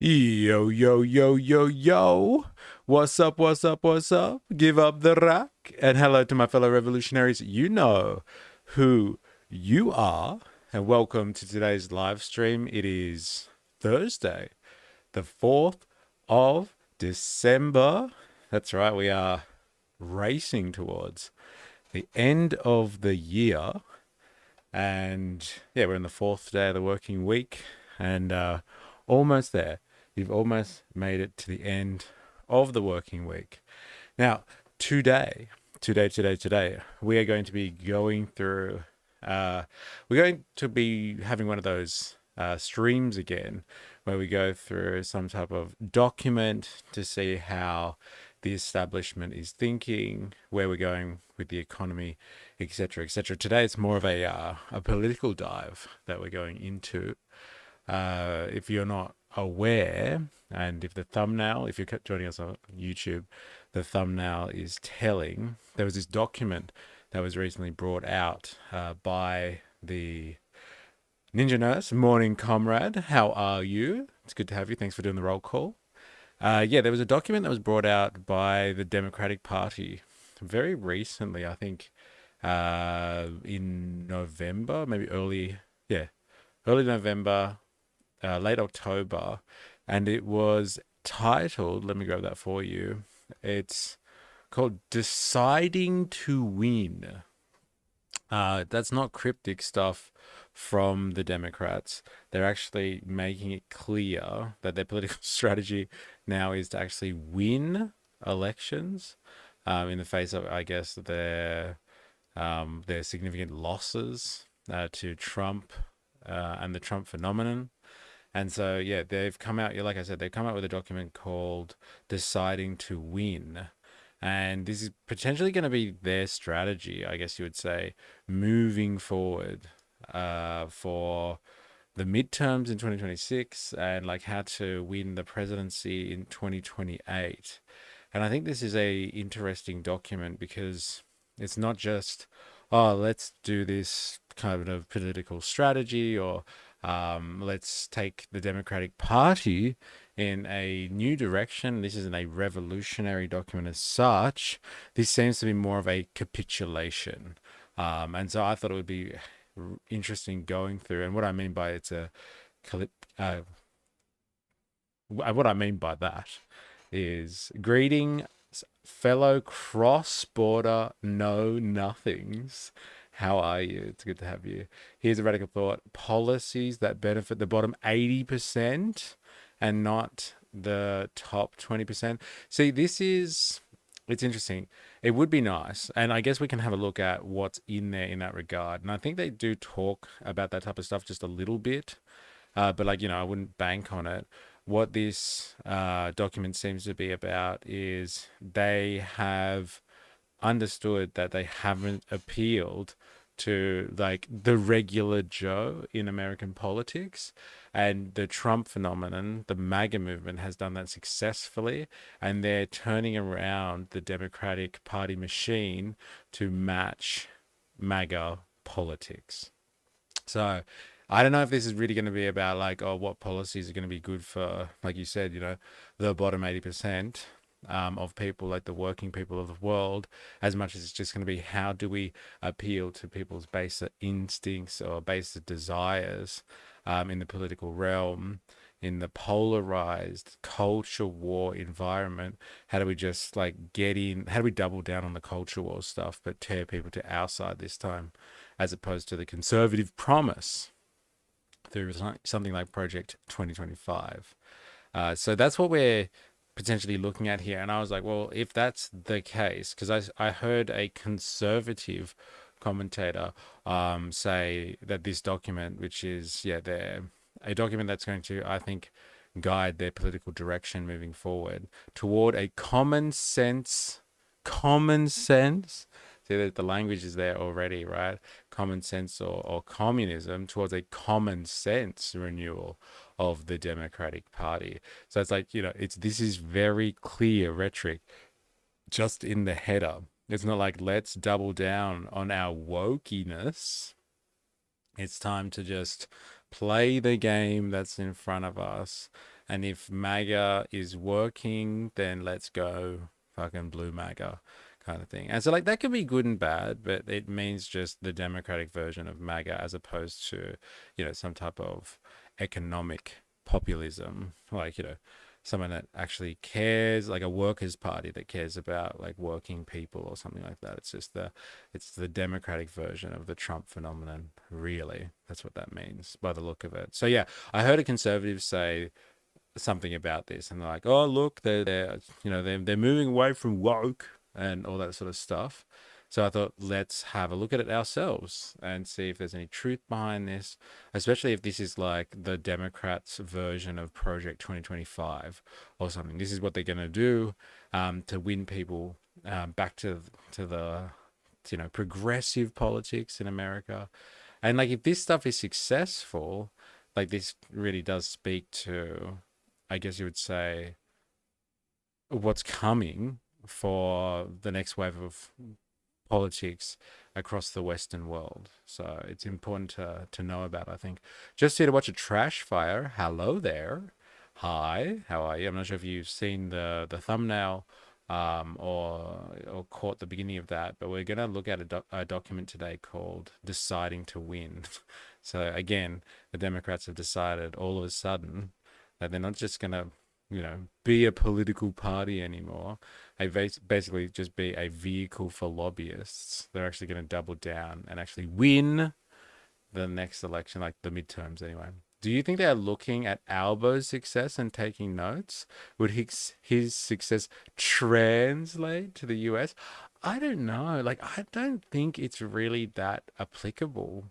Yo, yo, yo, yo, yo. What's up, what's up, what's up? Give up the rack. And hello to my fellow revolutionaries. You know who you are. And welcome to today's live stream. It is Thursday, the 4th of December. That's right, we are racing towards the end of the year. And yeah, we're in the 4th day of the working week and almost there. You've almost made it to the end of the working week. Now, today, we are going to be going through, we're going to be having one of those streams again where we go through some type of document to see how the establishment is thinking, where we're going with the economy, etc., etc. Today it's more of a political dive that we're going into. If you're not aware, and if the thumbnail, if you're joining us on YouTube, the thumbnail is telling, there was this document that was recently brought out by the Ninja Nurse. Morning, comrade. How are you? It's good to have you. Thanks for doing the roll call. Yeah, there was a document that was brought out by the Democratic Party very recently, I think in November, maybe early November, late October, and it was titled, let me grab that for you. It's called Deciding to Win. That's not cryptic stuff from the Democrats. They're actually making it clear that their political strategy now is to actually win elections in the face of, I guess, their significant losses to Trump and the Trump phenomenon. And so, yeah, they've come out, like I said, they've come out with a document called Deciding to Win. And this is potentially going to be their strategy, I guess you would say, moving forward for the midterms in 2026 and like how to win the presidency in 2028. And I think this is a interesting document because it's not just, oh, let's do this kind of political strategy or let's take the Democratic Party in a new direction. This isn't a revolutionary document as such. This seems to be more of a capitulation. And so I thought it would be interesting going through. And what I mean by what I mean by that is greeting fellow cross-border know-nothings. How are you? It's good to have you. Here's a radical thought. Policies that benefit the bottom 80% and not the top 20%. See, it's interesting. It would be nice. And I guess we can have a look at what's in there in that regard. And I think they do talk about that type of stuff just a little bit. But like, I wouldn't bank on it. What this document seems to be about is they have understood that they haven't appealed to like the regular Joe in American politics, and the Trump phenomenon, the MAGA movement has done that successfully, and they're turning around the Democratic Party machine to match MAGA politics. So I don't know if this is really going to be about like, oh, what policies are going to be good for, like you said, the bottom 80% of people, like the working people of the world, as much as it's just going to be how do we appeal to people's basic instincts or basic desires in the political realm, in the polarized culture war environment. How do we just like get in? How do we double down on the culture war stuff, but tear people to our side this time, as opposed to the conservative promise through something like Project 2025? So that's what we're potentially looking at here. And I was like, well, if that's the case, because I heard a conservative commentator say that this document, which is, a document that's going to, I think, guide their political direction moving forward toward a common sense. See that the language is there already, right? Common sense or communism towards a common sense renewal of the Democratic Party. So it's like, this is very clear rhetoric just in the header. It's not like, let's double down on our wokeness. It's time to just play the game that's in front of us And if MAGA is working, then let's go fucking blue MAGA kind of thing. And so like that could be good and bad, but it means just the democratic version of MAGA as opposed to, some type of economic populism, like, someone that actually cares, like a workers' party that cares about like working people or something like that. It's the democratic version of the Trump phenomenon, really. That's what that means by the look of it. So yeah, I heard a conservative say something about this, and they're like, "Oh, look, they're moving away from woke and all that sort of stuff." So I thought, let's have a look at it ourselves and see if there's any truth behind this, especially if this is like the Democrats' version of Project 2025 or something. This is what they're going to do to win people back to the progressive politics in America. And like if this stuff is successful, like this really does speak to, I guess you would say, what's coming for the next wave of politics across the Western world. So it's important to know about, I think. Just here to watch a trash fire. Hello there. Hi, how are you? I'm not sure if you've seen the thumbnail or caught the beginning of that, but we're going to look at a document today called Deciding to Win. So again, the Democrats have decided all of a sudden that they're not just going to, be a political party anymore. They basically just be a vehicle for lobbyists. They're actually going to double down and actually win the next election, like the midterms anyway. Do you think they're looking at Albo's success and taking notes? Would his success translate to the US? I don't know. Like, I don't think it's really that applicable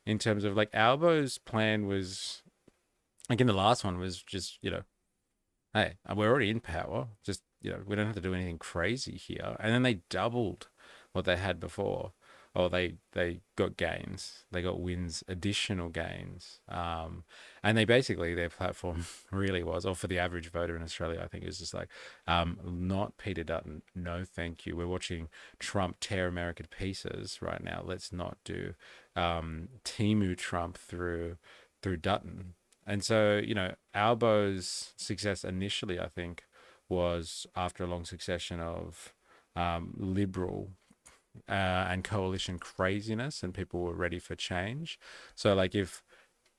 in terms of like Albo's plan was, like in the last one was just, hey, we're already in power. Just, we don't have to do anything crazy here. And then they doubled what they had before. Oh, they got gains. They got wins, additional gains. And they basically, their platform really was, or for the average voter in Australia, I think it was just like, not Peter Dutton. No, thank you. We're watching Trump tear America to pieces right now. Let's not do Timu Trump through Dutton. And so, Albo's success initially, I think, was after a long succession of liberal and coalition craziness, and people were ready for change. So, like, if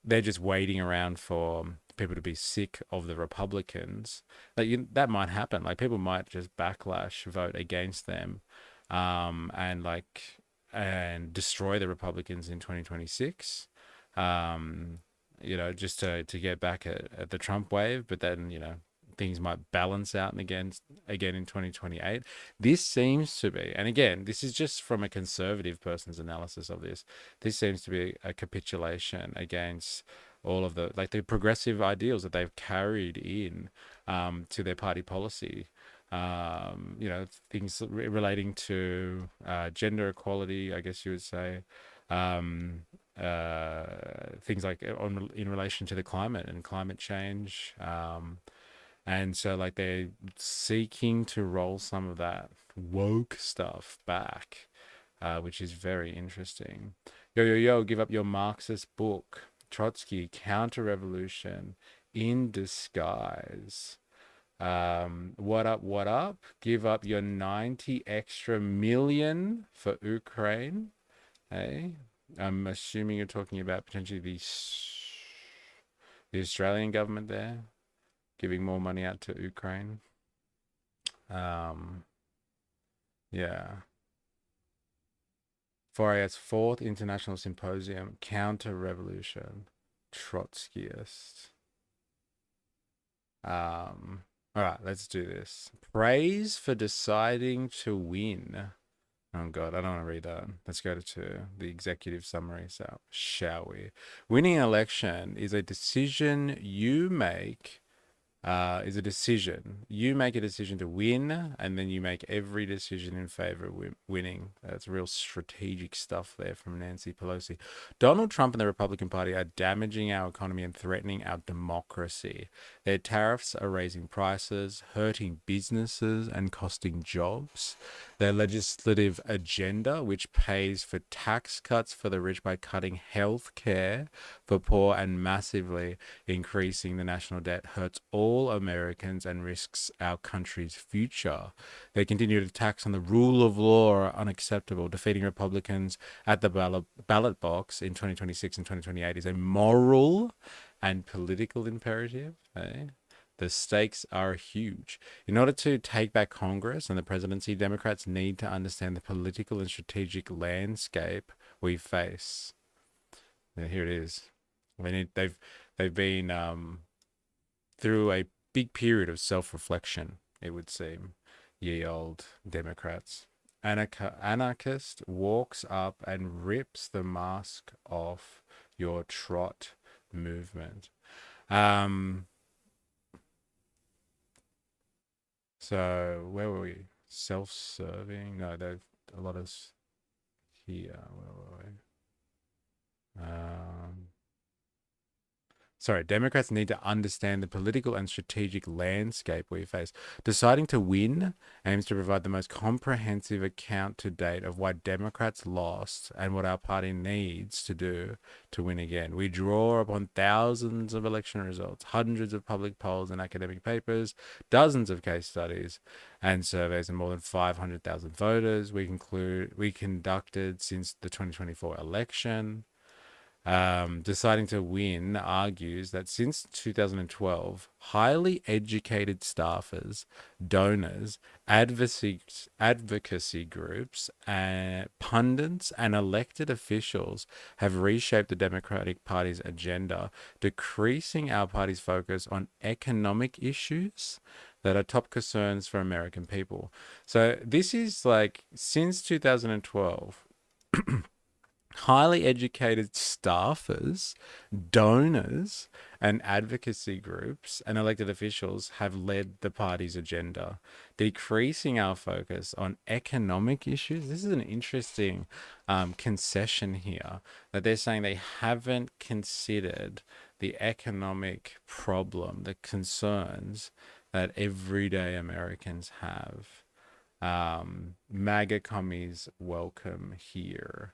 they're just waiting around for people to be sick of the Republicans, like that might happen. Like, people might just backlash, vote against them, and and destroy the Republicans in 2026. Just to get back at the Trump wave, but then, things might balance out and again in 2028. This seems to be, and again, this is just from a conservative person's analysis of this. This seems to be a capitulation against all of the progressive ideals that they've carried in to their party policy. Things relating to gender equality, I guess you would say. Um, Things like in relation to the climate and climate change. And so like they're seeking to roll some of that woke stuff back, which is very interesting. Yo, give up your Marxist book. Trotsky, Counter-Revolution in Disguise. What up, what up? Give up your 90 extra million for Ukraine. Hey, I'm assuming you're talking about potentially the Australian government there giving more money out to Ukraine. Yeah. 4AS Fourth International Symposium, Counter-Revolution, Trotskyist. All right, let's do this. Praise for deciding to win. Oh God, I don't want to read that. Let's go to the executive summary. So, shall we? Winning an election is a decision you make. Is a decision. You make a decision to win, and then you make every decision in favor of winning. That's real strategic stuff there from Nancy Pelosi. Donald Trump and the Republican Party are damaging our economy and threatening our democracy. Their tariffs are raising prices, hurting businesses, and costing jobs. Their legislative agenda, which pays for tax cuts for the rich by cutting health care for poor and massively increasing the national debt, hurts all Americans and risks our country's future. They continue to tax on the rule of law are unacceptable. Defeating Republicans at the ballot box in 2026 and 2028 is a moral and political imperative. Eh? The stakes are huge. In order to take back Congress and the presidency, Democrats need to understand the political and strategic landscape we face. And here it is. They've been through a big period of self-reflection, it would seem, ye old Democrats. Anarchist walks up and rips the mask off your trot movement. So where were we? Self-serving? No, there's a lot of here. Where were we? Sorry, Democrats need to understand the political and strategic landscape we face. Deciding to win aims to provide the most comprehensive account to date of why Democrats lost and what our party needs to do to win again. We draw upon thousands of election results, hundreds of public polls and academic papers, dozens of case studies and surveys, and more than 500,000 voters we conducted since the 2024 election. Deciding to win argues that since 2012, highly educated staffers, donors, advocacy groups, pundits, and elected officials have reshaped the Democratic Party's agenda, decreasing our party's focus on economic issues that are top concerns for American people. So this is like since 2012. Highly educated staffers, donors, and advocacy groups and elected officials have led the party's agenda, decreasing our focus on economic issues. This is an interesting concession here that they're saying they haven't considered the economic problem, the concerns that everyday Americans have. MAGA commies welcome here.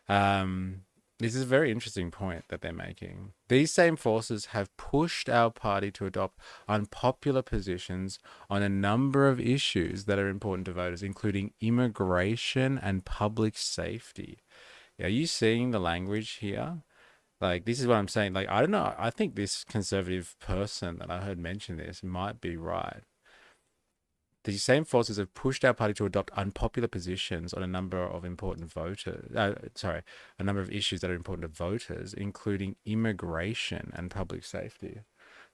This is a very interesting point that they're making. These same forces have pushed our party to adopt unpopular positions on a number of issues that are important to voters, including immigration and public safety. Are you seeing the language here? Like, this is what I'm saying. Like, I don't know. I think this conservative person that I heard mention this might be right. These same forces have pushed our party to adopt unpopular positions on a number of important a number of issues that are important to voters, including immigration and public safety.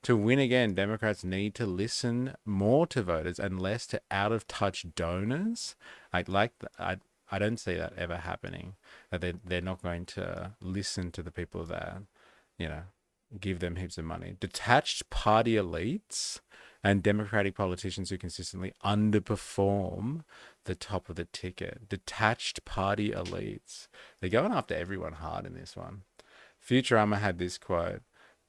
To win again, Democrats need to listen more to voters and less to out-of-touch donors. I don't see that ever happening. That they're not going to listen to the people that, give them heaps of money. Detached party elites and Democratic politicians who consistently underperform the top of the ticket. Detached party elites. They're going after everyone hard in this one. Futurama had this quote.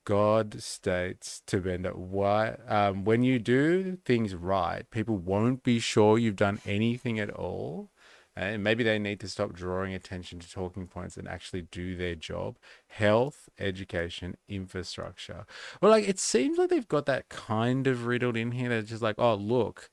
God states to Bender, when you do things right, people won't be sure you've done anything at all. And maybe they need to stop drawing attention to talking points and actually do their job. Health, education, infrastructure. Well, like, it seems like they've got that kind of riddled in here. They're just like, oh, look,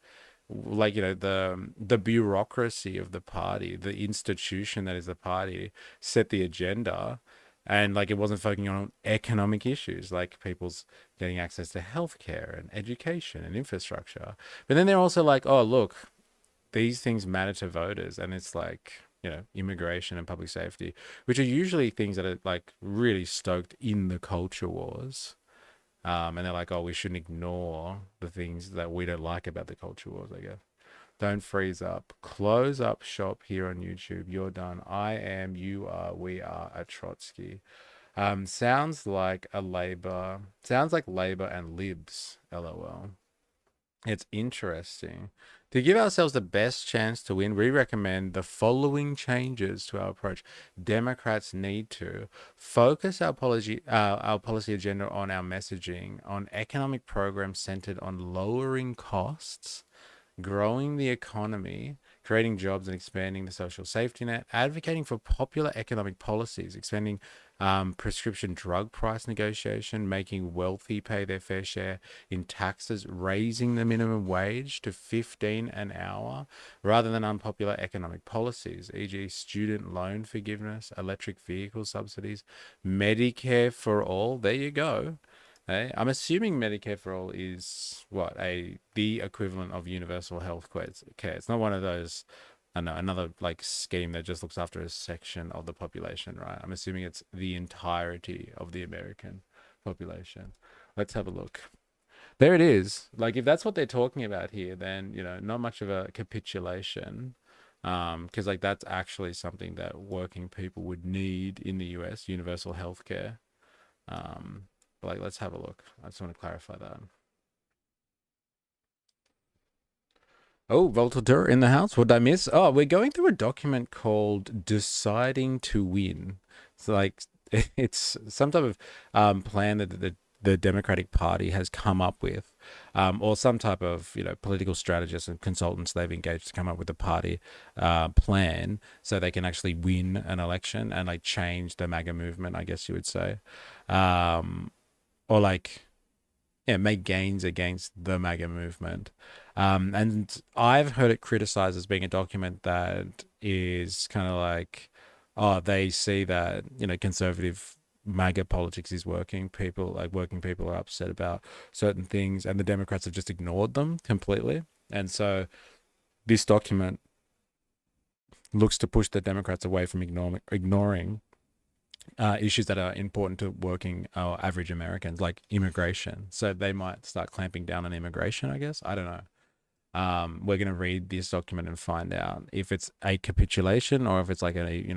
like, the bureaucracy of the party, the institution that is the party, set the agenda. And like, it wasn't focusing on economic issues, like people's getting access to healthcare and education and infrastructure. But then they're also like, oh, look, these things matter to voters, and it's like, immigration and public safety, which are usually things that are like really stoked in the culture wars. And they're like, oh, we shouldn't ignore the things that we don't like about the culture wars, I guess. Don't freeze up. Close up shop here on YouTube. You're done. I am, you are, we are at Trotsky. Sounds like Labor and Libs, LOL. It's interesting. To give ourselves the best chance to win, we recommend the following changes to our approach. Democrats need to focus our policy agenda on our messaging, on economic programs centered on lowering costs, growing the economy, creating jobs and expanding the social safety net, advocating for popular economic policies, expanding prescription drug price negotiation, making wealthy pay their fair share in taxes, raising the minimum wage to 15 an hour, rather than unpopular economic policies, e.g., student loan forgiveness, electric vehicle subsidies, Medicare for all. There you go. Hey, I'm assuming Medicare for all is what the equivalent of universal health care. It's not one of those, I don't know, another like scheme that just looks after a section of the population, right? I'm assuming it's the entirety of the American population. Let's have a look. There it is. Like if that's what they're talking about here, then not much of a capitulation. Because like that's actually something that working people would need in the US, universal health care. But like, let's have a look. I just want to clarify that. Oh, Voltaire in the house. What did I miss? Oh, we're going through a document called Deciding to Win. It's like it's some type of plan that the Democratic Party has come up with, or some type of political strategists and consultants they've engaged to come up with a party plan so they can actually win an election and like change the MAGA movement, I guess you would say, or like make gains against the MAGA movement. And I've heard it criticized as being a document that is kind of like, oh, they see that, conservative MAGA politics is working. People like working people are upset about certain things, and the Democrats have just ignored them completely. And so this document looks to push the Democrats away from ignoring issues that are important to working or average Americans, like immigration. So they might start clamping down on immigration, I guess. I don't know. We're going to read this document and find out if it's a capitulation or if it's like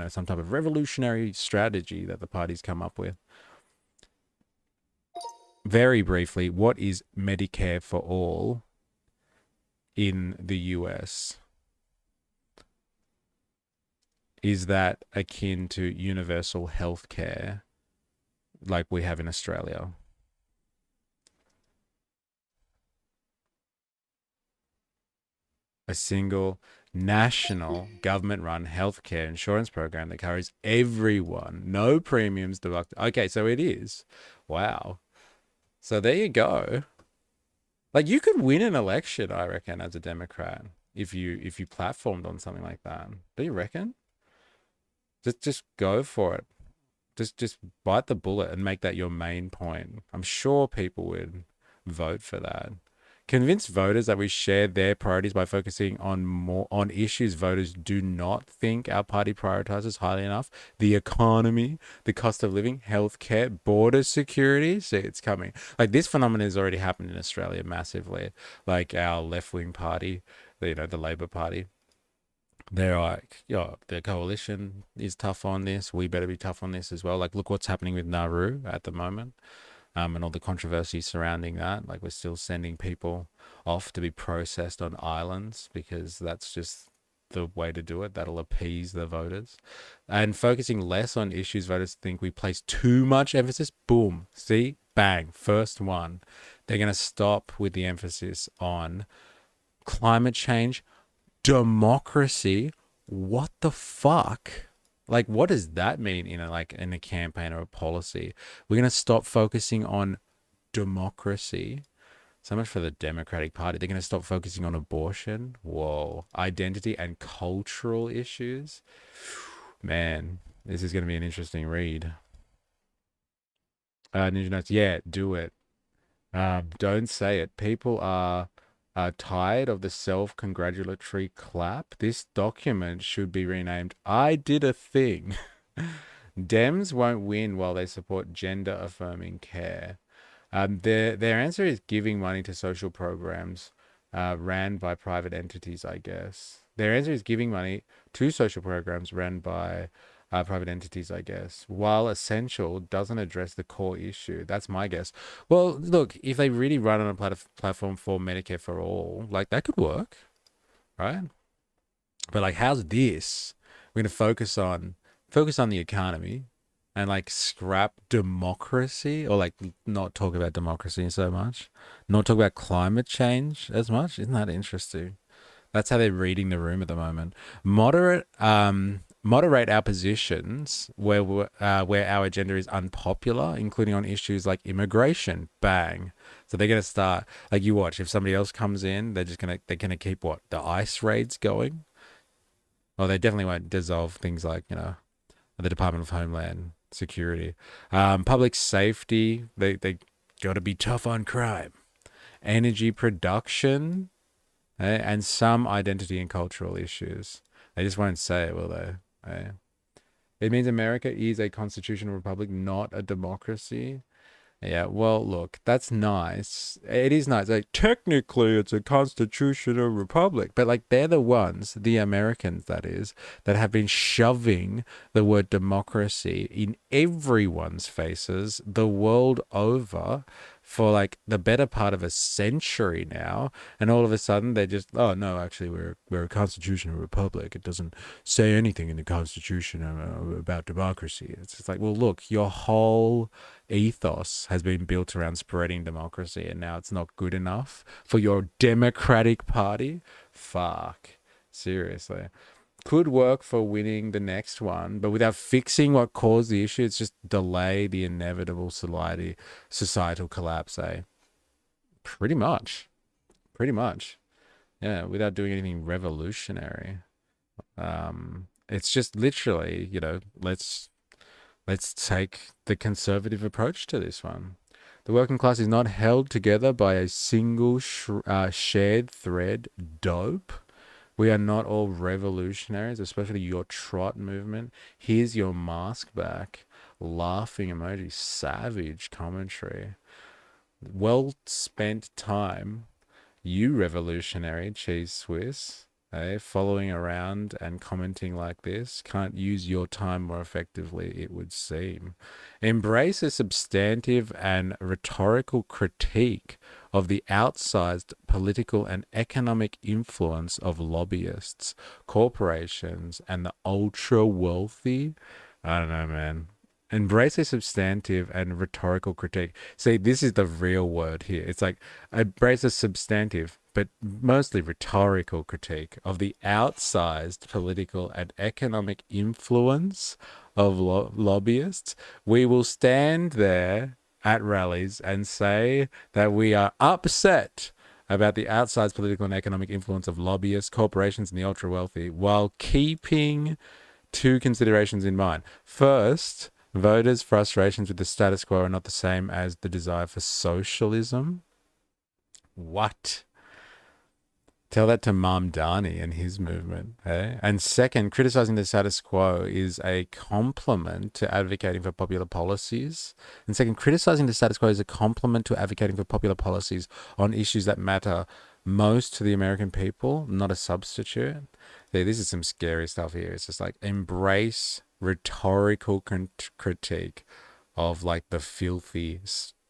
some type of revolutionary strategy that the party's come up with. Very briefly, what is Medicare for all in the US? Is that akin to universal health care like we have in Australia? A single national government-run healthcare insurance program that covers everyone, no premiums deducted. Okay, so it is. Wow. So there you go. Like you could win an election, I reckon, as a Democrat if you platformed on something like that. Do you reckon? Just go for it. Just bite the bullet and make that your main point. I'm sure people would vote for that. Convince voters that we share their priorities by focusing on issues voters do not think our party prioritizes highly enough. The economy, the cost of living, healthcare, border security. See, it's coming. Like this phenomenon has already happened in Australia massively. Like our left-wing party, the Labor Party, they're like, the coalition is tough on this. We better be tough on this as well. Like, look what's happening with Nauru at the moment, and all the controversy surrounding that. Like, we're still sending people off to be processed on islands because that's just the way to do it. That'll appease the voters. And focusing less on issues voters think we place too much emphasis. Boom. See? Bang. First one. They're going to stop with the emphasis on climate change, democracy. What the fuck? Like, what does that mean in a campaign or a policy? We're gonna stop focusing on democracy. So much for the Democratic Party. They're gonna stop focusing on abortion. Whoa, identity and cultural issues. Man, this is gonna be an interesting read. Ninja Notes, yeah, do it. Don't say it. People are tired of the self-congratulatory clap. This document should be renamed I Did a Thing. Dems won't win while they support gender-affirming care. Their answer is giving money to social programs ran by private entities, I guess. Their answer is giving money to social programs ran by private entities, I guess, while essential doesn't address the core issue. That's my guess. Well, look, if they really run on a platform for Medicare for all, like that could work, right? But like, how's this? We're gonna focus on the economy and like scrap democracy, or like not talk about democracy so much, not talk about climate change as much. Isn't that interesting? That's how they're reading the room at the moment. Moderate our positions where our agenda is unpopular, including on issues like immigration. Bang. So they're gonna start like you watch. If somebody else comes in, they're gonna keep what the ICE raids going. Well, they definitely won't dissolve things like the Department of Homeland Security, public safety. They got to be tough on crime, energy production, and some identity and cultural issues. They just won't say it, will they? It means America is a constitutional republic, not a democracy. Yeah, well, look, that's nice. It is nice. Like, technically, it's a constitutional republic, but like, they're the ones, the Americans, that is, that have been shoving the word democracy in everyone's faces the world over for like the better part of a century now. And all of a sudden, they're just, oh no, actually, we're a constitutional republic. It doesn't say anything in the Constitution about democracy. It's just like, well, look, your whole ethos has been built around spreading democracy, and now it's not good enough for your Democratic Party. Fuck, seriously. Could work for winning the next one, but without fixing what caused the issue, it's just delay the inevitable societal collapse. Pretty much, pretty much. Yeah, without doing anything revolutionary. It's just literally, let's take the conservative approach to this one. The working class is not held together by a single shared thread. Dope. We are not all revolutionaries, especially your trot movement. Here's your mask back. Laughing emoji. Savage commentary. Well spent time. You revolutionary cheese Swiss. Following around and commenting like this can't use your time more effectively, it would seem. Embrace a substantive and rhetorical critique of the outsized political and economic influence of lobbyists, corporations, and the ultra wealthy. I don't know, man. Embrace a substantive and rhetorical critique. See, this is the real word here. It's like embrace a substantive, but mostly rhetorical critique of the outsized political and economic influence of lobbyists. We will stand there at rallies and say that we are upset about the outsized political and economic influence of lobbyists, corporations, and the ultra wealthy, while keeping two considerations in mind. First, voters' frustrations with the status quo are not the same as the desire for socialism. What? Tell that to Mamdani and his movement. And second, criticizing the status quo is a compliment to advocating for popular policies. And second, criticizing the status quo is a compliment to advocating for popular policies on issues that matter most to the American people, not a substitute. Yeah, this is some scary stuff here. It's just like embrace rhetorical critique of like the filthy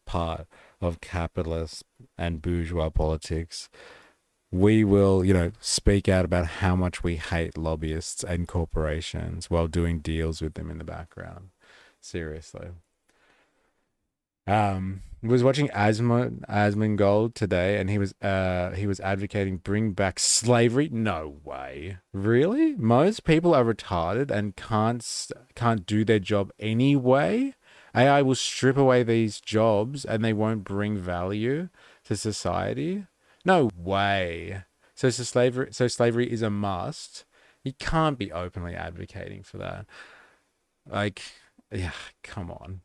part of capitalist and bourgeois politics. We will, speak out about how much we hate lobbyists and corporations while doing deals with them in the background. Seriously. Was watching Asmongold today, and he was advocating bring back slavery. No way, really? Most people are retarded and can't do their job anyway. AI will strip away these jobs, and they won't bring value to society. No way. So slavery is a must. You can't be openly advocating for that. Like, yeah, come on.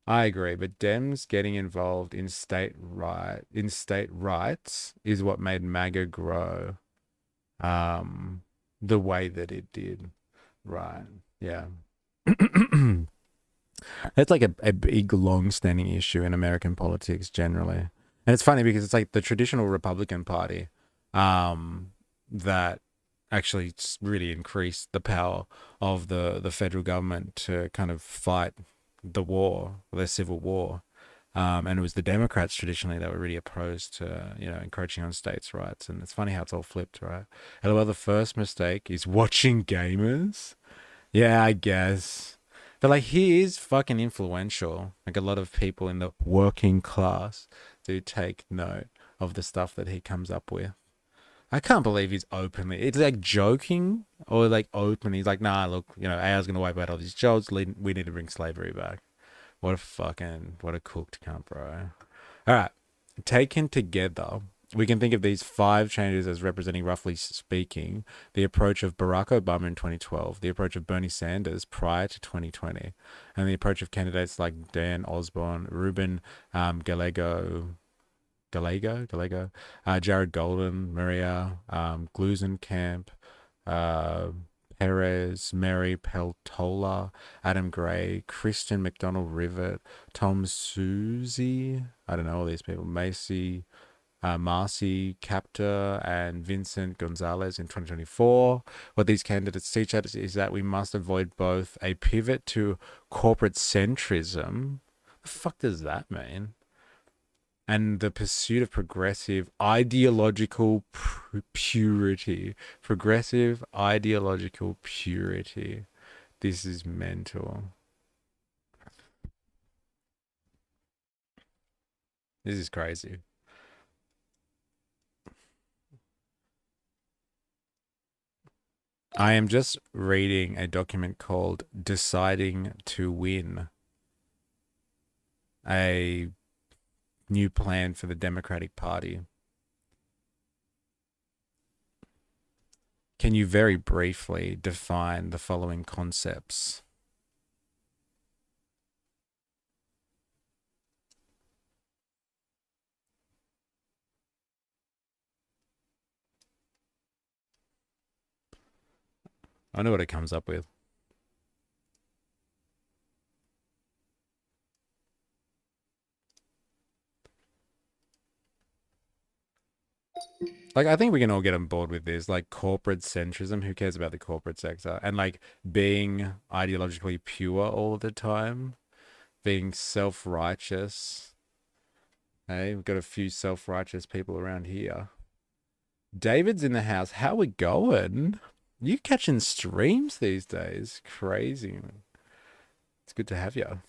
I agree, but Dems getting involved in state rights is what made MAGA grow the way that it did. Right. Yeah. It's like a big, long-standing issue in American politics generally. And it's funny because it's like the traditional Republican Party that actually really increased the power of the federal government to kind of fight the civil war. And it was the Democrats traditionally that were really opposed to, encroaching on states' rights. And it's funny how it's all flipped, right? And well, the first mistake is watching gamers. Yeah, I guess. But like he is fucking influential. Like a lot of people in the working class do take note of the stuff that he comes up with. I can't believe he's openly. It's like joking or like openly. He's like, nah, look, AI's gonna wipe out all these jobs. We need to bring slavery back. What a cooked cunt, bro. All right. Taken together, we can think of these five changes as representing, roughly speaking, the approach of Barack Obama in 2012, the approach of Bernie Sanders prior to 2020, and the approach of candidates like Dan Osborne, Ruben Gallego, Jared Golden, Maria Glusenkamp, uh, Perez, Mary Peltola, Adam Gray, Christian McDonald Rivet, Tom Suzy, I don't know all these people, Macy, Marcy Captor, and Vincent Gonzalez in 2024. What these candidates teach us is that we must avoid both a pivot to corporate centrism. The fuck does that mean? And the pursuit of progressive ideological purity. Progressive ideological purity. This is mental. This is crazy. I am just reading a document called Deciding to Win, a new plan for the Democratic Party. Can you very briefly define the following concepts? I know what it comes up with. Like, I think we can all get on board with this. Like, corporate centrism. Who cares about the corporate sector? And like being ideologically pure all the time, being self righteous. Hey, we've got a few self righteous people around here. David's in the house. How we going? You catching streams these days? Crazy. It's good to have you.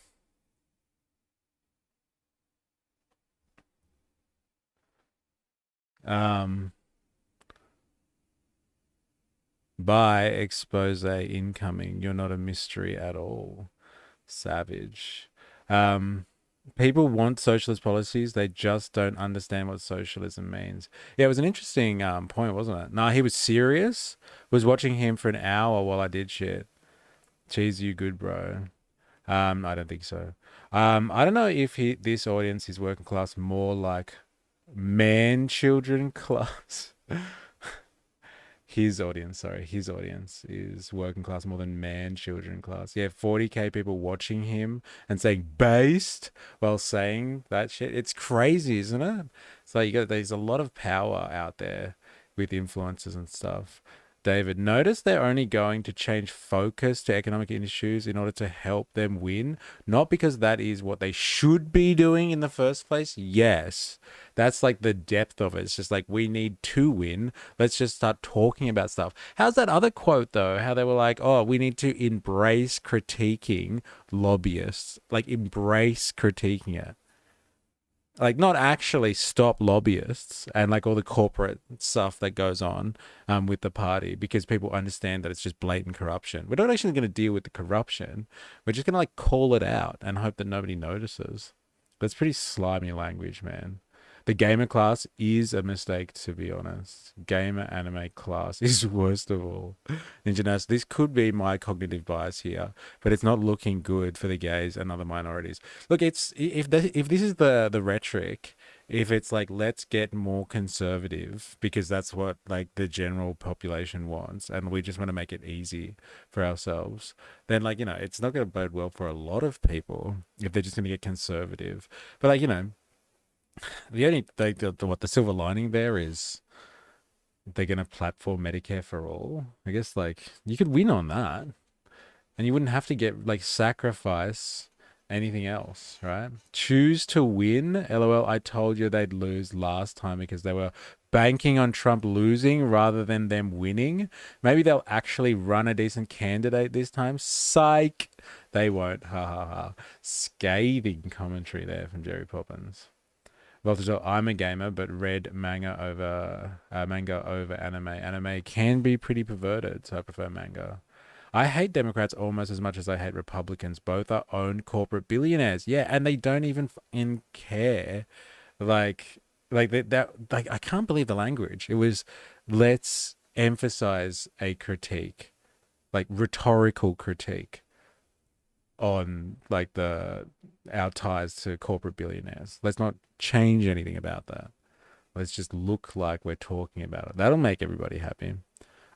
Um, By expose incoming. You're not a mystery at all. Savage. Um, People want socialist policies. They just don't understand what socialism means. Yeah, it was an interesting point, wasn't it? Nah, he was serious. Was watching him for an hour while I did shit. Cheese, you good, bro? I don't think so. I don't know if this audience is working class more like man children class. His audience is working class more than man children class. Yeah, 40K people watching him and saying based while saying that shit. It's crazy, isn't it? So there's a lot of power out there with influencers and stuff. David, notice they're only going to change focus to economic issues in order to help them win, not because that is what they should be doing in the first place. Yes, that's like the depth of it. It's just like we need to win. Let's just start talking about stuff. How's that other quote though? How they were like, oh, we need to embrace critiquing lobbyists, like embrace critiquing it, like not actually stop lobbyists and like all the corporate stuff that goes on with the party, because people understand that it's just blatant corruption. We're not actually going to deal with the corruption. We're just going to like call it out and hope that nobody notices. That's pretty slimy language, man. The gamer class is a mistake, to be honest. Gamer anime class is worst of all. Ninja Nurse, this could be my cognitive bias here, but it's not looking good for the gays and other minorities. Look, it's if this is the rhetoric, if it's like let's get more conservative because that's what like the general population wants, and we just want to make it easy for ourselves, then like it's not going to bode well for a lot of people if they're just going to get conservative. But like the only what the silver lining there is they're going to platform Medicare for all. I guess like you could win on that, and you wouldn't have to get like sacrifice anything else, right? Choose to win. LOL. I told you they'd lose last time because they were banking on Trump losing rather than them winning. Maybe they'll actually run a decent candidate this time. Psych. They won't. Ha ha ha. Scathing commentary there from Jerry Poppins. Voltage, I'm a gamer, but read manga over anime. Anime can be pretty perverted, so I prefer manga. I hate Democrats almost as much as I hate Republicans. Both are owned corporate billionaires. Yeah, and they don't even fucking care. Like, like I can't believe the language. It was, let's emphasize a critique, like rhetorical critique on like the our ties to corporate billionaires. Let's not change anything about that. Let's just look like we're talking about it. That'll make everybody happy.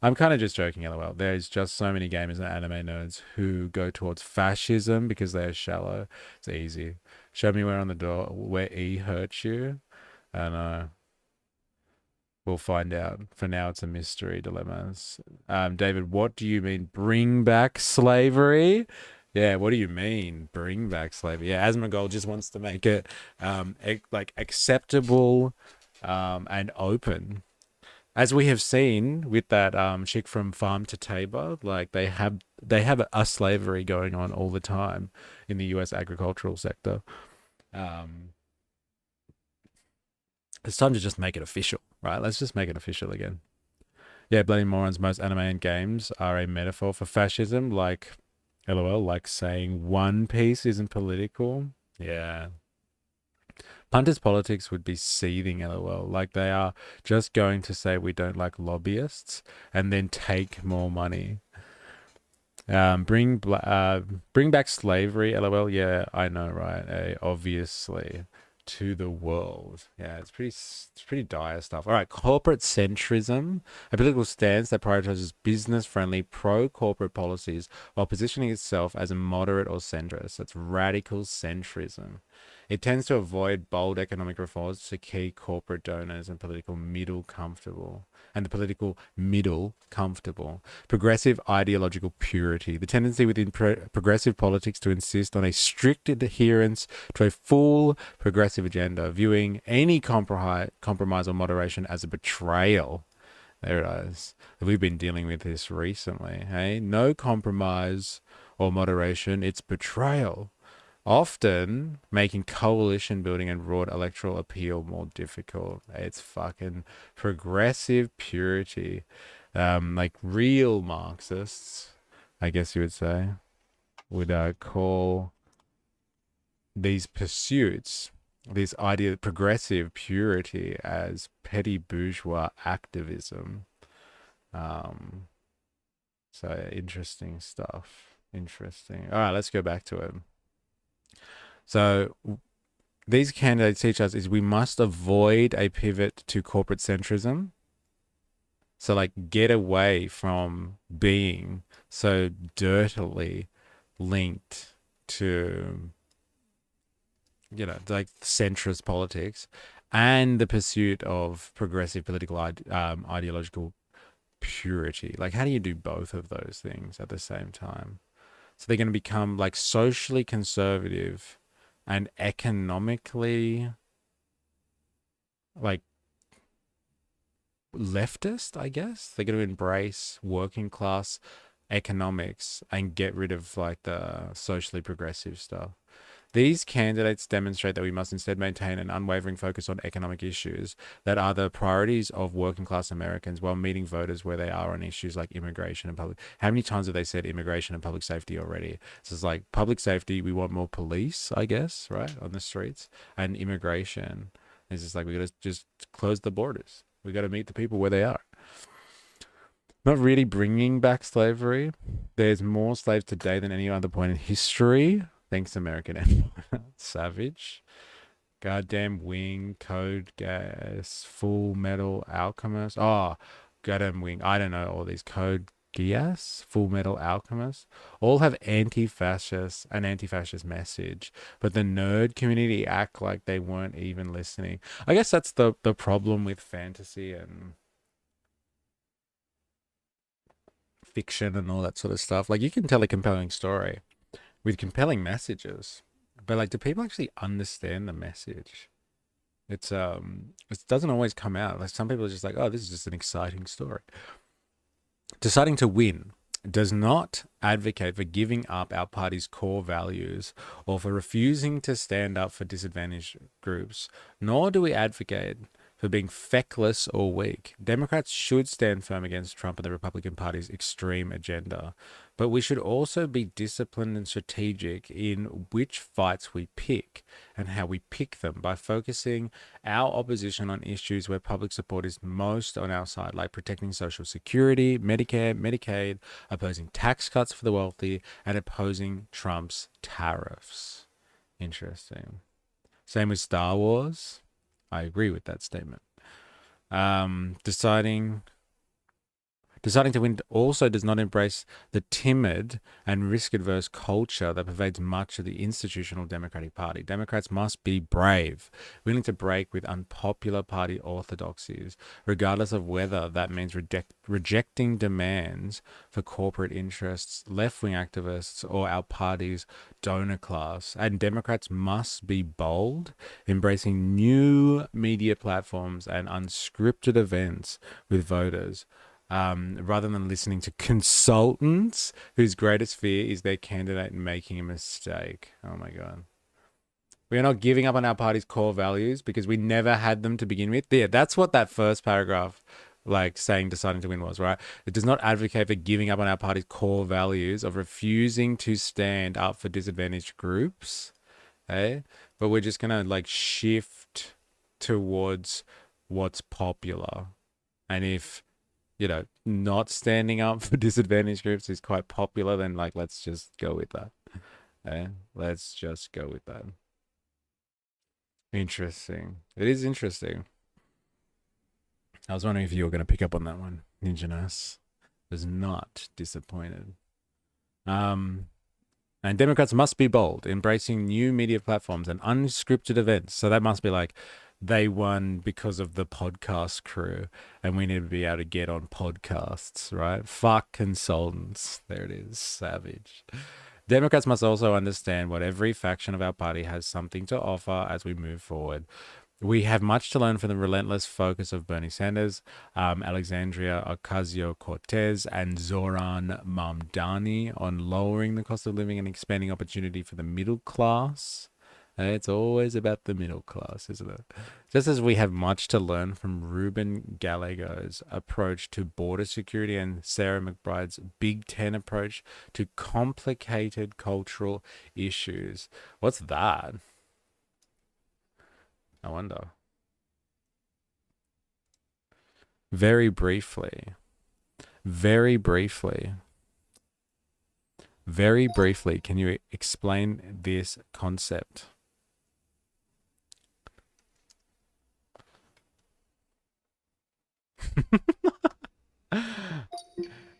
I'm kind of just joking, lol. There's just so many gamers and anime nerds who go towards fascism because they are shallow. It's easy. Show me where on the door where E hurts you, and we'll find out. For now, it's a mystery dilemmas. David, what do you mean? Bring back slavery? Yeah, what do you mean? Bring back slavery? Yeah, Asmongold just wants to make it like acceptable and open, as we have seen with that chick from Farm to Table. Like they have a slavery going on all the time in the U.S. agricultural sector. Um, it's time to just make it official, right? Let's just make it official again. Yeah, bloody morons. Most anime and games are a metaphor for fascism. Like, lol, like saying One Piece isn't political. Yeah, punters politics would be seething, lol. Like they are just going to say we don't like lobbyists and then take more money. Bring back slavery, lol. Yeah, I know, right? Obviously, to the world. Yeah, it's pretty dire stuff. All right, corporate centrism, a political stance that prioritizes business-friendly pro-corporate policies while positioning itself as a moderate or centrist. That's radical centrism. It tends to avoid bold economic reforms to keep corporate donors and political middle comfortable. And the political middle comfortable. Progressive ideological purity. The tendency within progressive politics to insist on a strict adherence to a full progressive agenda, viewing any compromise or moderation as a betrayal. There it is. We've been dealing with this recently. Hey, no compromise or moderation, it's betrayal, often making coalition building and broad electoral appeal more difficult. It's fucking progressive purity. Like real Marxists, I guess you would say, would call these pursuits, this idea of progressive purity, as petty bourgeois activism. Um, so interesting stuff. Interesting. All right, let's go back to it. So these candidates teach us is we must avoid a pivot to corporate centrism. So like get away from being so dirtily linked to, like centrist politics and the pursuit of progressive political ideological purity. Like how do you do both of those things at the same time? So they're going to become like socially conservative and economically like leftist, I guess. They're going to embrace working class economics and get rid of like the socially progressive stuff. These candidates demonstrate that we must instead maintain an unwavering focus on economic issues that are the priorities of working class Americans while meeting voters where they are on issues like immigration and public. How many times have they said immigration and public safety already? So it's like public safety, we want more police, I guess, right, on the streets, and immigration. It's just like we got to just close the borders. We got to meet the people where they are. Not really bringing back slavery. There's more slaves today than any other point in history. Thanks, American Empire. Savage. Goddamn Wing, Code Gas, Full Metal Alchemist. Oh, goddamn Wing. I don't know all these. Code Geass, Full Metal Alchemist. All have an anti-fascist message. But the nerd community act like they weren't even listening. I guess that's the problem with fantasy and fiction and all that sort of stuff. Like you can tell a compelling story with compelling messages, but like do people actually understand the message? It doesn't always come out. Like some people are just like, oh, this is just an exciting story. Deciding to win. does not advocate for giving up our party's core values or for refusing to stand up for disadvantaged groups, nor do we advocate for being feckless or weak. Democrats should stand firm against Trump and the Republican Party's extreme agenda, but we should also be disciplined and strategic in which fights we pick and how we pick them by focusing our opposition on issues where public support is most on our side, like protecting Social Security, Medicare, Medicaid, opposing tax cuts for the wealthy, and opposing Trump's tariffs. Interesting. Same with Star Wars. I agree with that statement. Deciding to win also does not embrace the timid and risk-adverse culture that pervades much of the institutional Democratic Party. Democrats must be brave, willing to break with unpopular party orthodoxies, regardless of whether that means rejecting demands for corporate interests, left-wing activists, or our party's donor class. And Democrats must be bold, embracing new media platforms and unscripted events with voters. Rather than listening to consultants whose greatest fear is their candidate making a mistake. Oh my God. We are not giving up on our party's core values because we never had them to begin with. Yeah, that's what that first paragraph, like saying deciding to win was, right? It does not advocate for giving up on our party's core values of refusing to stand up for disadvantaged groups. Okay? But we're just going to like shift towards what's popular. And if not standing up for disadvantaged groups is quite popular, then like, let's just go with that. Let's just go with that. Interesting. It is interesting. I was wondering if you were going to pick up on that one. Ninja Nurse was not disappointed. And Democrats must be bold, embracing new media platforms and unscripted events. So that must be like, they won because of the podcast crew, and we need to be able to get on podcasts, right? Fuck consultants. There it is. Savage. Democrats must also understand what every faction of our party has something to offer as we move forward. We have much to learn from the relentless focus of Bernie Sanders, Alexandria Ocasio-Cortez, and Zoran Mamdani on lowering the cost of living and expanding opportunity for the middle class. It's always about the middle class, isn't it? Just as we have much to learn from Ruben Gallego's approach to border security and Sarah McBride's Big Ten approach to complicated cultural issues. What's that? I wonder. Very briefly, can you explain this concept?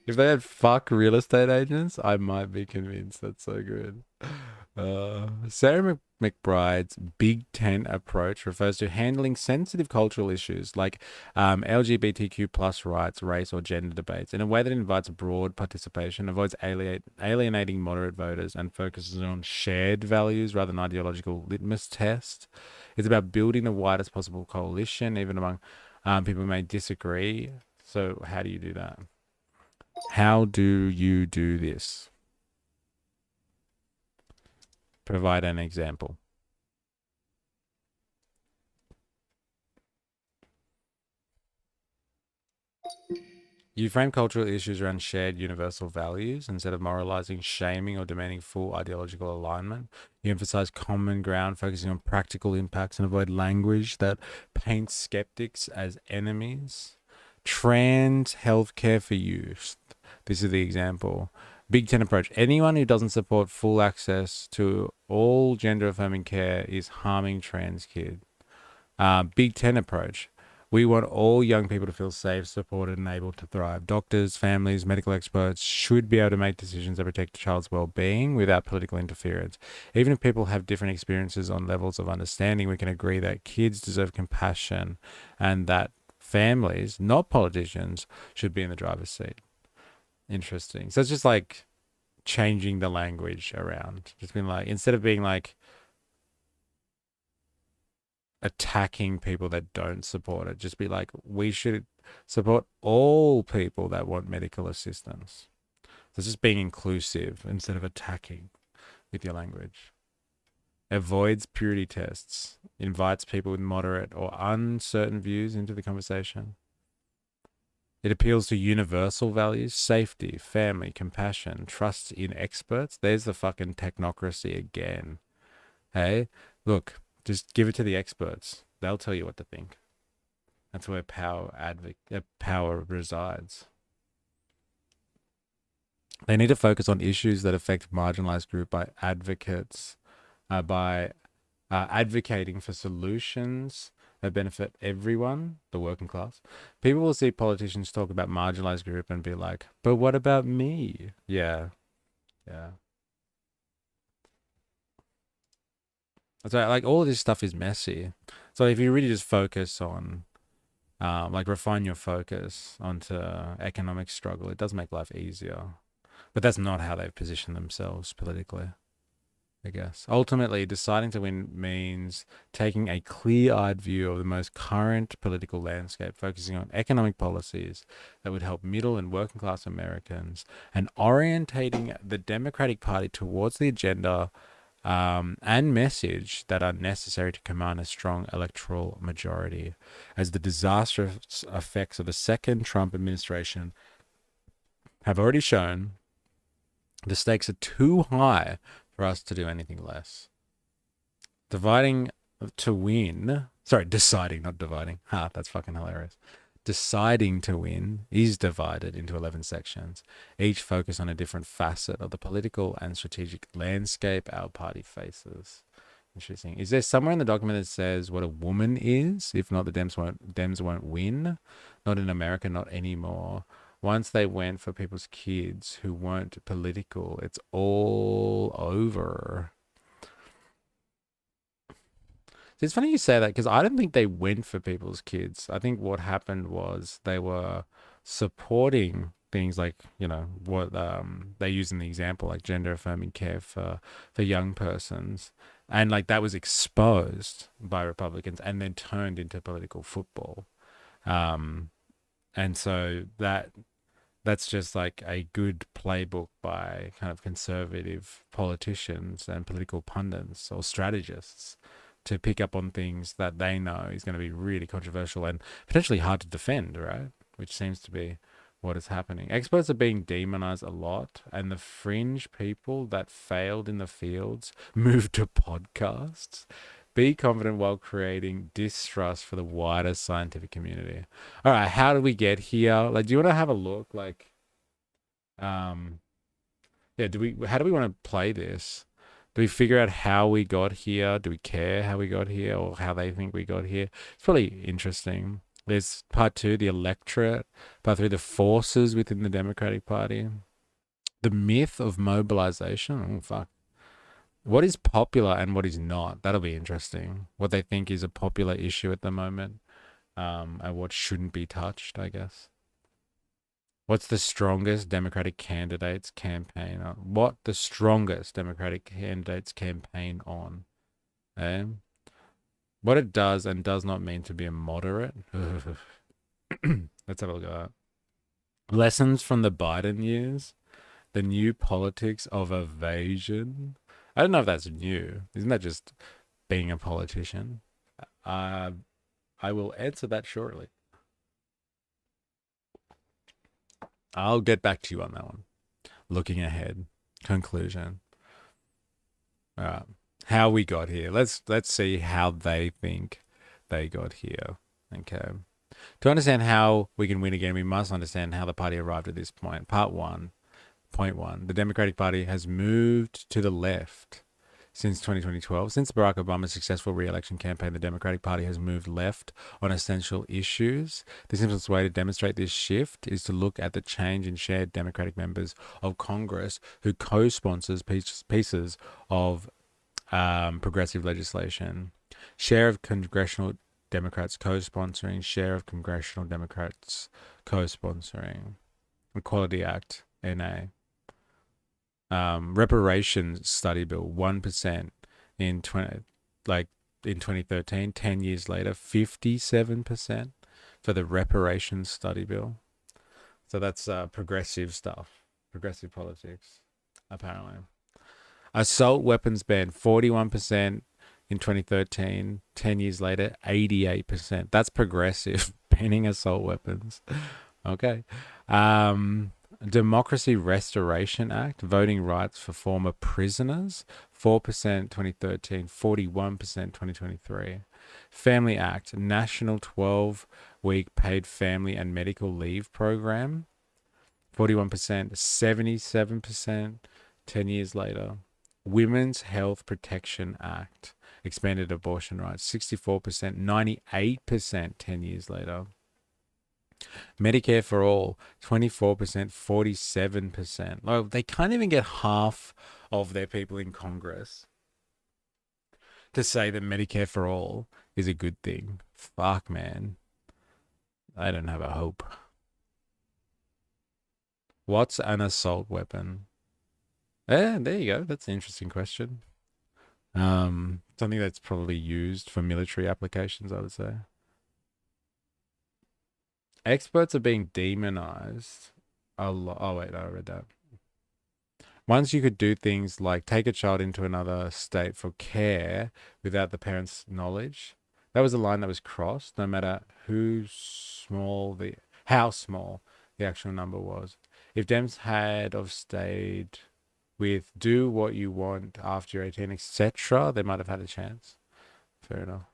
If they had fuck real estate agents, I might be convinced. That's so good. Sarah McBride's Big Ten approach refers to handling sensitive cultural issues like LGBTQ plus rights, race, or gender debates in a way that invites broad participation, avoids alienating moderate voters, and focuses on shared values rather than ideological litmus test. It's about building the widest possible coalition, even among people who may disagree. So how do you do that? How do you do this? Provide an example. You frame cultural issues around shared universal values instead of moralizing, shaming, or demanding full ideological alignment. You emphasize common ground, focusing on practical impacts, and avoid language that paints skeptics as enemies. Trans healthcare for youth. This is the example. Big Ten approach. Anyone who doesn't support full access to all gender affirming care is harming trans kids. Big Ten approach. We want all young people to feel safe, supported, and able to thrive. Doctors, families, medical experts should be able to make decisions that protect a child's well-being without political interference. Even if people have different experiences on levels of understanding, we can agree that kids deserve compassion and that families, not politicians, should be in the driver's seat. Interesting. So it's just like changing the language around. Just being like, instead of being like attacking people that don't support it, just be like, we should support all people that want medical assistance. So it's just being inclusive instead of attacking with your language. Avoids purity tests, invites people with moderate or uncertain views into the conversation. It appeals to universal values, safety, family, compassion, trust in experts. There's the fucking technocracy again. Hey, look, just give it to the experts. They'll tell you what to think. That's where power resides. They need to focus on issues that affect marginalized group by advocating for solutions that benefit everyone, the working class. People will see politicians talk about marginalized group and be like, but what about me? Yeah. Yeah. So like all of this stuff is messy. So if you really just focus on like refine your focus onto economic struggle, it does make life easier. But that's not how they've positioned themselves politically, I guess. Ultimately, deciding to win means taking a clear-eyed view of the most current political landscape, focusing on economic policies that would help middle and working class Americans, and orientating the Democratic Party towards the agenda and message that are necessary to command a strong electoral majority, as the disastrous effects of the second Trump administration have already shown. The stakes are too high for us to do anything less. Deciding, not dividing. Ha, that's fucking hilarious. Deciding to win is divided into 11 sections, each focused on a different facet of the political and strategic landscape our party faces. Interesting. Is there somewhere in the document that says what a woman is? If not, the Dems won't win. Not in America, not anymore. Once they went for people's kids who weren't political, it's all over. It's funny you say that because I don't think they went for people's kids. I think what happened was they were supporting things like, what they use in the example, like gender affirming care for young persons. And like that was exposed by Republicans and then turned into political football. And so that's just like a good playbook by kind of conservative politicians and political pundits or strategists to pick up on things that they know is going to be really controversial and potentially hard to defend, right? Which seems to be what is happening. Experts are being demonized a lot, and the fringe people that failed in the fields moved to podcasts. Be confident while creating distrust for the wider scientific community. All right, how did we get here? Like, do you want to have a look? Like, yeah, how do we want to play this? Do we figure out how we got here? Do we care how we got here or how they think we got here? It's probably interesting. There's part 2, the electorate. Part 3, the forces within the Democratic Party. The myth of mobilization. Oh, fuck. What is popular and what is not? That'll be interesting. What they think is a popular issue at the moment, and what shouldn't be touched, I guess. What's the strongest Democratic candidates campaign on? What the strongest Democratic candidates campaign on? Eh? What it does and does not mean to be a moderate. Let's have a look at that. Lessons from the Biden years. The new politics of evasion. I don't know if that's new. Isn't that just being a politician? I will answer that shortly. I'll get back to you on that one. Looking ahead. Conclusion. All right. How we got here. Let's see how they think they got here. Okay. To understand how we can win again, we must understand how the party arrived at this point. Point one. The Democratic Party has moved to the left since 2012. Since Barack Obama's successful re-election campaign, the Democratic Party has moved left on essential issues. The simplest way to demonstrate this shift is to look at the change in shared Democratic members of Congress who co-sponsors pieces of progressive legislation. Share of congressional Democrats co-sponsoring, share of congressional Democrats co-sponsoring. Equality Act, NA. Reparations study bill, 1% in 2013. 10 years later, 57% for the reparations study bill. So that's progressive stuff. Progressive politics, apparently. Assault weapons ban 41% in 2013. 10 years later, 88%. That's progressive. Banning assault weapons. Okay. Um, Democracy Restoration Act, voting rights for former prisoners, 4% 2013, 41% 2023. Family Act, National 12-week paid family and medical leave program, 41%, 77% 10 years later. Women's Health Protection Act, expanded abortion rights, 64%, 98% 10 years later. Medicare for all, 24%, 47%. Like, they can't even get half of their people in Congress to say that Medicare for all is a good thing. Fuck, man. I don't have a hope. What's an assault weapon? Yeah, there you go. That's an interesting question. Something that's probably used for military applications, I would say. Experts are being demonized a lot. Oh, wait, I read that. Once you could do things like take a child into another state for care without the parents' knowledge, that was a line that was crossed, no matter how small the actual number was. If Dems had of stayed with do what you want after you're 18, etc., they might have had a chance. Fair enough.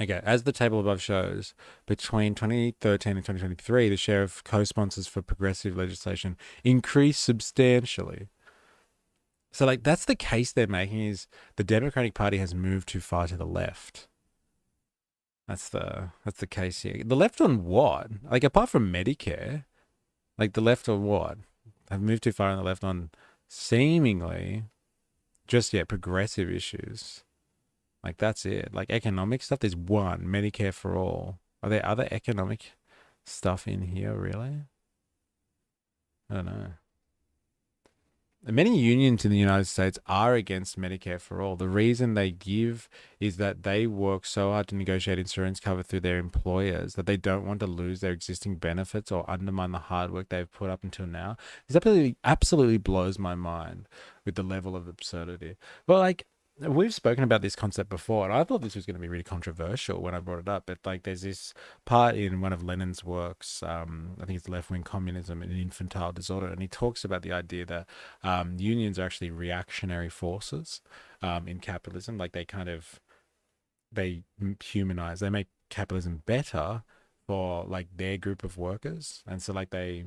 Okay, as the table above shows, between 2013 and 2023, the share of co-sponsors for progressive legislation increased substantially. So, like, that's the case they're making, is the Democratic Party has moved too far to the left. That's the case here. The left on what? Like, apart from Medicare, like the left on what? Have moved too far on the left on seemingly just progressive issues. Like, that's it. Like, economic stuff, there's one, Medicare for all. Are there other economic stuff in here, really? I don't know. Many unions in the United States are against Medicare for all. The reason they give is that they work so hard to negotiate insurance cover through their employers that they don't want to lose their existing benefits or undermine the hard work they've put up until now. This absolutely blows my mind with the level of absurdity. But, like, we've spoken about this concept before, and I thought this was going to be really controversial when I brought it up. But, like, there's this part in one of Lenin's works, I think it's Left-Wing Communism and Infantile Disorder, and he talks about the idea that unions are actually reactionary forces in capitalism. Like, they humanize, they make capitalism better for, like, their group of workers, and so, like, they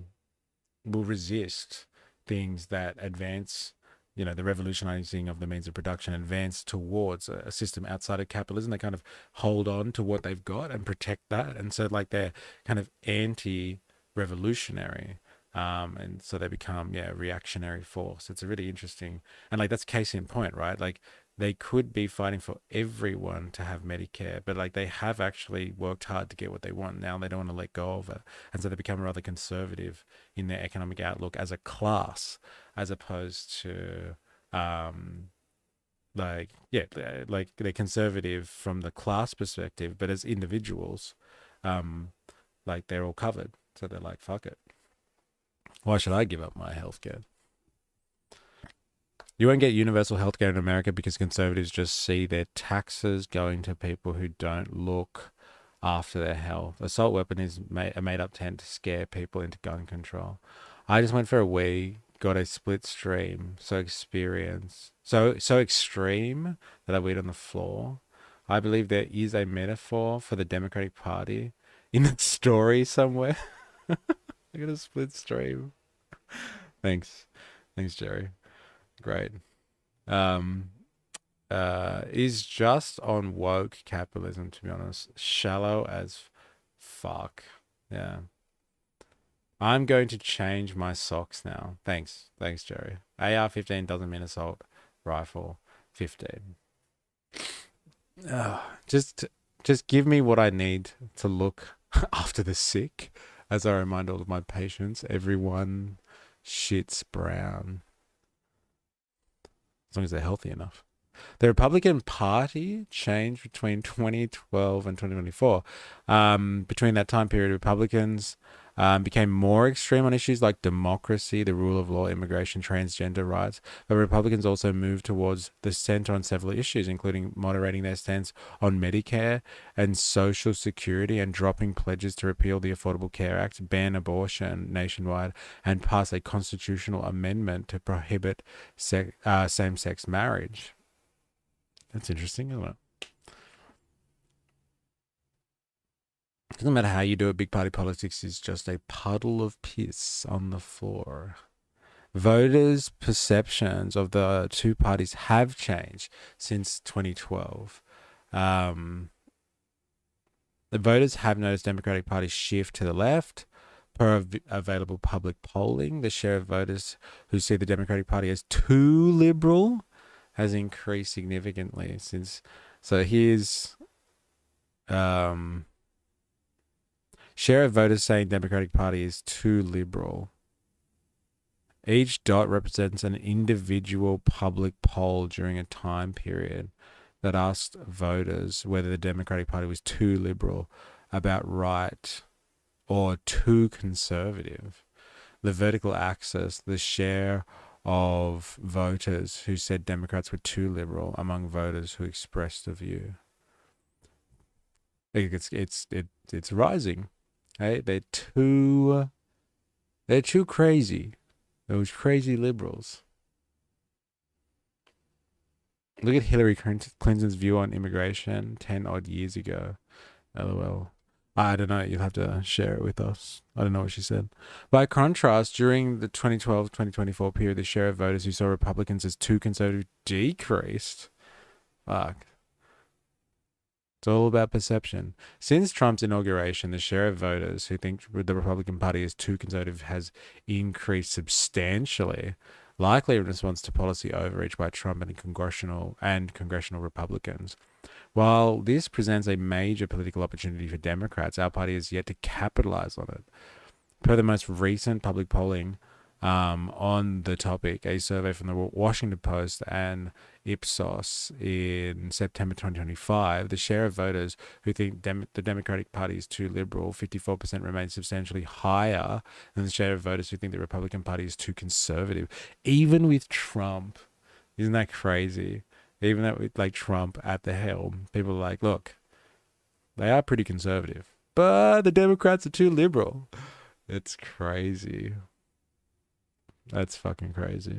will resist things that advance, the revolutionizing of the means of production, advance towards a system outside of capitalism. They kind of hold on to what they've got and protect that. And so, like, they're kind of anti-revolutionary. And so they become, a reactionary force. It's a really interesting, and, like, that's case in point, right? Like, they could be fighting for everyone to have Medicare, but, like, they have actually worked hard to get what they want. Now they don't want to let go of it. And so they become rather conservative in their economic outlook as a class, as opposed to, like, like, they're conservative from the class perspective, but as individuals, like, they're all covered. So they're like, fuck it. Why should I give up my healthcare? You won't get universal healthcare in America because conservatives just see their taxes going to people who don't look after their health. Assault weapon is a made-up tent to scare people into gun control. I just went for a wee, got a split stream, so extreme that I weed on the floor. I believe there is a metaphor for the Democratic Party in the story somewhere. I got a split stream. Thanks, Jerry. Great. Is just on woke capitalism, to be honest. Shallow as fuck. Yeah. I'm going to change my socks now. Thanks, Jerry. AR-15 doesn't mean assault rifle 15. Just give me what I need to look after the sick. As I remind all of my patients, everyone shits brown. As long as they're healthy enough. The Republican Party changed between 2012 and 2024. Between that time period, Republicans became more extreme on issues like democracy, the rule of law, immigration, transgender rights. But Republicans also moved towards the center on several issues, including moderating their stance on Medicare and Social Security and dropping pledges to repeal the Affordable Care Act, ban abortion nationwide, and pass a constitutional amendment to prohibit same-sex marriage. That's interesting, isn't it? Doesn't matter how you do it, big party politics is just a puddle of piss on the floor. Voters' perceptions of the two parties have changed since 2012. The voters have noticed Democratic Party shift to the left. Per available public polling, the share of voters who see the Democratic Party as too liberal has increased significantly since. So here's share of voters saying Democratic Party is too liberal. Each dot represents an individual public poll during a time period that asked voters whether the Democratic Party was too liberal, about right, or too conservative. The vertical axis, the share of voters who said Democrats were too liberal among voters who expressed the view. It's rising. Hey, they're too crazy. Those crazy liberals. Look at Hillary Clinton's view on immigration 10 odd years ago. LOL. I don't know. You'll have to share it with us. I don't know what she said. By contrast, during the 2012-2024 period, the share of voters who saw Republicans as too conservative decreased. Fuck. It's all about perception. Since Trump's inauguration, the share of voters who think the Republican Party is too conservative has increased substantially, likely in response to policy overreach by Trump and congressional Republicans. While this presents a major political opportunity for Democrats, our party has yet to capitalize on it. Per the most recent public polling on the topic, a survey from the Washington Post and Ipsos in September 2025, the share of voters who think the Democratic Party is too liberal, 54%, remains substantially higher than the share of voters who think the Republican Party is too conservative. Even with Trump, isn't that crazy? Even that with like Trump at the helm, people are like, look, they are pretty conservative, but the Democrats are too liberal. It's crazy. That's fucking crazy.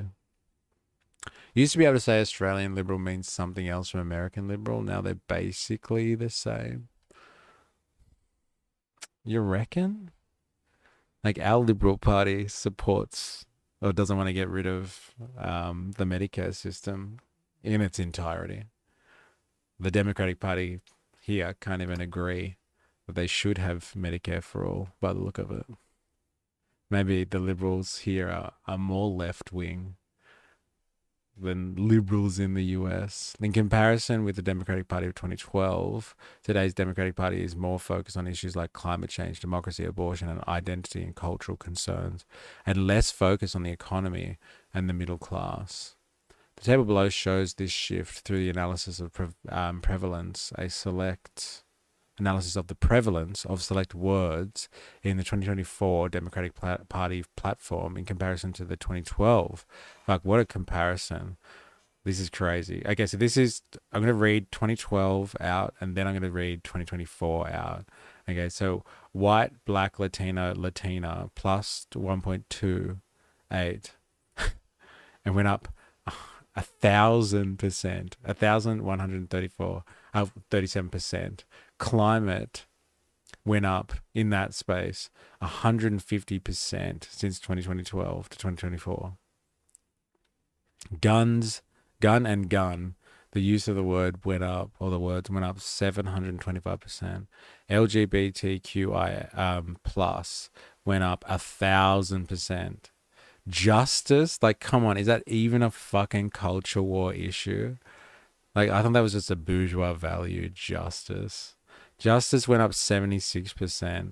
You used to be able to say Australian liberal means something else from American liberal. Now they're basically the same. You reckon? Like our Liberal Party supports or doesn't want to get rid of the Medicare system in its entirety. The Democratic Party here can't even agree that they should have Medicare for all by the look of it. Maybe the Liberals here are more left-wing than liberals in the US. In comparison with the Democratic Party of 2012, today's Democratic Party is more focused on issues like climate change, democracy, abortion, and identity and cultural concerns, and less focus on the economy and the middle class. The table below shows this shift through the analysis of prevalence, analysis of the prevalence of select words in the 2024 Democratic Party platform in comparison to the 2012. Fuck, what a comparison. This is crazy. Okay, so I'm going to read 2012 out and then I'm going to read 2024 out. Okay, so white, black, Latina, plus 1.28 and went up 1,000%, 1,134, 37%. Climate went up in that space 150% since 2012 to 2024. Gun, the use of the word went up, or the words went up 725%. LGBTQI plus went up 1,000%. Justice, like, come on, is that even a fucking culture war issue? Like, I thought that was just a bourgeois value, justice. Justice went up 76%.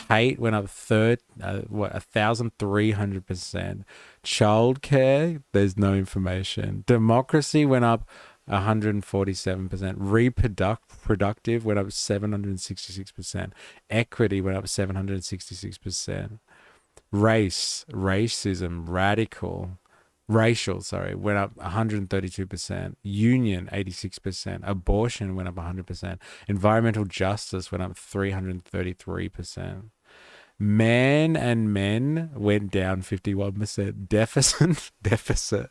Hate went up 1,300%. Childcare, there's no information. Democracy went up 147%. Productive went up 766%. Equity went up 766%. Racism, racial, sorry, went up 132%. Union, 86%. Abortion went up 100%. Environmental justice went up 333%. Man and men went down 51%. Deficit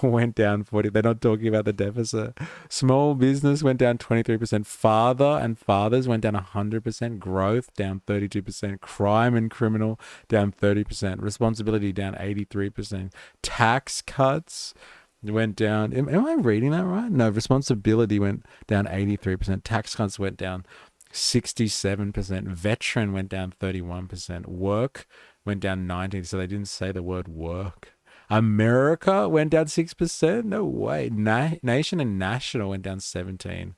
went down 40. They're not talking about the deficit. Small business went down 23%. Father and fathers went down 100%. Growth down 32%. Crime and criminal down 30%. Responsibility down 83%. Tax cuts went down. Am I reading that right? No, responsibility went down 83%. Tax cuts went down 67%. Veteran went down 31%. Work went down 19%. So they didn't say the word work. America went down 6%. No way. Nation and national went down 17%.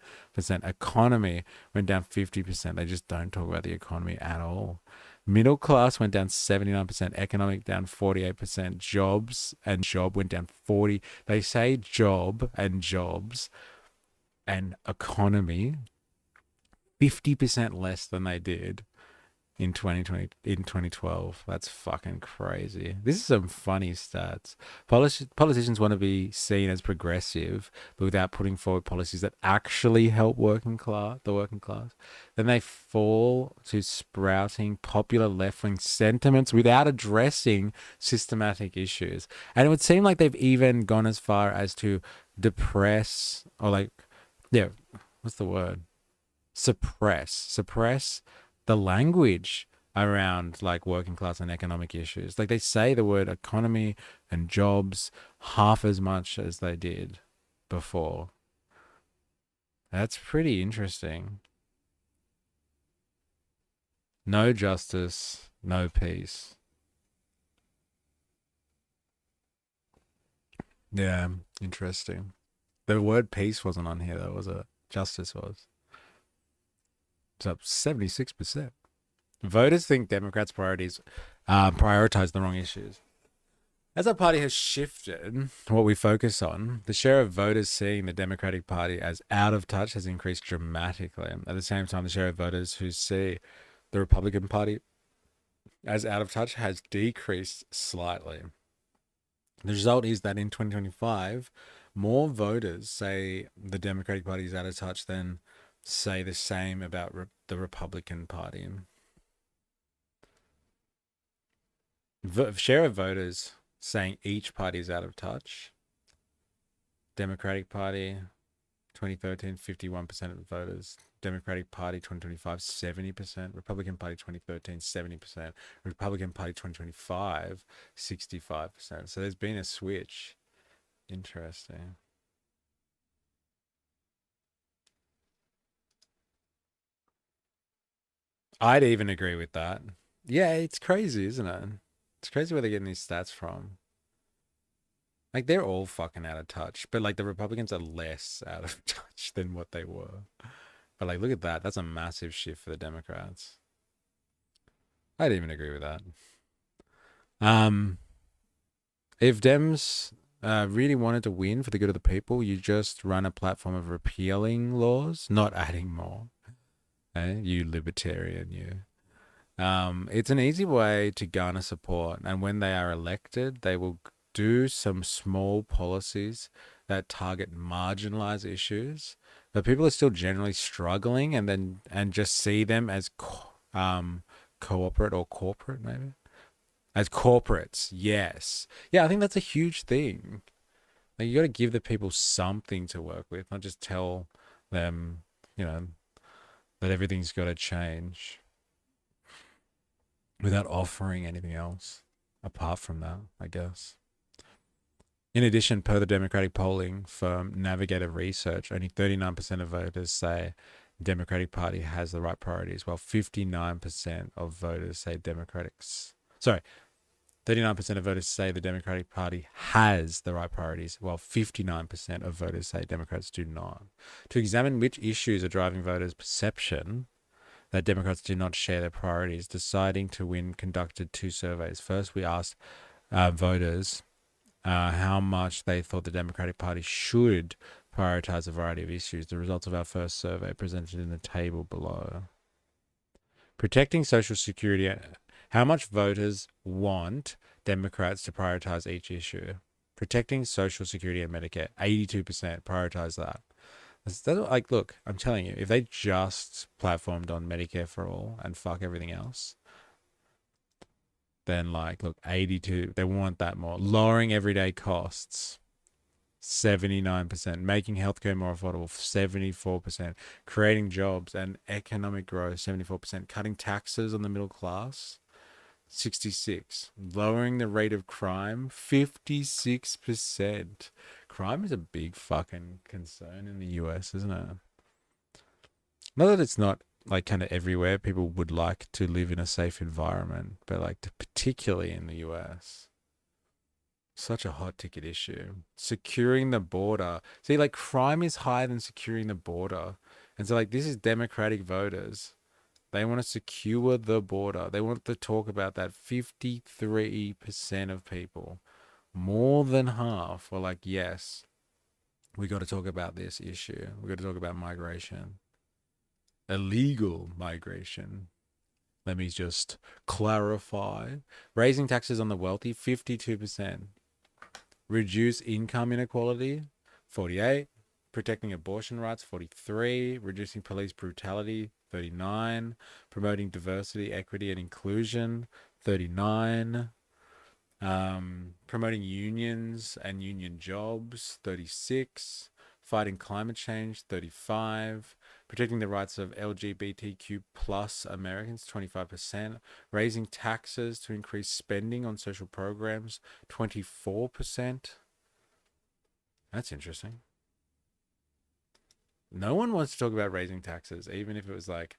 Economy went down 50%. They just don't talk about the economy at all. Middle class went down 79%. Economic down 48%. Jobs and job went down 40. They say job and jobs and economy 50% less than they did in 2012. That's fucking crazy. This is some funny stats. Politicians want to be seen as progressive, but without putting forward policies that actually help the working class. Then they fall to sprouting popular left-wing sentiments without addressing systematic issues. And it would seem like they've even gone as far as to depress or what's the word? Suppress the language around like working class and economic issues. Like they say the word economy and jobs half as much as they did before. That's pretty interesting. No justice, no peace. Yeah, interesting. The word peace wasn't on here though, was it? Justice was. It's up 76%. Voters think Democrats' priorities prioritize the wrong issues. As our party has shifted what we focus on, the share of voters seeing the Democratic Party as out of touch has increased dramatically. At the same time, the share of voters who see the Republican Party as out of touch has decreased slightly. The result is that in 2025, more voters say the Democratic Party is out of touch than say the same about the Republican Party. Share of voters saying each party is out of touch. Democratic Party, 2013, 51% of voters. Democratic Party, 2025, 70%. Republican Party, 2013, 70%. Republican Party, 2025, 65%. So there's been a switch. Interesting. I'd even agree with that. Yeah, it's crazy, isn't it? It's crazy where they're getting these stats from. Like, they're all fucking out of touch. But, like, the Republicans are less out of touch than what they were. But, like, look at that. That's a massive shift for the Democrats. I'd even agree with that. If Dems really wanted to win for the good of the people, you just run a platform of repealing laws, not adding more. You libertarian, you. It's an easy way to garner support, and when they are elected, they will do some small policies that target marginalized issues, but people are still generally struggling, and just see them as corporate or corporate maybe as corporates. Yes, yeah, I think that's a huge thing. Like, you got to give the people something to work with, not just tell them, that everything's got to change without offering anything else apart from that, I guess. In addition, per the Democratic polling firm Navigator Research, only 39% of voters say the Democratic Party has the right priorities, while 59% of voters say 39% of voters say the Democratic Party has the right priorities, while 59% of voters say Democrats do not. To examine which issues are driving voters' perception that Democrats do not share their priorities, Deciding to Win conducted two surveys. First, we asked voters how much they thought the Democratic Party should prioritize a variety of issues. The results of our first survey presented in the table below. Protecting Social Security. How much voters want Democrats to prioritize each issue? Protecting Social Security and Medicare. 82% prioritize that. That's like, look, I'm telling you, if they just platformed on Medicare for all and fuck everything else, then like, look, 82, they want that more. Lowering everyday costs. 79%, making healthcare more affordable, 74%, creating jobs and economic growth, 74%, cutting taxes on the middle class, 66, lowering the rate of crime, 56%. Crime is a big fucking concern in the US, isn't it? Not that it's not like kind of everywhere. People would like to live in a safe environment, but like particularly in the US. Such a hot ticket issue. Securing the border. See, like crime is higher than securing the border. And so like this is Democratic voters. They want to secure the border. They want to talk about that. 53% of people, more than half, were like, yes, we got to talk about this issue. We got to talk about migration. Illegal migration. Let me just clarify. Raising taxes on the wealthy, 52%. Reduce income inequality, 48. Protecting abortion rights, 43. Reducing police brutality, 39. Promoting diversity, equity, and inclusion, 39. Promoting unions and union jobs, 36. Fighting climate change, 35. Protecting the rights of LGBTQ plus Americans, 25%. Raising taxes to increase spending on social programs, 24%. That's interesting. No one wants to talk about raising taxes, even if it was like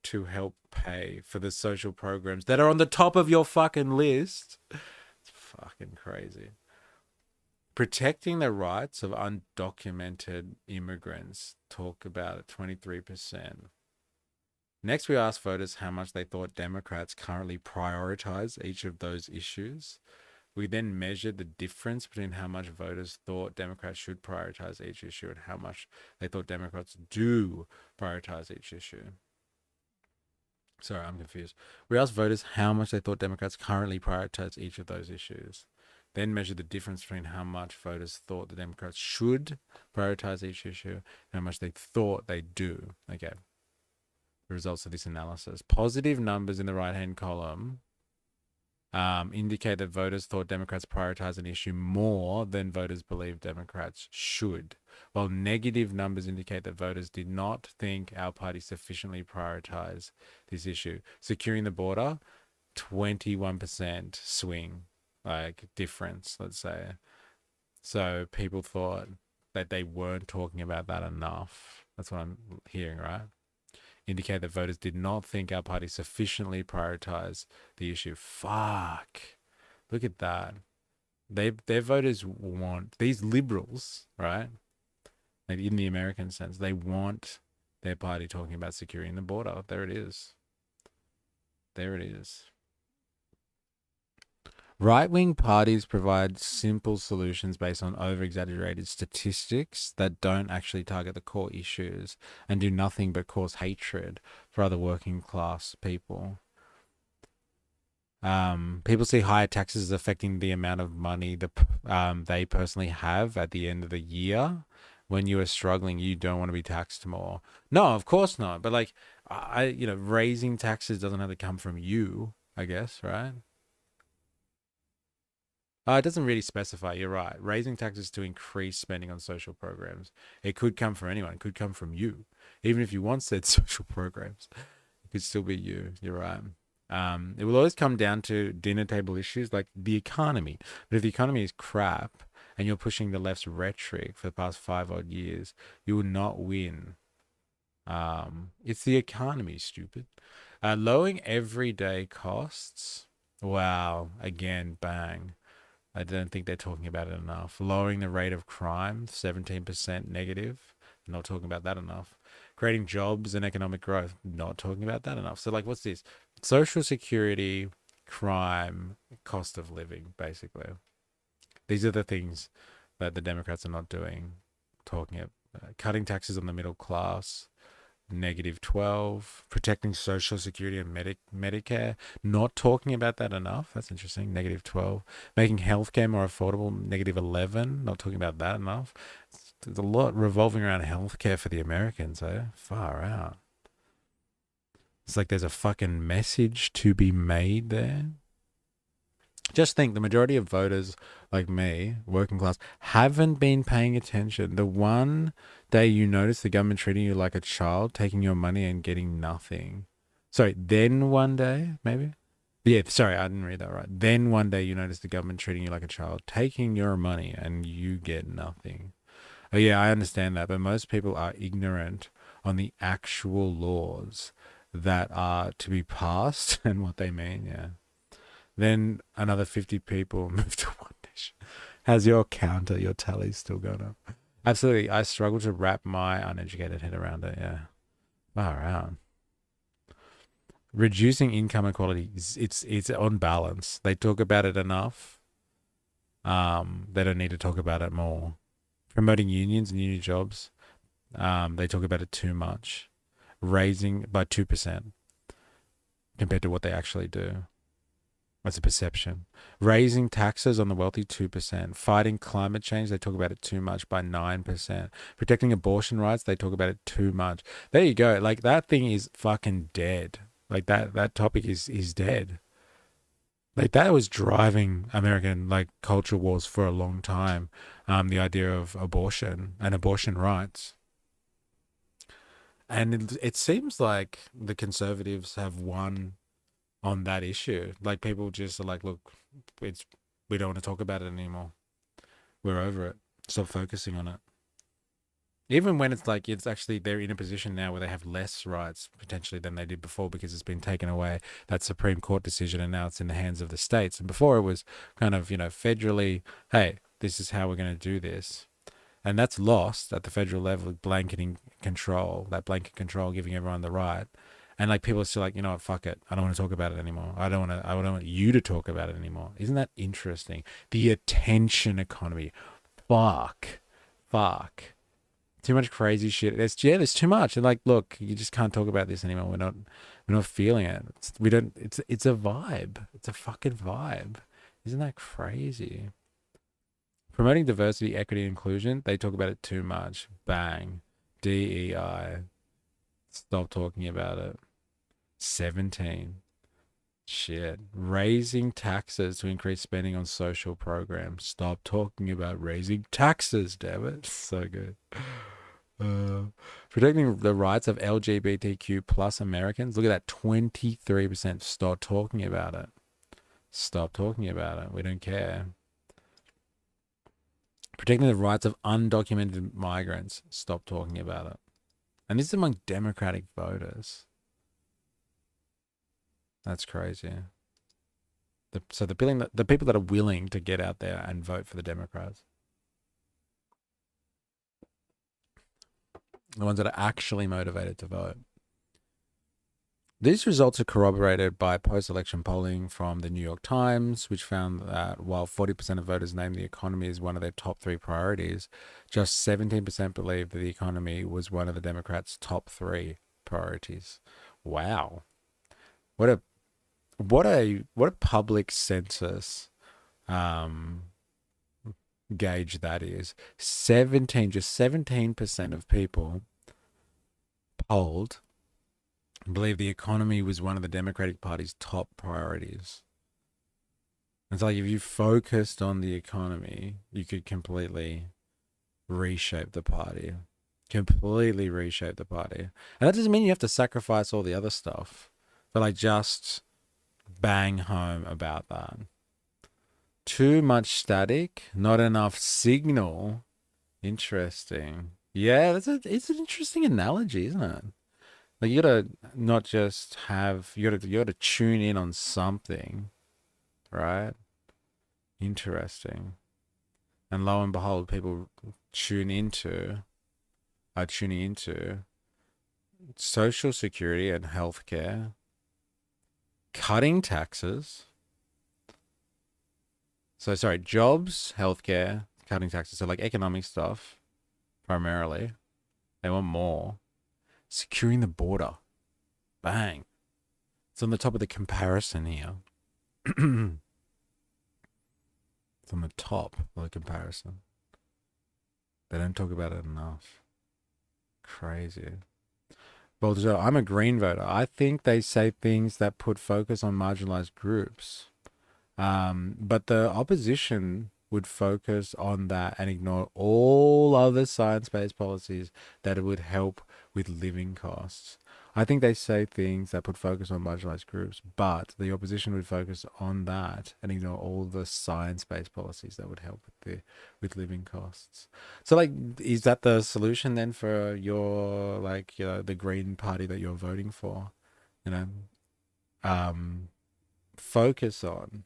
to help pay for the social programs that are on the top of your fucking list. It's fucking crazy. Protecting the rights of undocumented immigrants, talk about it, 23%. Next, we asked voters how much they thought Democrats currently prioritize each of those issues. We then measured the difference between how much voters thought Democrats should prioritize each issue and how much they thought Democrats do prioritize each issue. Sorry, I'm confused. We asked voters how much they thought Democrats currently prioritize each of those issues. Then measured the difference between how much voters thought the Democrats should prioritize each issue and how much they thought they do. Okay. The results of this analysis. Positive numbers in the right-hand column indicate that voters thought Democrats prioritize an issue more than voters believe Democrats should, while negative numbers indicate that voters did not think our party sufficiently prioritize this issue. Securing the border, 21% swing, like difference, let's say. So people thought that they weren't talking about that enough. That's what I'm hearing, right? Indicate that voters did not think our party sufficiently prioritized the issue. Fuck. Look at that. Their voters want, these liberals, right? Like in the American sense, they want their party talking about securing the border. There it is. There it is. Right-wing parties provide simple solutions based on over-exaggerated statistics that don't actually target the core issues and do nothing but cause hatred for other working class people. People see higher taxes as affecting the amount of money they personally have at the end of the year. When you are struggling, you don't want to be taxed more. No, of course not. But like, raising taxes doesn't have to come from you, I guess, right? It doesn't really specify. You're right. Raising taxes to increase spending on social programs. It could come from anyone. It could come from you. Even if you want said social programs, it could still be you. You're right. It will always come down to dinner table issues like the economy. But if the economy is crap and you're pushing the left's rhetoric for the past 5 odd years, you will not win. It's the economy, stupid. Lowering everyday costs. Wow. Again, bang. I don't think they're talking about it enough. Lowering the rate of crime, 17% negative. Not talking about that enough. Creating jobs and economic growth. Not talking about that enough. So like, what's this? Social security, crime, cost of living, basically. These are the things that the Democrats are not doing, talking Cutting taxes on the middle class, -12. Protecting Social Security and Medicare, not talking about that enough. That's interesting. -12. Making healthcare more affordable, -11. Not talking about that enough. There's a lot revolving around healthcare for the Americans, eh? Far out. It's like there's a fucking message to be made there. Just think the majority of voters like me, working class, haven't been paying attention. The one day you notice the government treating you like a child, taking your money and getting nothing. Sorry, then one day, maybe? Yeah, sorry, I didn't read that right. Then one day you notice the government treating you like a child, taking your money and you get nothing. Oh, yeah, I understand that, but most people are ignorant on the actual laws that are to be passed and what they mean, yeah. Then another 50 people moved to One Nation. How's your counter, your tally still going up? Absolutely. I struggle to wrap my uneducated head around it. Yeah. Far out. Reducing income inequality, it's on balance. They talk about it enough. They don't need to talk about it more. Promoting unions and union jobs, they talk about it too much. Raising by 2% compared to what they actually do. That's a perception. Raising taxes on the wealthy, 2%. Fighting climate change, they talk about it too much, by 9%. Protecting abortion rights, they talk about it too much. There you go. Like, that thing is fucking dead. Like, that topic is dead. Like, that was driving American, like, culture wars for a long time. The idea of abortion and abortion rights. And it seems like the conservatives have won on that issue. Like, people just are like, look, we don't want to talk about it anymore. We're over it. Stop focusing on it. Even when it's like it's actually they're in a position now where they have less rights potentially than they did before because it's been taken away, that Supreme Court decision, and now it's in the hands of the states. And before it was kind of, federally, hey, this is how we're going to do this. And that's lost at the federal level, blanketing control, that blanket control giving everyone the right. And like people are still like, you know what, fuck it. I don't want to talk about it anymore. I don't want you to talk about it anymore. Isn't that interesting? The attention economy. Fuck. Too much crazy shit. There's too much. And like, look, you just can't talk about this anymore. We're not feeling it. It's a vibe. It's a fucking vibe. Isn't that crazy? Promoting diversity, equity, and inclusion. They talk about it too much. Bang. DEI. Stop talking about it. 17. Shit. Raising taxes to increase spending on social programs. Stop talking about raising taxes, damn it. So good. Protecting the rights of LGBTQ plus Americans. Look at that. 23%. Stop talking about it. Stop talking about it. We don't care. Protecting the rights of undocumented migrants. Stop talking about it. And this is among Democratic voters. That's crazy. So the people that are willing to get out there and vote for the Democrats, the ones that are actually motivated to vote. These results are corroborated by post-election polling from the New York Times, which found that while 40% of voters named the economy as one of their top 3 priorities, just 17% believed that the economy was one of the Democrats' top 3 priorities. Wow. What a public census gauge that is. Just 17% of people polled believe the economy was one of the Democratic Party's top priorities. It's like if you focused on the economy, you could completely reshape the party. And that doesn't mean you have to sacrifice all the other stuff, but like just bang home about that. Too much static, not enough signal. Interesting. Yeah, it's an interesting analogy, isn't it? Like you gotta not just have you gotta tune in on something, right? Interesting. And lo and behold, people are tuning into Social Security and healthcare, cutting taxes. Jobs, healthcare, cutting taxes. So like economic stuff primarily. They want more. Securing the border. Bang. It's on the top of the comparison here. It's on the top of the comparison. They don't talk about it enough. Crazy. Well, so I'm a Green voter. I think they say things that put focus on marginalized groups. But the opposition would focus on that and ignore all other science-based policies that would help with living costs. I think they say things that put focus on marginalized groups, but the opposition would focus on that and ignore all the science-based policies that would help with living costs. So, like, is that the solution then for your, like, the Green Party that you're voting for? You know, um, focus on,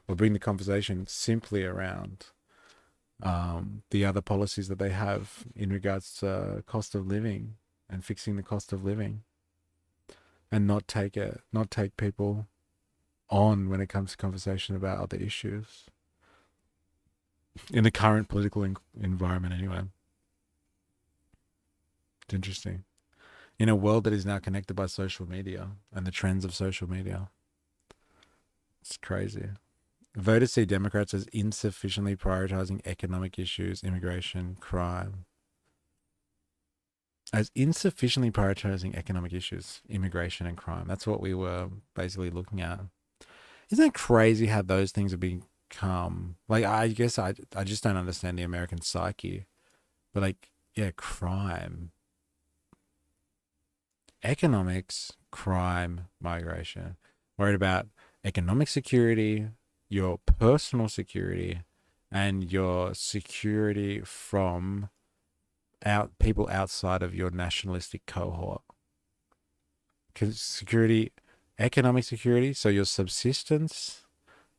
or bring the conversation simply around the other policies that they have in regards to cost of living and fixing the cost of living, and not take people on when it comes to conversation about other issues in the current political environment. Anyway, it's interesting in a world that is now connected by social media and the trends of social media. It's crazy. Voters see Democrats as insufficiently prioritizing economic issues, immigration, crime. As insufficiently prioritizing economic issues, immigration, and crime. That's what we were basically looking at. Isn't it crazy how those things have become? Like, I guess I just don't understand the American psyche. But, like, yeah, crime, economics, crime, migration. Worried about economic security, your personal security, and your security from people outside of your nationalistic cohort. Security, economic security, so your subsistence,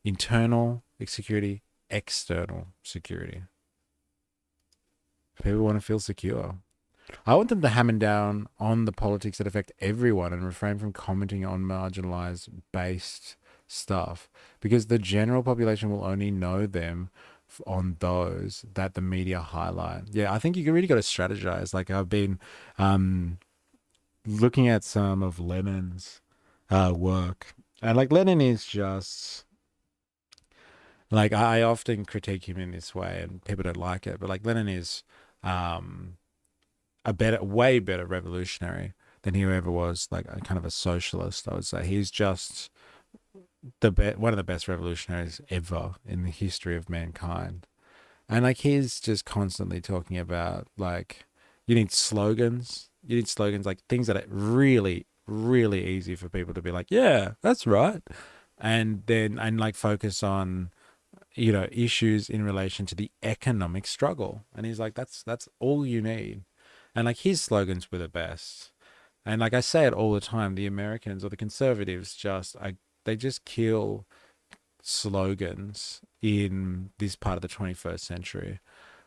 internal security, external security. People want to feel secure. I want them to hammer down on the politics that affect everyone and refrain from commenting on marginalized based stuff, because the general population will only know them on those that the media highlight. Yeah, I think you really got to strategize. Like, I've been looking at some of Lenin's work, and like Lenin is just like, I often critique him in this way, and people don't like it, but like Lenin is way better revolutionary than he ever was, like a kind of a socialist. I would say he's just one of the best revolutionaries ever in the history of mankind. And like, he's just constantly talking about, like, you need slogans. You need slogans, like things that are really, really easy for people to be like, yeah, that's right. And then, and like, focus on, issues in relation to the economic struggle. And he's like, that's all you need. And like, his slogans were the best. And like, I say it all the time, the Americans or the conservatives they just kill slogans in this part of the 21st century.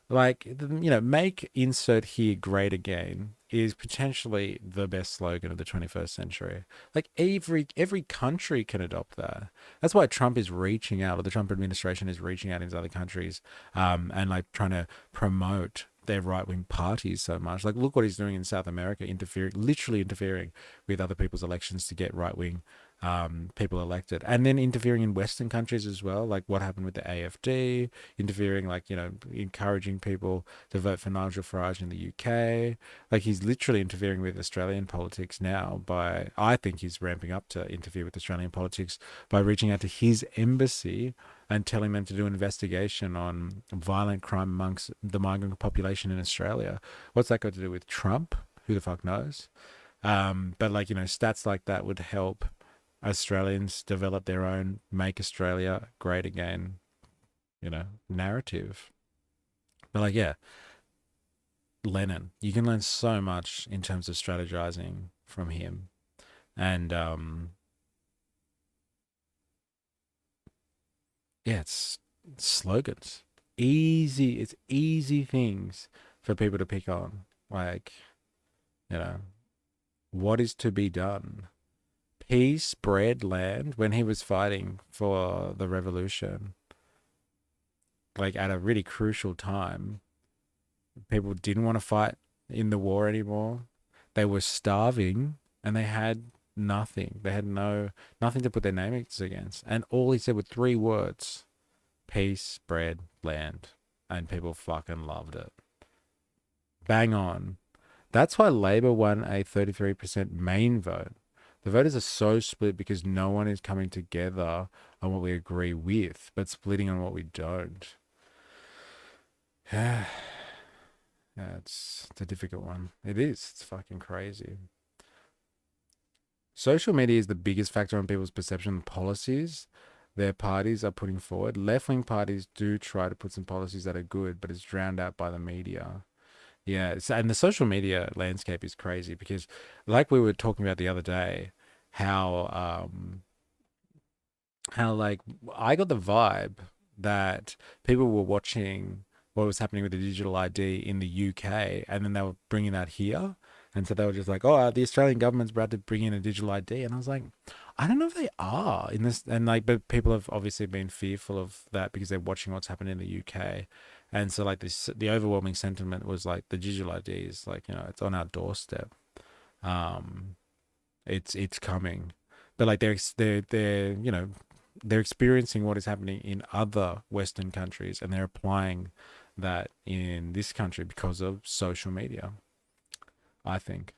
Like, make insert here great again is potentially the best slogan of the 21st century. Like, every country can adopt that. That's why Trump is reaching out, or the Trump administration is reaching out into other countries, and like trying to promote their right-wing parties so much. Like, look what he's doing in South America, literally interfering with other people's elections to get right-wing people elected, and then interfering in Western countries as well, like what happened with the AFD, interfering, like, encouraging people to vote for Nigel Farage in the UK. Like, he's literally interfering with Australian politics now I think he's ramping up to interfere with Australian politics by reaching out to his embassy and telling them to do an investigation on violent crime amongst the migrant population in Australia. What's that got to do with Trump? Who the fuck knows? But like, stats like that would help Australians develop their own "Make Australia Great Again," narrative. But like, yeah, Lenin, you can learn so much in terms of strategizing from him. And yeah, it's slogans. It's easy things for people to pick on. Like, what is to be done? Peace, bread, land. When he was fighting for the revolution, like at a really crucial time, people didn't want to fight in the war anymore. They were starving and they had nothing. They had nothing to put their names against. And all he said were three words: peace, bread, land. And people fucking loved it. Bang on. That's why Labour won a 33% main vote. The voters are so split because no one is coming together on what we agree with, but splitting on what we don't. Yeah, it's a difficult one. It is. It's fucking crazy. Social media is the biggest factor on people's perception of policies their parties are putting forward. Left-wing parties do try to put some policies that are good, but it's drowned out by the media. Yeah, and the social media landscape is crazy because, like we were talking about the other day, how like I got the vibe that people were watching what was happening with the digital ID in the UK, and then they were bringing that here, and so they were just like, "Oh, the Australian government's about to bring in a digital ID," and I was like, "I don't know if they are in this," and like, but people have obviously been fearful of that because they're watching what's happening in the UK, and so like the overwhelming sentiment was like the digital ID is like it's on our doorstep, um, it's coming, but like they're they're experiencing what is happening in other Western countries and they're applying that in this country because of social media, I think.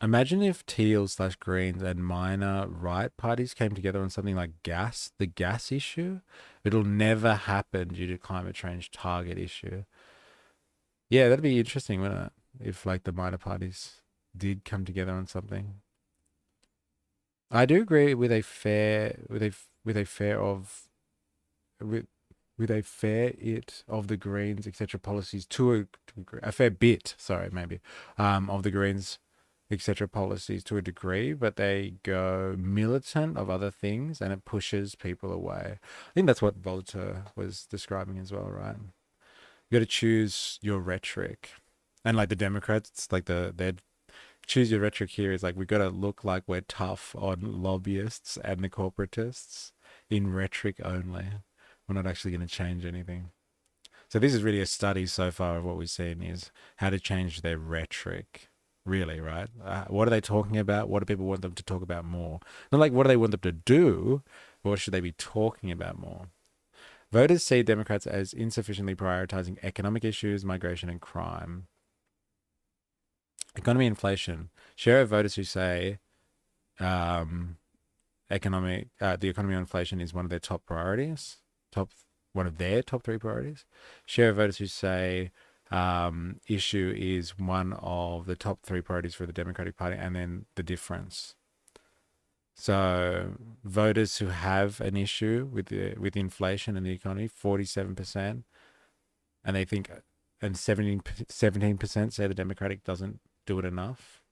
Imagine if Teal/Greens and minor right parties came together on something like the gas issue. It'll never happen due to climate change target issue. Yeah, that'd be interesting, wouldn't it? If like the minor parties did come together on something. I do agree with a fair with a fair of with with a fair it of the Greens etc. policies a fair bit, sorry, maybe, of the Greens etc. policies to a degree, but they go militant of other things and it pushes people away. I think that's what Voltaire was describing as well, right? You got to choose your rhetoric, and like the Democrats, like their choose your rhetoric here is like we got to look like we're tough on lobbyists and the corporatists in rhetoric only. We're not actually going to change anything. So this is really a study so far of what we've seen is how to change their rhetoric. Really, right? What are they talking about? What do people want them to talk about more? Not like what do they want them to do, but what should they be talking about more? Voters see Democrats as insufficiently prioritizing economic issues, migration, and crime. Economy, inflation. Share of voters who say um, the economy and inflation is one of their top priorities, one of their top three priorities. Share of voters who say issue is one of the top three priorities for the Democratic Party, and then the difference. So voters who have an issue with inflation and the economy, 47%, and they think, and 17% say the Democratic doesn't do it enough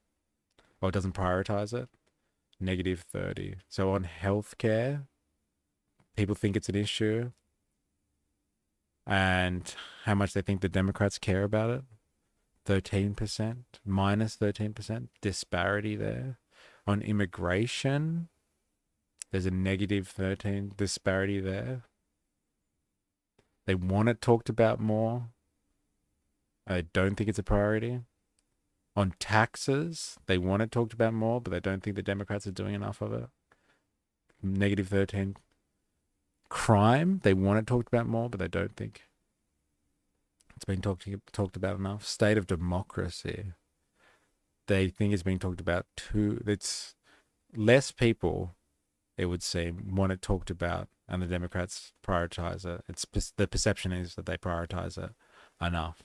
or doesn't prioritize it. -30. So on healthcare, people think it's an issue, and how much they think the Democrats care about it. 13%, -13%, disparity there. On immigration, there's a -13 disparity there. They want it talked about more. I don't think it's a priority. On taxes, they want it talked about more, but they don't think the Democrats are doing enough of it. -13. Crime, they want it talked about more, but they don't think it's been talked about enough. State of democracy, they think it's being talked about too. It's less people, it would seem, want it talked about, and the Democrats prioritize it. The perception is that they prioritize it enough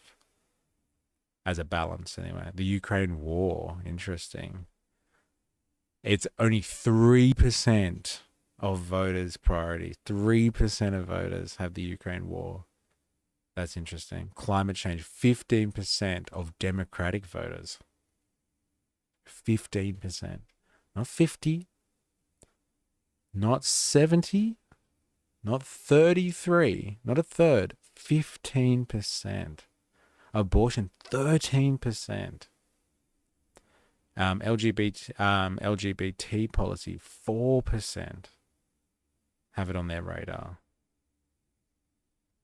as a balance anyway. The Ukraine war, interesting. It's only 3% of voters' priority. 3% of voters have the Ukraine war. That's interesting. Climate change, 15% of Democratic voters. 15%. Not 50, not 70, not 33, not a third. 15%. Abortion, 13%. LGBT policy, 4% have it on their radar.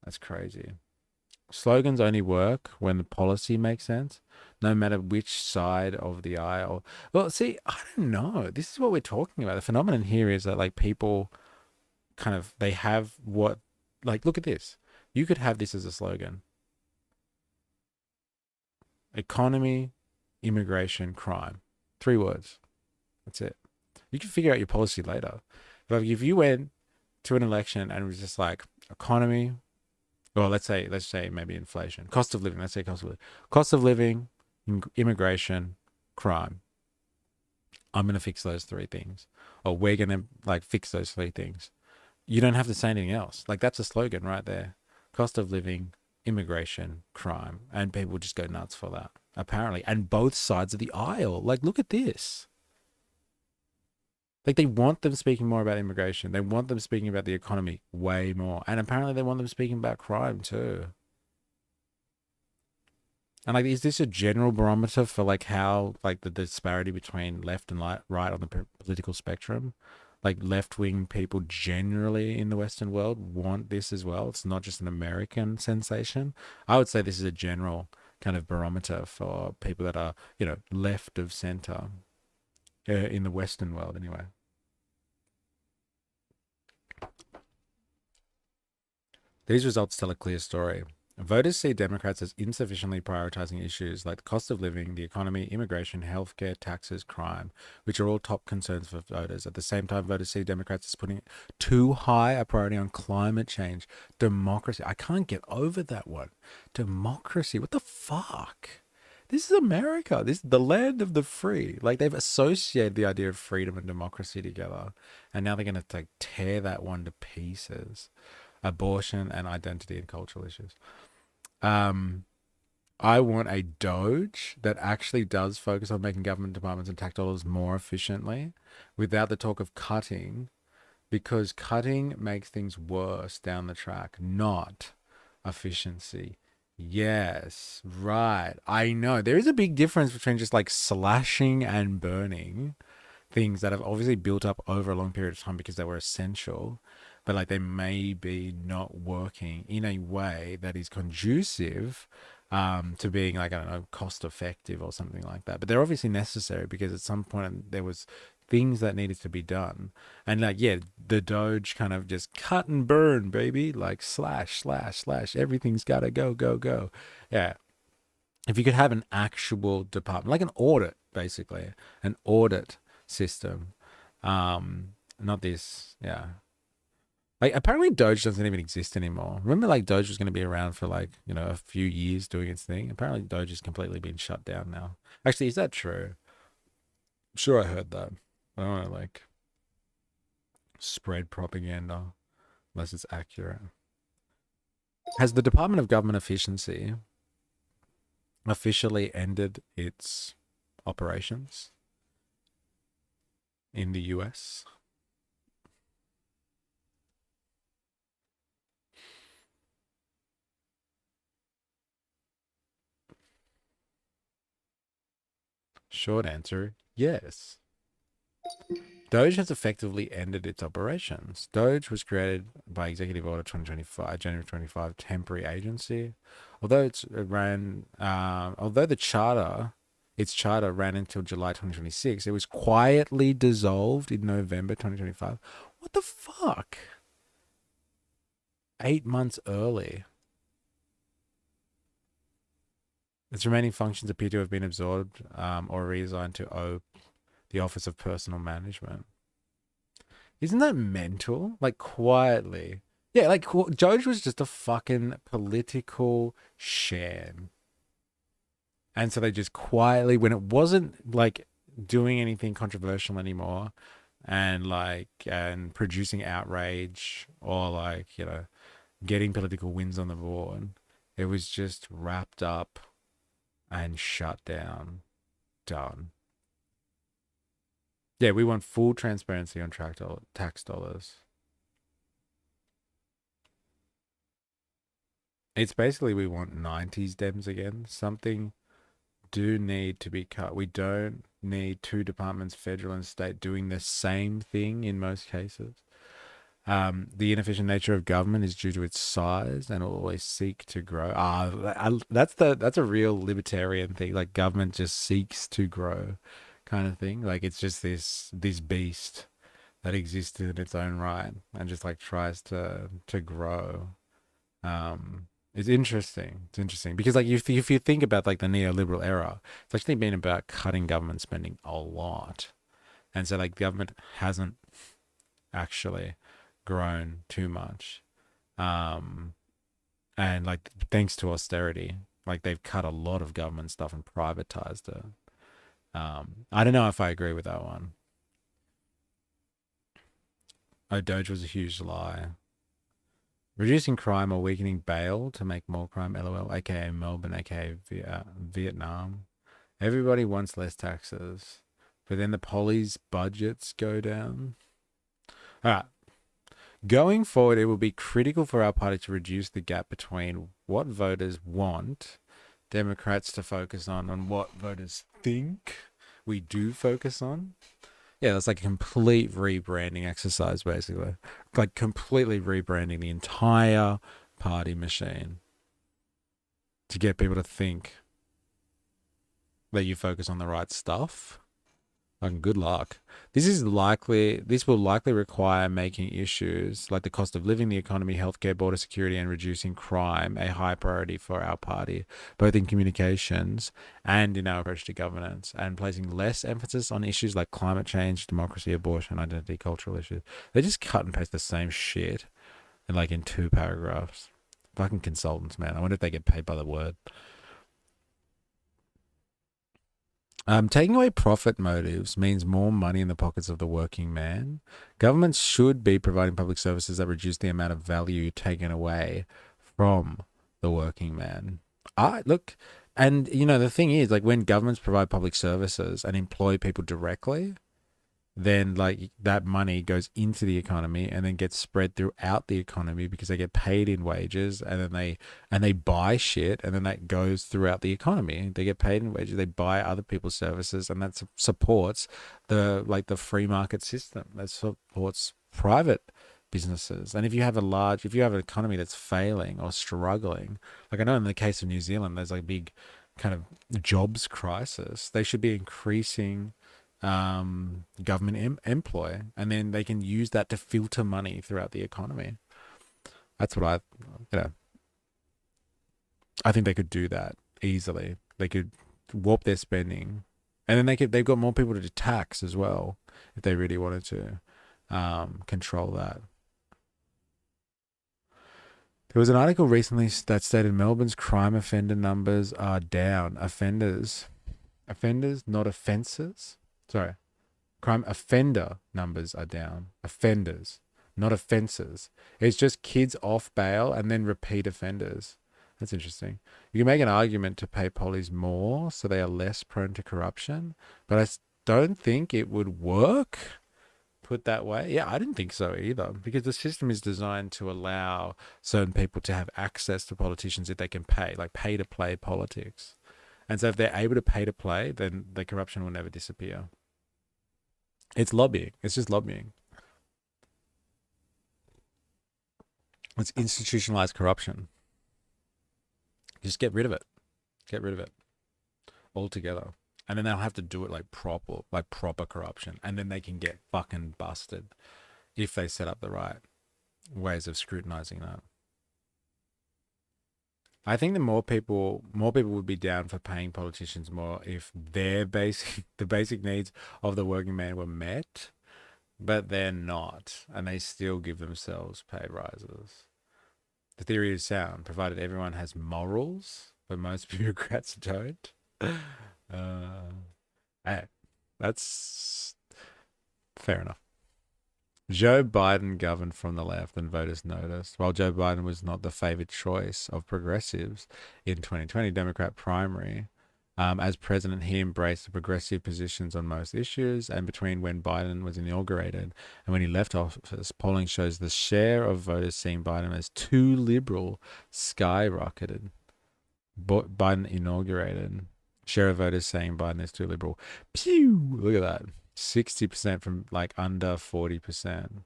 That's crazy. Slogans only work when the policy makes sense, no matter which side of the aisle. Well, see, I don't know. This is what we're talking about. The phenomenon here is that like people kind of they have what like look at this. You could have this as a slogan: economy, immigration, crime. 3 words. That's it. You can figure out your policy later. But like, if you went to an election and it was just like economy, well, let's say maybe inflation, cost of living. Let's say cost of living, immigration, crime. I'm gonna fix those 3 things, or we're gonna like fix those 3 things. You don't have to say anything else. Like that's a slogan right there. Cost of living, immigration, crime, and people just go nuts for that. Apparently, and both sides of the aisle. Like, look at this. Like they want them speaking more about immigration. They want them speaking about the economy way more, and apparently they want them speaking about crime too. And like, is this a general barometer for like how like the disparity between left and right on the political spectrum? Like left wing people generally in the Western world want this as well. It's not just an American sensation. I would say this is a general kind of barometer for people that are, left of center in the Western world, anyway. These results tell a clear story. Voters see Democrats as insufficiently prioritizing issues like the cost of living, the economy, immigration, healthcare, taxes, crime, which are all top concerns for voters. At the same time, voters see Democrats as putting too high a priority on climate change, democracy. I can't get over that one. Democracy. What the fuck? This is America. This is the land of the free. Like they've associated the idea of freedom and democracy together, and now they're going to like tear that one to pieces. Abortion and identity and cultural issues. Um, I want a Doge that actually does focus on making government departments and tax dollars more efficiently without the talk of cutting, because cutting makes things worse down the track, not efficiency. Yes, right. I know. There is a big difference between just like slashing and burning things that have obviously built up over a long period of time because they were essential, but like they may be not working in a way that is conducive to being like, I don't know, cost effective or something like that. But they're obviously necessary because at some point there was things that needed to be done. And like, yeah, the Doge kind of just cut and burn, baby, like slash, slash, slash, everything's gotta go, go, go. Yeah. If you could have an actual department, like an audit, basically, an audit system. Not this, yeah. Like apparently Doge doesn't even exist anymore. Remember like Doge was going to be around for like, a few years doing its thing. Apparently Doge has completely been shut down now. Actually, is that true? I'm sure I heard that. I don't want to like spread propaganda unless it's accurate. Has the Department of Government Efficiency officially ended its operations in the US? Short answer, yes. Doge has effectively ended its operations. Doge was created by Executive Order 2025, January 25, temporary agency. Although its charter ran until July 2026, it was quietly dissolved in November 2025. What the fuck? 8 months early. Its remaining functions appear to have been absorbed or reassigned to the Office of Personal Management. Isn't that mental? Like quietly. Yeah, like Doge was just a fucking political sham. And so they just quietly, when it wasn't like doing anything controversial anymore and producing outrage or like, getting political wins on the board, it was just wrapped up and shut down. Done. Yeah, we want full transparency on tax dollars. It's basically we want 90s Dems again. Something do need to be cut. We don't need two departments, federal and state, doing the same thing in most cases. The inefficient nature of government is due to its size and will always seek to grow. That's a real libertarian thing. Like government just seeks to grow, kind of thing. Like it's just this beast that exists in its own right and just like tries to grow. It's interesting. It's interesting because like if you think about like the neoliberal era, it's actually been about cutting government spending a lot, and so like government hasn't actually grown too much. Um, and like thanks to austerity, like they've cut a lot of government stuff and privatized it. I don't know if I agree with that one. Oh, Doge was a huge lie. Reducing crime or weakening bail to make more crime, lol, aka Melbourne, aka Vietnam. Everybody wants less taxes, but then the police budgets go down. All right. Going forward, it will be critical for our party to reduce the gap between what voters want Democrats to focus on and what voters think we do focus on. Yeah, that's like a complete rebranding exercise, basically. Like completely rebranding the entire party machine to get people to think that you focus on the right stuff. And good luck. This will likely require making issues like the cost of living, the economy, healthcare, border security, and reducing crime a high priority for our party, both in communications and in our approach to governance, and placing less emphasis on issues like climate change, democracy, abortion, identity, cultural issues. They just cut and paste the same shit and like in 2 paragraphs. Fucking consultants, man. I wonder if they get paid by the word. Taking away profit motives means more money in the pockets of the working man. Governments should be providing public services that reduce the amount of value taken away from the working man. I look, and you know the thing is, like when governments provide public services and employ people directly, then like that money goes into the economy and then gets spread throughout the economy because they get paid in wages and they buy shit and then that goes throughout the economy. They get paid in wages, they buy other people's services, and that supports the free market system that supports private businesses. And if you have an economy that's failing or struggling, like I know in the case of New Zealand there's like a big kind of jobs crisis, they should be increasing government employ, and then they can use that to filter money throughout the economy. That's what you know, I think they could do that easily. They could warp their spending, and then they've got more people to tax as well if they really wanted to control that. There was an article recently that stated Melbourne's crime offender numbers are down. Offenders, not offences. Sorry. Crime offender numbers are down. Offenders, not offences. It's just kids off bail and then repeat offenders. That's interesting. You can make an argument to pay police more so they are less prone to corruption, but I don't think it would work put that way. Yeah, I didn't think so either because the system is designed to allow certain people to have access to politicians if they can pay, like pay to play politics. And so if they're able to pay to play, then the corruption will never disappear. It's lobbying. It's just lobbying. It's institutionalized corruption. Just get rid of it. Get rid of it altogether. And then they'll have to do it like proper corruption. And then they can get fucking busted if they set up the right ways of scrutinizing that. I think more people would be down for paying politicians more if the basic needs of the working man were met, but they're not, and they still give themselves pay rises. The theory is sound, provided everyone has morals, but most bureaucrats don't. Hey, that's fair enough. Joe Biden governed from the left and voters noticed. While Joe Biden was not the favored choice of progressives in 2020 Democrat primary, as president, he embraced the progressive positions on most issues. And between when Biden was inaugurated and when he left office, polling shows the share of voters seeing Biden as too liberal skyrocketed. Biden inaugurated. Share of voters saying Biden is too liberal. Pew! Look at that. 60% from like under 40%.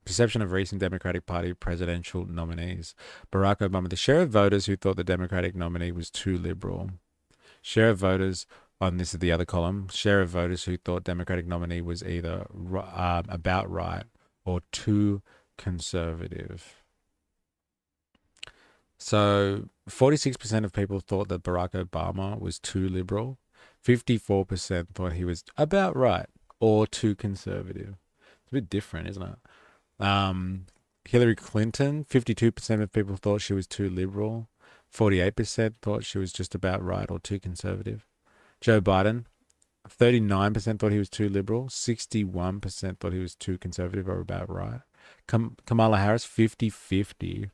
Perception of recent Democratic Party presidential nominees. Barack Obama. The share of voters who thought the Democratic nominee was too liberal. Share of voters on this is the other column. Share of voters who thought Democratic nominee was either about right or too conservative. So 46% of people thought that Barack Obama was too liberal. 54% thought he was about right or too conservative. It's a bit different, isn't it? Hillary Clinton, 52% of people thought she was too liberal. 48% thought she was just about right or too conservative. Joe Biden, 39% thought he was too liberal. 61% thought he was too conservative or about right. Kamala Harris, 50-50.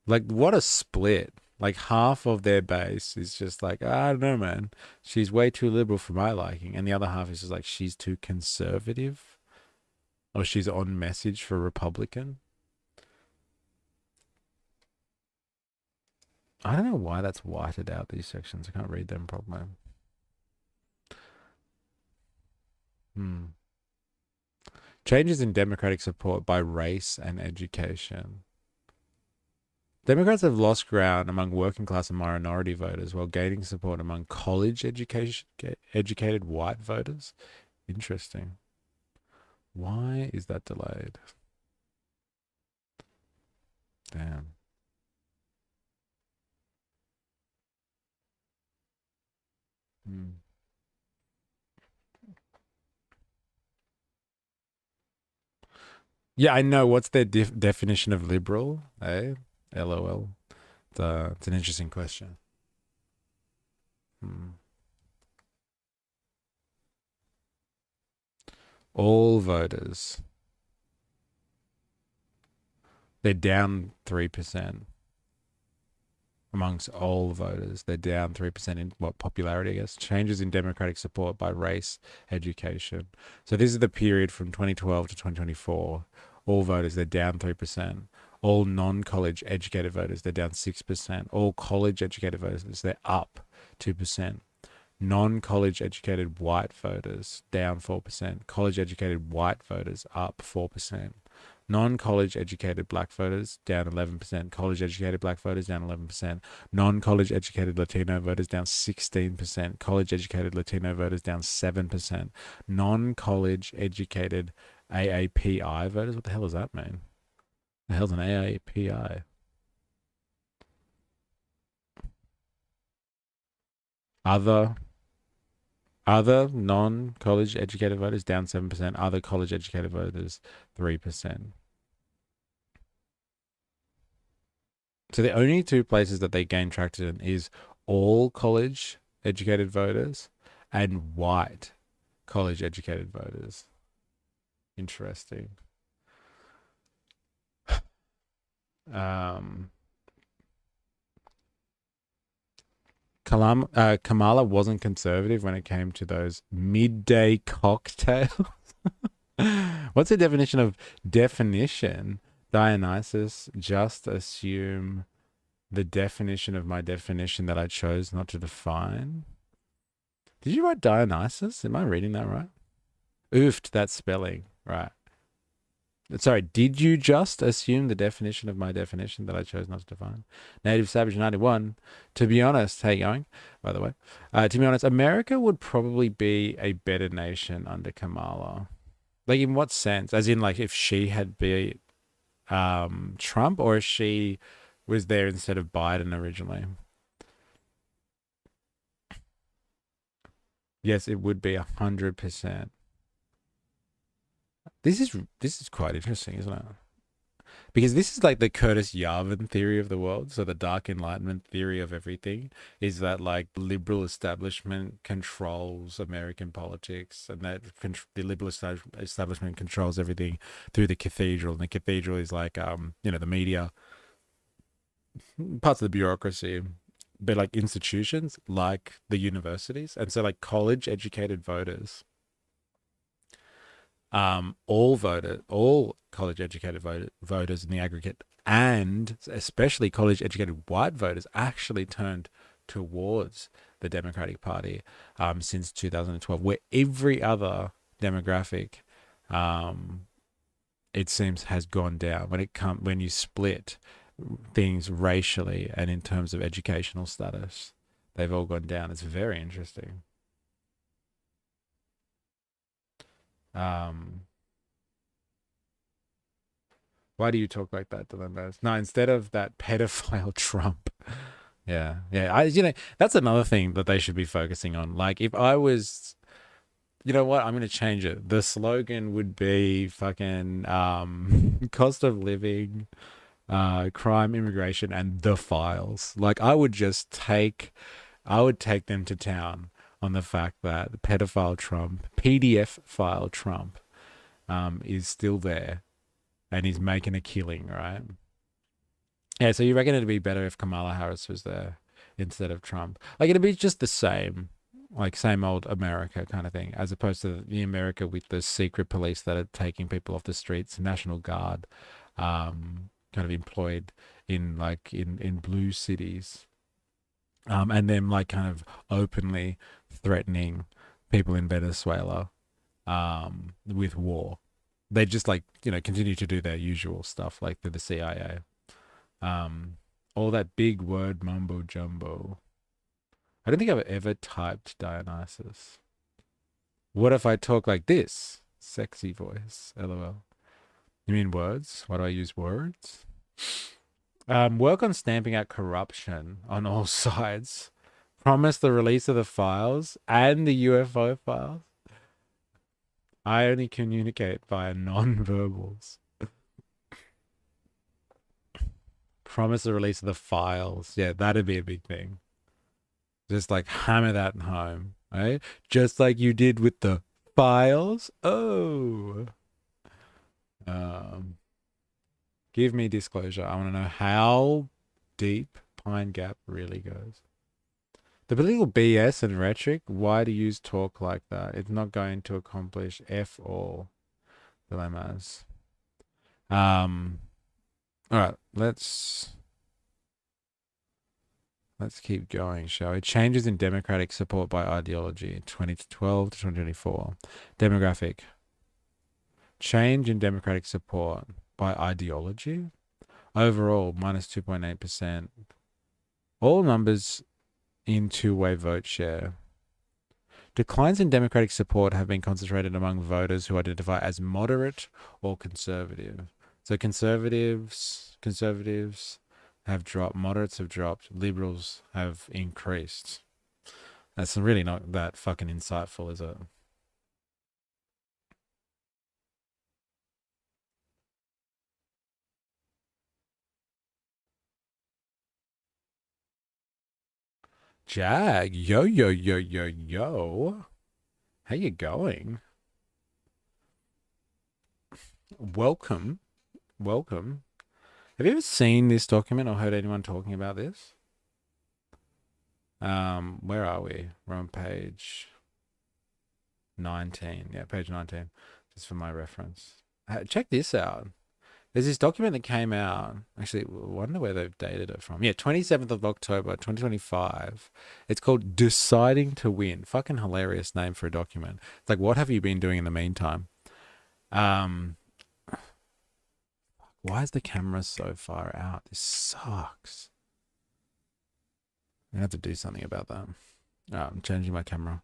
Like, what a split. Like, half of their base is just like, I don't know, man. She's way too liberal for my liking. And the other half is just like, she's too conservative. Or she's on message for Republican. I don't know why that's whited out, these sections. I can't read them properly. Changes in Democratic support by race and education. Democrats have lost ground among working class and minority voters while gaining support among college educated white voters. Interesting. Why is that delayed? Damn. Hmm. Yeah, I know. What's their definition of liberal? Eh? LOL. It's an interesting question. Hmm. All voters. They're down 3%. Amongst all voters. They're down 3% in what popularity, I guess. Changes in Democratic support by race, education. So this is the period from 2012 to 2024. All voters, they're down 3%. All non-college educated voters, they're down 6%. All college educated voters, they're up 2%. Non-college educated white voters, down 4%. College educated white voters, up 4%. Non-college educated black voters down 11%. College educated black voters down 11%. Non-college educated Latino voters down 16%. College educated Latino voters down 7%. Non-college educated AAPI voters. What the hell does that mean? The hell's an AAPI? Other non-college educated voters down 7%. Other college educated voters 3%. So the only two places that they gain traction is all college educated voters and white college educated voters. Interesting. Um, Kamala wasn't conservative when it came to those midday cocktails. What's the definition of definition? Dionysus, just assume the definition of my definition that I chose not to define. Did you write Dionysus? Am I reading that right? Oofed, that spelling. Right. Sorry, did you just assume the definition of my definition that I chose not to define? Native Savage 91. To be honest, how you going, by the way? To be honest, America would probably be a better nation under Kamala. Like, in what sense? As in, like, if she had beat Trump, or if she was there instead of Biden originally? Yes, it would be 100%. This is quite interesting, isn't it? Because this is like the Curtis Yarvin theory of the world. So the Dark Enlightenment theory of everything is that like liberal establishment controls American politics, and that the liberal establishment controls everything through the cathedral. And the cathedral is like the media, parts of the bureaucracy, but like institutions like the universities, and so like college educated voters, all college educated voters in the aggregate, and especially college educated white voters, actually turned towards the Democratic Party since 2012, where every other demographic, it seems has gone down when you split things racially and in terms of educational status. They've all gone down. It's very interesting. Um, why do you talk like that, Dilemmas? No, instead of that pedophile Trump. Yeah, yeah. That's another thing that they should be focusing on. Like, if I was, you know what, I'm gonna change it. The slogan would be fucking cost of living, crime, immigration, and the files. Like, I would take them to town on the fact that the pedophile Trump, PDF file Trump, is still there and he's making a killing, right? Yeah, so you reckon it'd be better if Kamala Harris was there instead of Trump? Like, it'd be just the same, like same old America kind of thing, as opposed to the America with the secret police that are taking people off the streets, National Guard, kind of employed in in blue cities, and them like kind of openly threatening people in Venezuela, with war. They just like continue to do their usual stuff like through the CIA. All that big word mumbo jumbo. I don't think I've ever typed Dionysus. What if I talk like this? Sexy voice. LOL. You mean words? Why do I use words? Work on stamping out corruption on all sides. Promise the release of the files and the UFO files. I only communicate via non-verbals. Promise the release of the files. Yeah, that'd be a big thing. Just like hammer that home, right? Just like you did with the files. Oh. Um, give me disclosure. I want to know how deep Pine Gap really goes. The political BS and rhetoric, why do you talk like that? It's not going to accomplish F all dilemmas. All right, let's keep going, shall we? Changes in democratic support by ideology, 2012 to 2024. Demographic. Change in democratic support by ideology. Overall, minus 2.8%. All numbers in two-way vote share. Declines in democratic support have been concentrated among voters who identify as moderate or conservative. So conservatives have dropped, moderates have dropped, liberals have increased. That's really not that fucking insightful, is it? Jag, yo yo yo yo yo. How you going? Welcome, welcome. Have you ever seen this document or heard anyone talking about this? Where are we? We're on page 19. Yeah, page 19. Just for my reference. Check this out. There's this document that came out. Actually, I wonder where they've dated it from. Yeah, 27th of October, 2025. It's called Deciding to Win. Fucking hilarious name for a document. It's like, what have you been doing in the meantime? Um, why is the camera so far out? This sucks. I'm gonna have to do something about that. I'm changing my camera.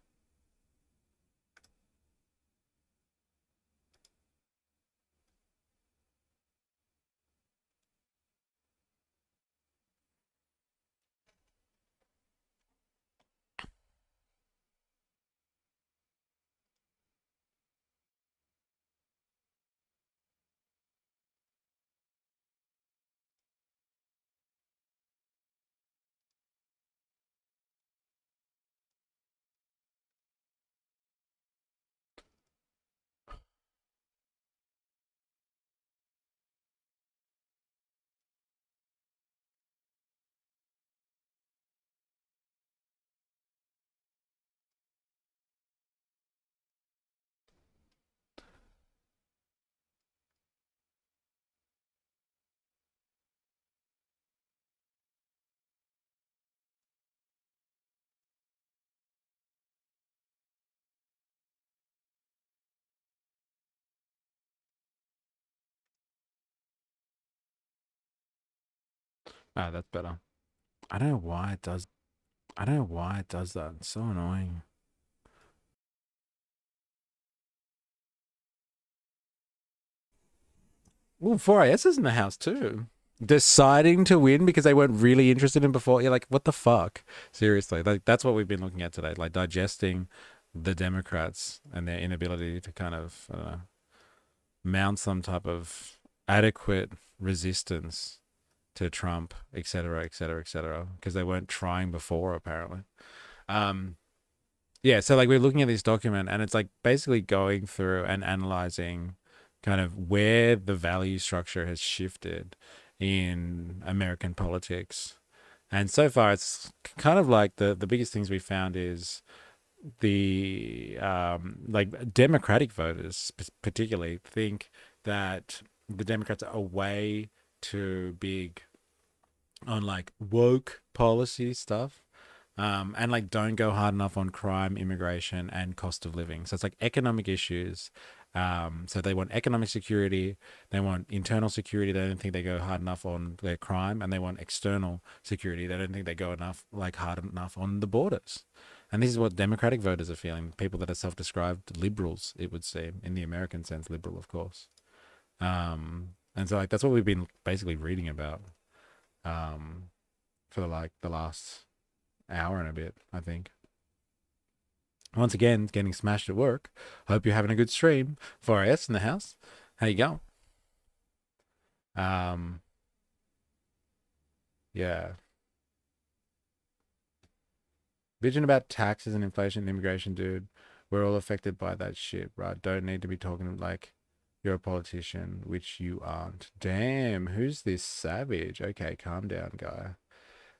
Ah, that's better. I don't know why it does. I don't know why it does that. It's so annoying. Well, 4AS is in the house too. Deciding to win because they weren't really interested in before. You're like, what the fuck? Seriously, like that's what we've been looking at today. Like digesting the Democrats and their inability to kind of mount some type of adequate resistance to Trump, et cetera, et cetera, et cetera, because they weren't trying before apparently. Um, yeah, so like we're looking at this document and it's like basically going through and analyzing kind of where the value structure has shifted in American politics. And so far it's kind of like the biggest things we found is the like Democratic voters particularly think that the Democrats are way too big on like woke policy stuff, and like don't go hard enough on crime, immigration, and cost of living. So it's like economic issues. So they want economic security, they want internal security. They don't think they go hard enough on their crime, and they want external security. They don't think they go enough, like hard enough on the borders. And this is what Democratic voters are feeling. People that are self-described liberals, it would seem, in the American sense, liberal, of course. And so like that's what we've been basically reading about um, for the last hour and a bit, I think. Once again, getting smashed at work. Hope you're having a good stream. 4AS in the house. How you going? Um, yeah. Bitching about taxes and inflation and immigration, dude. We're all affected by that shit, right? Don't need to be talking like you're a politician, which you aren't. Damn, who's this savage? Okay, calm down, guy.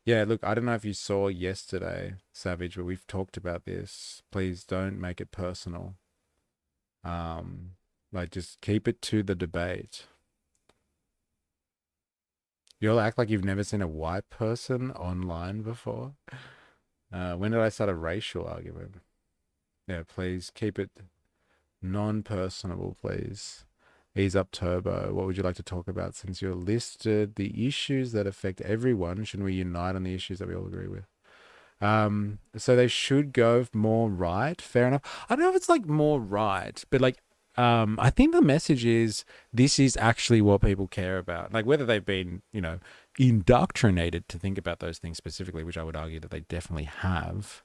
Yeah, look, I don't know if you saw yesterday, Savage, but we've talked about this. Please don't make it personal. Um, like just keep it to the debate. You'll act like you've never seen a white person online before. When did I start a racial argument? Yeah, please keep it non-personable, please. Ease up turbo. What would you like to talk about? Since you're listed the issues that affect everyone, shouldn't we unite on the issues that we all agree with? So they should go more right. Fair enough. I don't know if it's like more right, but like, I think the message is this is actually what people care about. Like whether they've been, indoctrinated to think about those things specifically, which I would argue that they definitely have.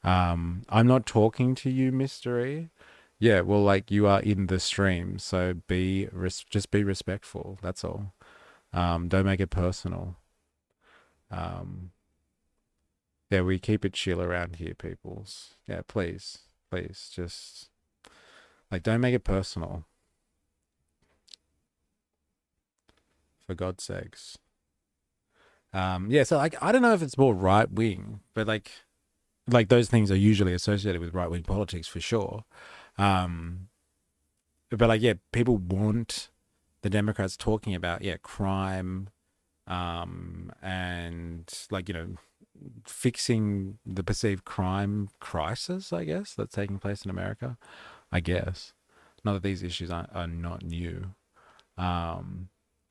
I'm not talking to you, Mystery. Yeah, well, like you are in the stream, so just be respectful. That's all. Don't make it personal. Um, Yeah, we keep it chill around here, peoples. Yeah, please, please, just like don't make it personal, for God's sakes. Yeah, so like I don't know if it's more right wing, but like those things are usually associated with right wing politics for sure. Um, but like yeah, people want the Democrats talking about crime, and like fixing the perceived crime crisis, I guess, that's taking place in America. I guess. Not that these issues are not new. Um,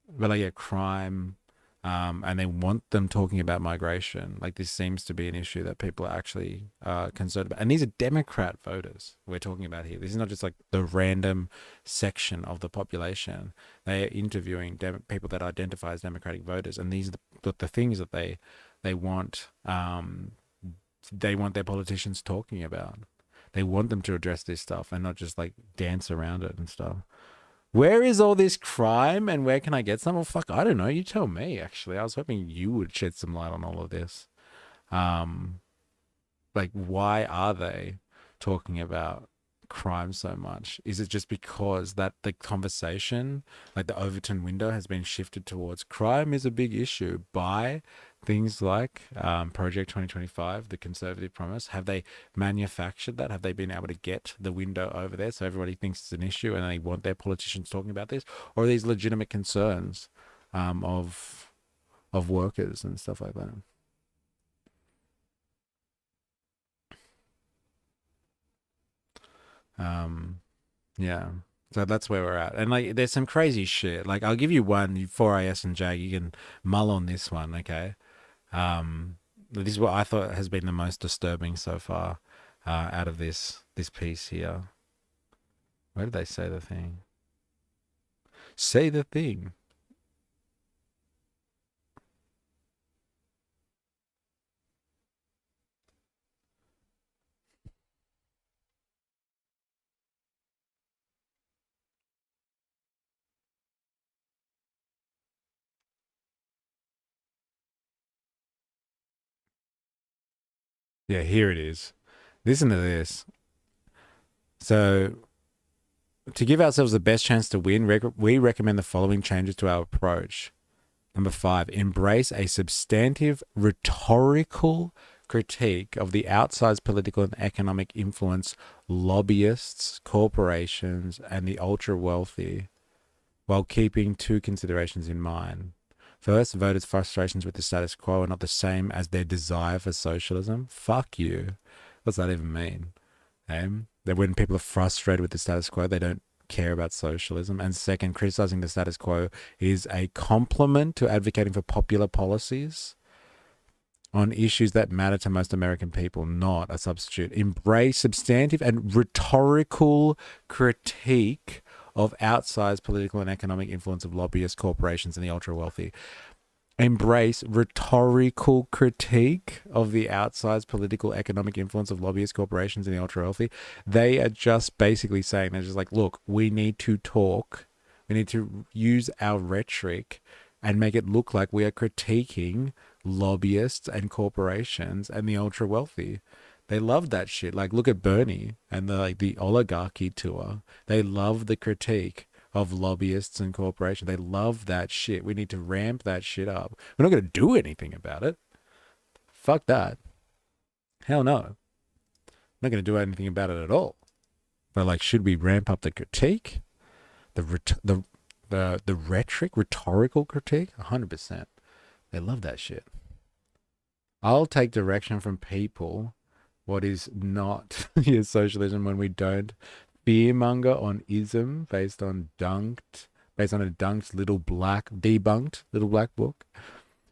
but like, yeah, crime, and they want them talking about migration. Like, this seems to be an issue that people are actually concerned about. And these are Democrat voters we're talking about here. This is not just like the random section of the population. They are interviewing people that identify as Democratic voters. And these are the things that they want. They want their politicians talking about. They want them to address this stuff and not just like dance around it and stuff. Where is all this crime and where can I get some? Well, fuck, I don't know. You tell me, actually. I was hoping you would shed some light on all of this. Um, like, why are they talking about crime so much? Is it just because that the conversation, like the Overton window, has been shifted towards crime is a big issue by things like Project 2025, the Conservative Promise? Have they manufactured that? Have they been able to get the window over there so everybody thinks it's an issue and they want their politicians talking about this? Or are these legitimate concerns of workers and stuff like that? Um, yeah. So that's where we're at. And like, there's some crazy shit. Like, I'll give you one, 4IS and Jag. You can mull on this one, okay? This is what I thought has been the most disturbing so far out of this piece here. Where did they say the thing? Say the thing. Yeah, here it is. Listen to this. So, to give ourselves the best chance to win, we recommend the following changes to our approach. Number 5, embrace a substantive rhetorical critique of the outsized political and economic influence lobbyists, corporations, and the ultra wealthy, while keeping two considerations in mind. First, voters' frustrations with the status quo are not the same as their desire for socialism. Fuck you. What's that even mean? That when people are frustrated with the status quo, they don't care about socialism. And second, criticizing the status quo is a complement to advocating for popular policies on issues that matter to most American people, not a substitute. Embrace substantive and rhetorical critique of outsized political and economic influence of lobbyists, corporations, and the ultra wealthy. Embrace rhetorical critique of the outsized political economic influence of lobbyists, corporations, and the ultra wealthy. They are just basically saying, they're just like, look, we need to talk, we need to use our rhetoric and make it look like we are critiquing lobbyists and corporations and the ultra wealthy. They love that shit. Like, look at Bernie and the oligarchy tour. They love the critique of lobbyists and corporations. They love that shit. We need to ramp that shit up. We're not going to do anything about it. Fuck that. Hell no. I'm not going to do anything about it at all. But like, should we ramp up the critique? The rhetoric, rhetorical critique? 100%. They love that shit. I'll take direction from people what is not socialism when we don't fearmonger on ism based on a dunked debunked little black book.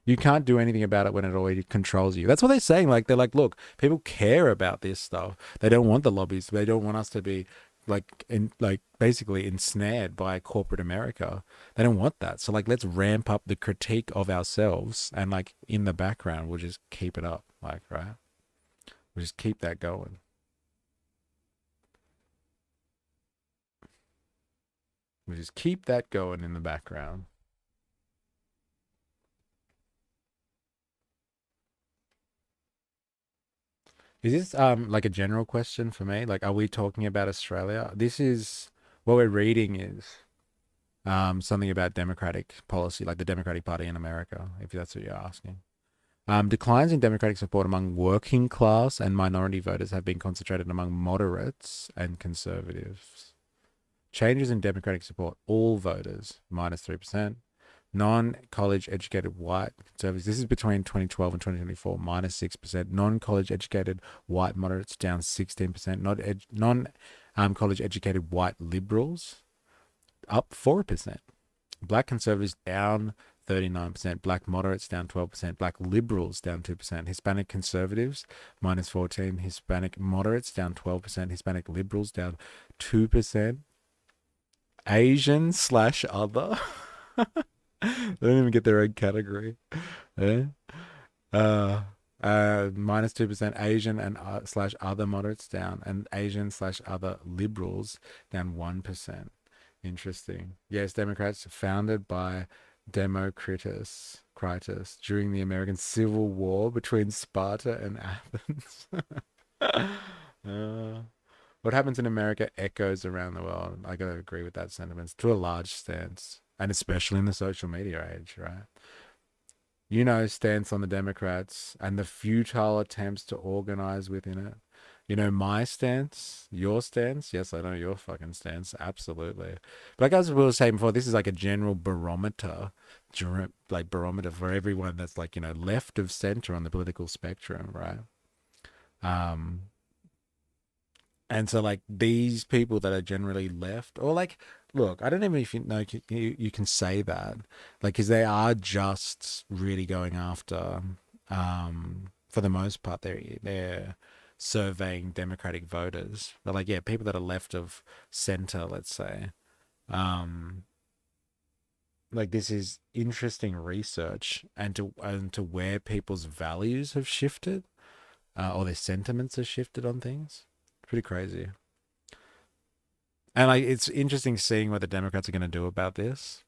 You can't do anything about it when it already controls you. That's what they're saying. Like, they're like, look, people care about this stuff. They don't want the lobbies. They don't want us to be basically ensnared by corporate America. They don't want that. So like, let's ramp up the critique of ourselves, and like in the background, we'll just keep it up. Like, right? We'll just keep that going. We just keep that going in the background. Is this like a general question for me? Like, are we talking about Australia? This is what we're reading is something about democratic policy, like the Democratic Party in America, if that's what you're asking. Declines in Democratic support among working class and minority voters have been concentrated among moderates and conservatives. Changes in Democratic support, all voters, -3%. Non-college educated white conservatives, this is between 2012 and 2024, -6%. Non-college educated white moderates, down 16%. Non-college educated white liberals, up 4%. Black conservatives, down 39%. Black moderates, down 12%. Black liberals, down 2%. Hispanic conservatives, -14%. Hispanic moderates, down 12%. Hispanic liberals, down 2%. Asian slash other. They don't even get their own category. Yeah. -2%. Asian and slash other moderates down, and Asian slash other liberals down 1%. Interesting. Yes, Democrats founded by Democritus during the American Civil War between Sparta and Athens. uh, what happens in America echoes around the world. I gotta agree with that sentiment to a large stance, and especially in the social media age, right? Stance on the Democrats and the futile attempts to organize within it. My stance, your stance. Yes, I know your fucking stance. Absolutely. But like, as we were saying before, this is like a general barometer, barometer for everyone that's like, left of center on the political spectrum, right? Um, And so like these people that are generally left, or like, look, I don't even if you know you can say that, like, because they are just really going after, for the most part, they're surveying Democratic voters. But like, yeah, people that are left of center, let's say, um, like this is interesting research, and to where people's values have shifted, or their sentiments have shifted on things. Pretty crazy. And like it's interesting seeing what the Democrats are going to do about this.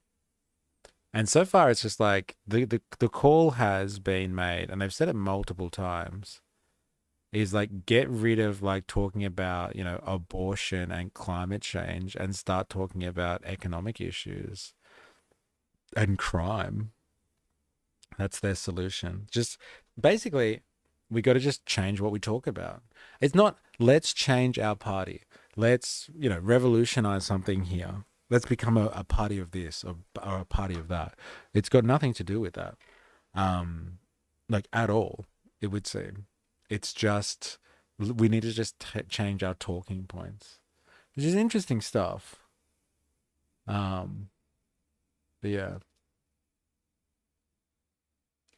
And so far, it's just like the call has been made, and they've said it multiple times. Is like get rid of like talking about abortion and climate change, and start talking about economic issues and crime. That's their solution. Just basically, we got to just change what we talk about. It's not let's change our party. Let's, revolutionize something here. Let's become a party of this, or a party of that. It's got nothing to do with that. Like at all, it would seem. It's just we need to just change our talking points, which is interesting stuff. Um, but yeah.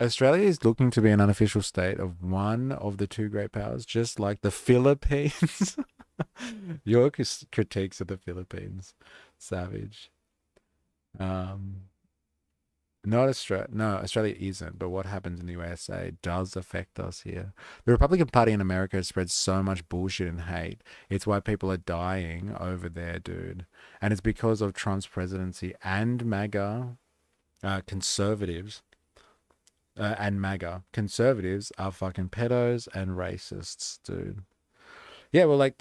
Australia is looking to be an unofficial state of one of the two great powers, just like the Philippines. Your critiques of the Philippines, savage. Um, not Australia. No, Australia isn't. But what happens in the USA does affect us here. The Republican Party in America has spread so much bullshit and hate. It's why people are dying over there, dude. And it's because of Trump's presidency and MAGA conservatives and MAGA. Conservatives are fucking pedos and racists, dude. Yeah, well, like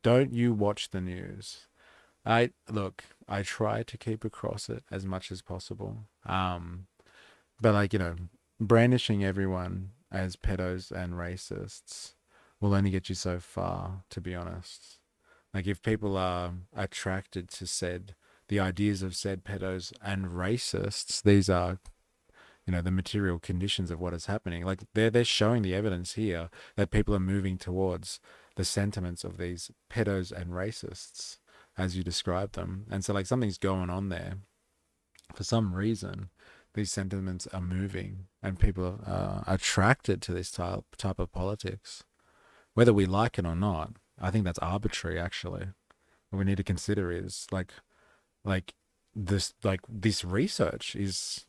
don't you watch the news? I look, I try to keep across it as much as possible. But like, brandishing everyone as pedos and racists will only get you so far, to be honest. Like if people are attracted to the ideas of said pedos and racists, these are the material conditions of what is happening. Like they're showing the evidence here that people are moving towards the sentiments of these pedos and racists as you describe them. And so like something's going on there. For some reason, these sentiments are moving, and people are attracted to this type of politics, whether we like it or not. I think that's arbitrary. Actually, what we need to consider is like this research is,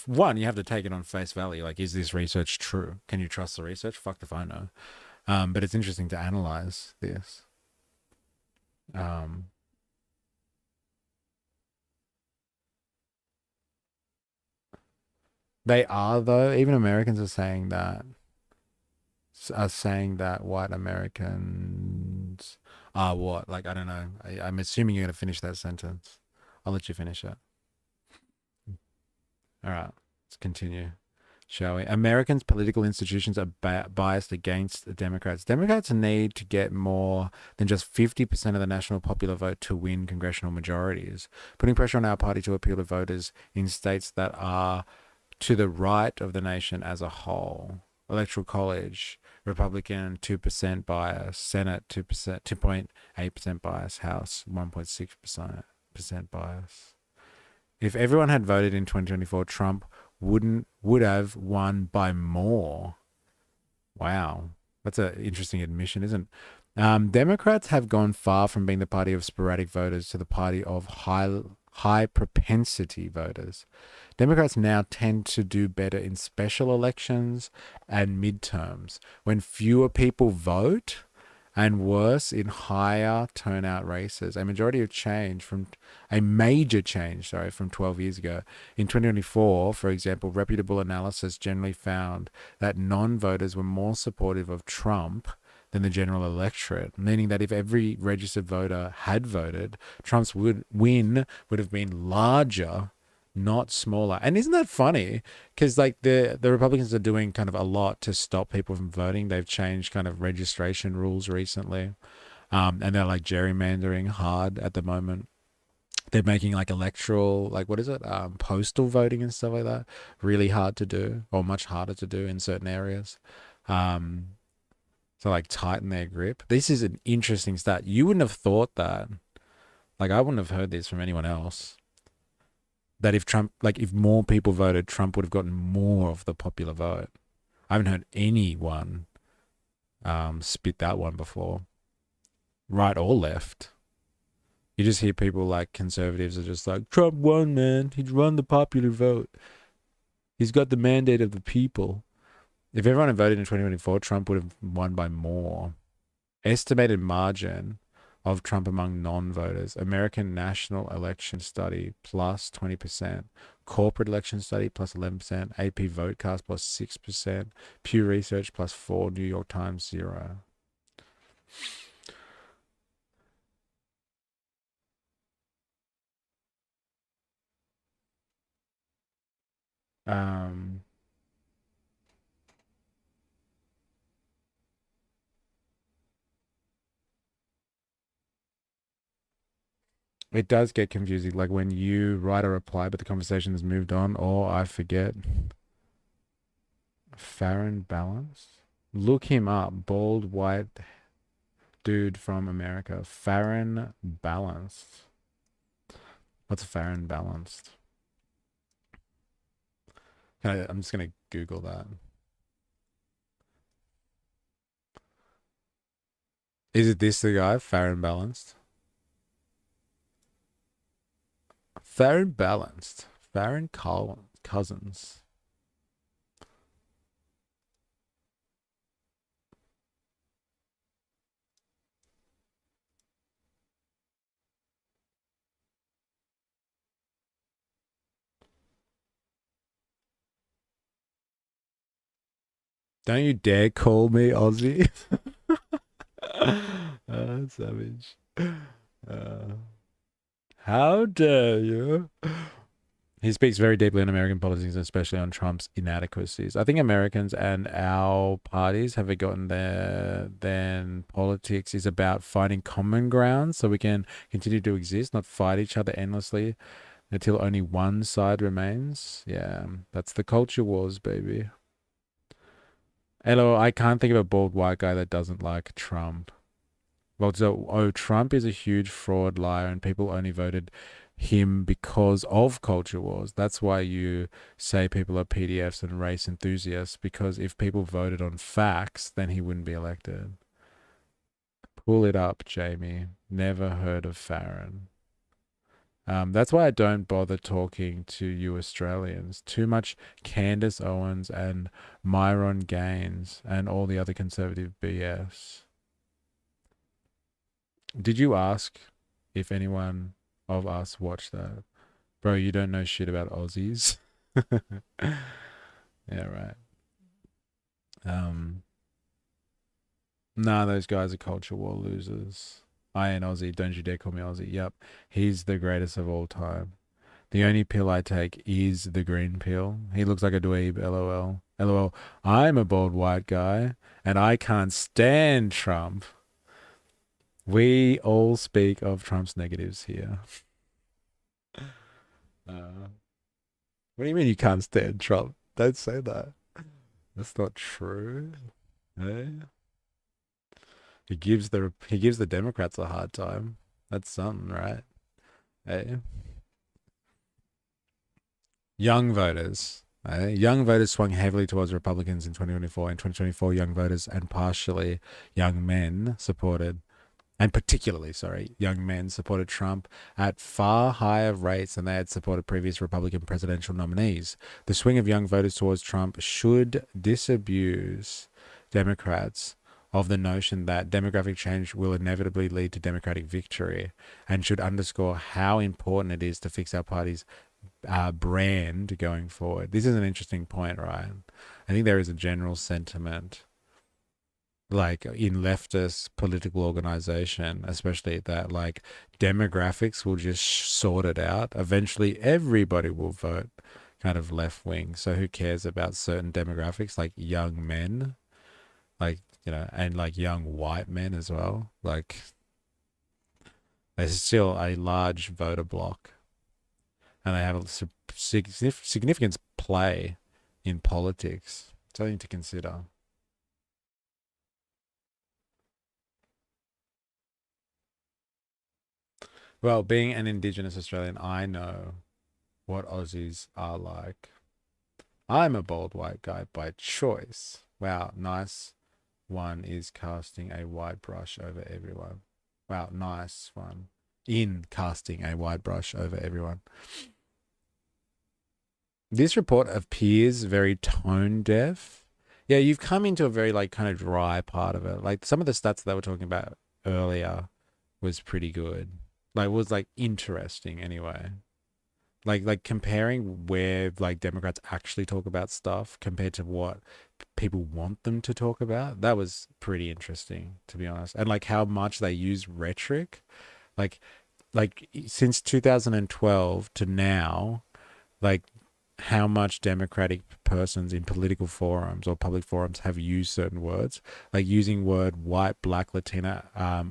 one, you have to take it on face value. Like, is this research true? Can you trust the research? Fuck if I know. But it's interesting to analyze this. um they are, though. Even Americans are saying that white Americans are what? Like, I don't know. I'm assuming you're gonna finish that sentence. I'll let you finish it. All right, let's continue, shall we? Americans' political institutions are biased against the Democrats. Democrats need to get more than just 50% of the national popular vote to win congressional majorities, putting pressure on our party to appeal to voters in states that are to the right of the nation as a whole. Electoral College, Republican 2% bias, Senate 2%, 2.8% bias, House 1.6% bias. If everyone had voted in 2024, Trump would have won by more. Wow, that's an interesting admission, isn't it? Democrats have gone far from being the party of sporadic voters to the party of high propensity voters. Democrats now tend to do better in special elections and midterms when fewer people vote, and worse in higher turnout races. A major change, sorry, from 12 years ago. In 2024, for example, reputable analysis generally found that non-voters were more supportive of Trump than the general electorate, meaning that if every registered voter had voted, Trump's win would have been larger, not smaller. And isn't that funny? Because like the Republicans are doing kind of a lot to stop people from voting. They've changed kind of registration rules recently, and they're like gerrymandering hard at the moment. They're making like electoral, like what is it, postal voting and stuff like that, really hard to do, or much harder to do in certain areas. Um, to like tighten their grip. This is an interesting stat. You wouldn't have thought that. Like I wouldn't have heard this from anyone else. That if Trump, like if more people voted, Trump would have gotten more of the popular vote. I haven't heard anyone spit that one before, right or left. You just hear people like conservatives are just like, Trump won, man. He's won the popular vote. He's got the mandate of the people. If everyone had voted in 2024, Trump would have won by more. Estimated margin of Trump among non-voters. American National Election Study plus 20%. Corporate Election Study plus 11%. AP Votecast plus 6%. Pew Research plus 4. New York Times 0. Um, it does get confusing, like when you write a reply, but the conversation has moved on, or I forget. Farron Balance. Look him up. Bald white dude from America. Farron Balanced. What's Farron Balanced? I'm just gonna Google that. Is it this the guy? Farron Balanced. Farron Balanced. Cousins. Don't you dare call me Aussie. Savage. Uh, how dare you? He speaks very deeply on American politics, especially on Trump's inadequacies. I think Americans and our parties have forgotten there. Then politics is about finding common ground so we can continue to exist, not fight each other endlessly until only one side remains. Yeah, that's the culture wars, baby. Hello, I can't think of a bald white guy that doesn't like Trump. Well, so, Trump is a huge fraud, liar, and people only voted him because of culture wars. That's why you say people are PDFs and race enthusiasts, because if people voted on facts, then he wouldn't be elected. Pull it up, Jamie. Never heard of Farron. That's why I don't bother talking to you Australians. Too much Candace Owens and Myron Gaines and all the other conservative BS. Did you ask if anyone of us watched that? Bro, you don't know shit about Aussies. Yeah, right. Um, nah, those guys are culture war losers. I ain't Aussie. Don't you dare call me Aussie. Yep. He's the greatest of all time. The only pill I take is the green pill. He looks like a dweeb. LOL. LOL. I'm a bald white guy and I can't stand Trump. We all speak of Trump's negatives here. What do you mean you can't stand Trump? Don't say that. That's not true. Hey? He gives the Democrats a hard time. That's something, right? Hey? Young voters. Hey? Young voters swung heavily towards Republicans in 2024. In 2024, young voters and partially young men supported and particularly, sorry, young men supported Trump at far higher rates than they had supported previous Republican presidential nominees. The swing of young voters towards Trump should disabuse Democrats of the notion that demographic change will inevitably lead to Democratic victory and should underscore how important it is to fix our party's brand going forward. This is an interesting point, right? I think there is a general sentiment like in leftist political organization, especially that like demographics will just sort it out. Eventually, everybody will vote kind of left wing. So who cares about certain demographics like young men, like and like young white men as well? Like there's still a large voter block, and they have a significant play in politics. Something to consider. Well, being an Indigenous Australian, I know what Aussies are like. I'm a bald white guy by choice. Wow, nice one is casting a wide brush over everyone. Wow, nice one. In casting a wide brush over everyone. This report appears very tone deaf. Yeah, you've come into a very like kind of dry part of it. Like some of the stats that we're talking about earlier was pretty good. Like was like interesting anyway. Like comparing where like Democrats actually talk about stuff compared to what people want them to talk about. That was pretty interesting to be honest. And like how much they use rhetoric. Like since 2012 to now, like how much democratic persons in political forums or public forums have used certain words, like using word white, black, Latina,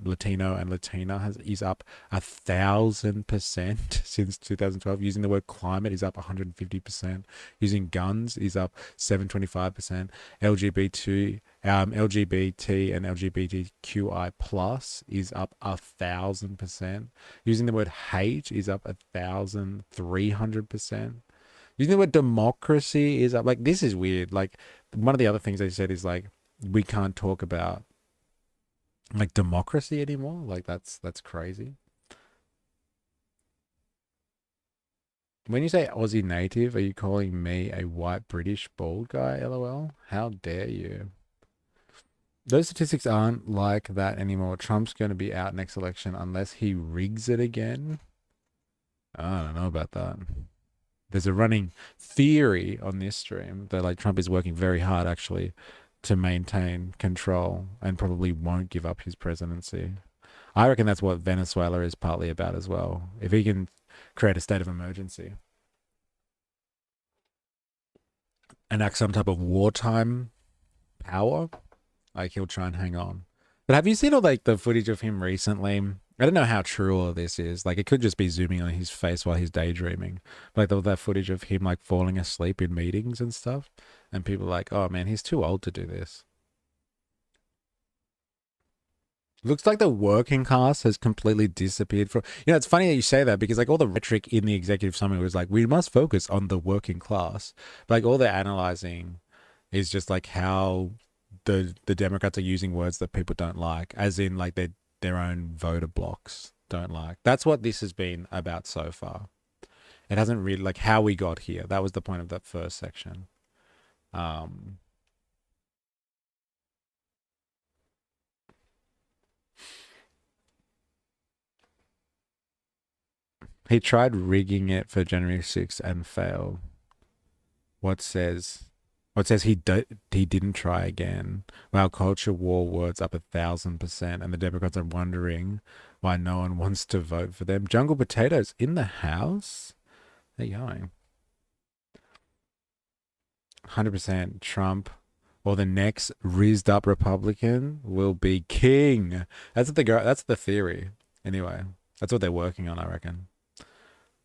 Latino, and Latina is up 1,000% since 2012. Using the word climate is up 150%. Using guns is up 725%. LGBT and LGBTQI plus is up 1,000%. Using the word hate is up 1,300%. Using the word democracy is up. Like this is weird. Like one of the other things they said is like we can't talk about like democracy anymore. Like that's crazy. When you say Aussie native, are you calling me a white British bald guy? LOL. How dare you? Those statistics aren't like that anymore. Trump's going to be out next election unless he rigs it again. I don't know about that. There's a running theory on this stream that like Trump is working very hard actually to maintain control and probably won't give up his presidency. I reckon that's what Venezuela is partly about as well. If he can create a state of emergency, enact some type of wartime power, like he'll try and hang on. But have you seen all like the footage of him recently? I don't know how true all of this is. Like it could just be zooming on his face while he's daydreaming. Like all that footage of him like falling asleep in meetings and stuff. And people are like, oh man, he's too old to do this. Looks like the working class has completely disappeared from. You know, it's funny that you say that because like all the rhetoric in the executive summit was like, we must focus on the working class. But, like all they're analyzing is just like how the Democrats are using words that people don't like, as in like their own voter blocks don't like. That's what this has been about so far. It hasn't really like how we got here. That was the point of that first section. Um, he tried rigging it for January 6th and failed. What says what says he didn't try again. Wow, culture war words up 1,000%, and the Democrats are wondering why no one wants to vote for them. Jungle Potatoes in the house. There you going. 100% Trump or the next rizzed up Republican will be king. That's what the that's the theory. Anyway, that's what they're working on, I reckon.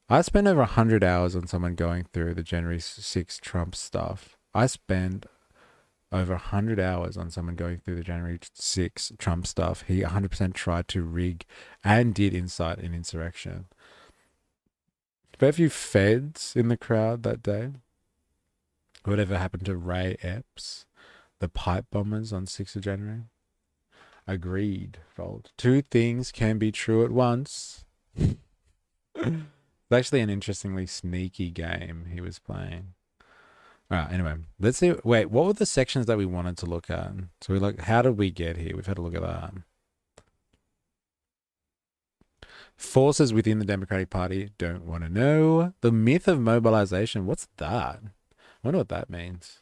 I spent over 100 hours on someone going through the January 6th Trump stuff. I spent over 100 hours on someone going through the January 6th Trump stuff. He 100% tried to rig and did incite an insurrection. Very few feds in the crowd that day. Whatever happened to Ray Epps, the pipe bombers on 6th of January? Agreed, Fold. Two things can be true at once. It's actually an interestingly sneaky game he was playing. All right, anyway, let's see. Wait, what were the sections that we wanted to look at? So we look, how did we get here? We've had a look at that. Forces within the Democratic Party don't want to know. The myth of mobilization. What's that? I wonder what that means.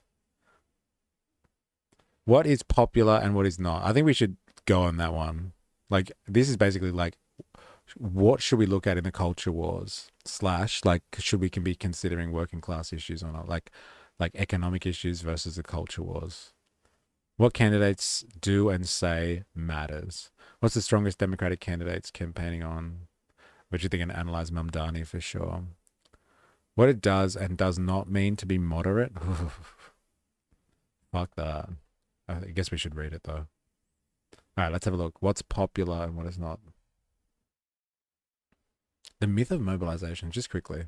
What is popular and what is not? I think we should go on that one. Like, this is basically like, what should we look at in the culture wars? Slash, like, should we can be considering working class issues or not? Like economic issues versus the culture wars. What candidates do and say matters. What's the strongest Democratic candidates campaigning on? Which you think can analyze Mamdani for sure. What it does and does not mean to be moderate. Fuck that. I guess we should read it though. All right, let's have a look. What's popular and what is not? The myth of mobilization, just quickly.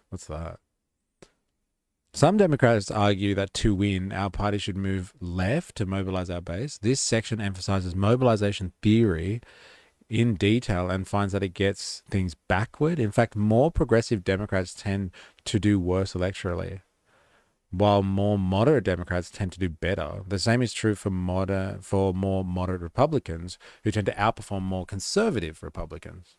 What's that? Some Democrats argue that to win, our party should move left to mobilize our base. This section emphasizes mobilization theory in detail and finds that it gets things backward. In fact, more progressive Democrats tend to do worse electorally, while more moderate Democrats tend to do better. The same is true for more moderate Republicans, who tend to outperform more conservative Republicans.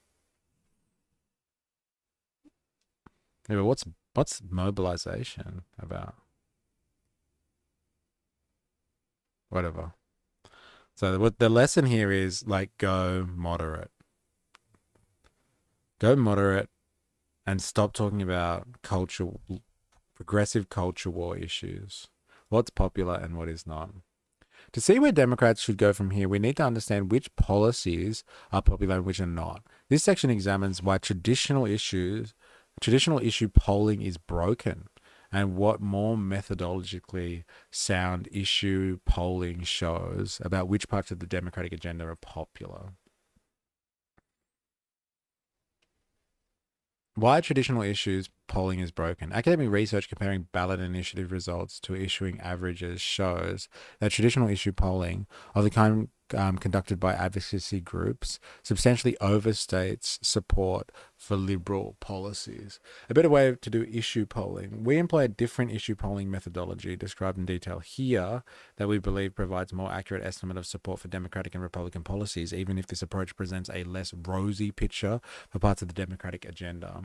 Yeah, but what's mobilization about? Whatever. So what the lesson here is, like, go moderate. Go moderate and stop talking about progressive culture war issues. What's popular and what is not. To see where Democrats should go from here, we need to understand which policies are popular and which are not. This section examines why traditional issue polling is broken and what more methodologically sound issue polling shows about which parts of the Democratic agenda are popular. Why traditional issues polling is broken. Academic research comparing ballot initiative results to issuing averages shows that traditional issue polling of the kind conducted by advocacy groups substantially overstates support for liberal policies. A better way to do issue polling. We employ a different issue polling methodology described in detail here that we believe provides more accurate estimate of support for Democratic and Republican policies, even if this approach presents a less rosy picture for parts of the Democratic agenda.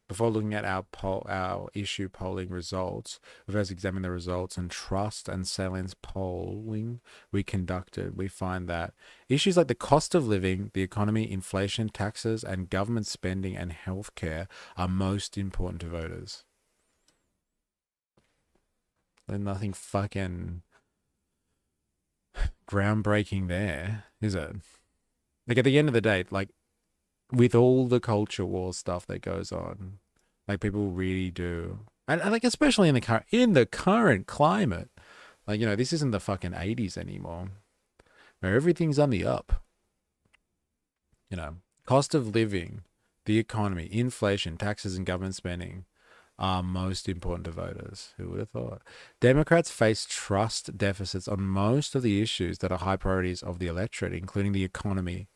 Before looking at our issue polling results, we first examine the results and trust and salience polling we conducted. We find that issues like the cost of living, the economy, inflation, taxes, and government spending and healthcare are most important to voters. There's nothing fucking groundbreaking there, is it? Like, at the end of the day, like, with all the culture war stuff that goes on, like, people really do, and like, especially in the current climate, like, this isn't the fucking 80s anymore, where everything's on the up. Cost of living, the economy, inflation, taxes, and government spending are most important to voters. Who would have thought? Democrats face trust deficits on most of the issues that are high priorities of the electorate, including the economy,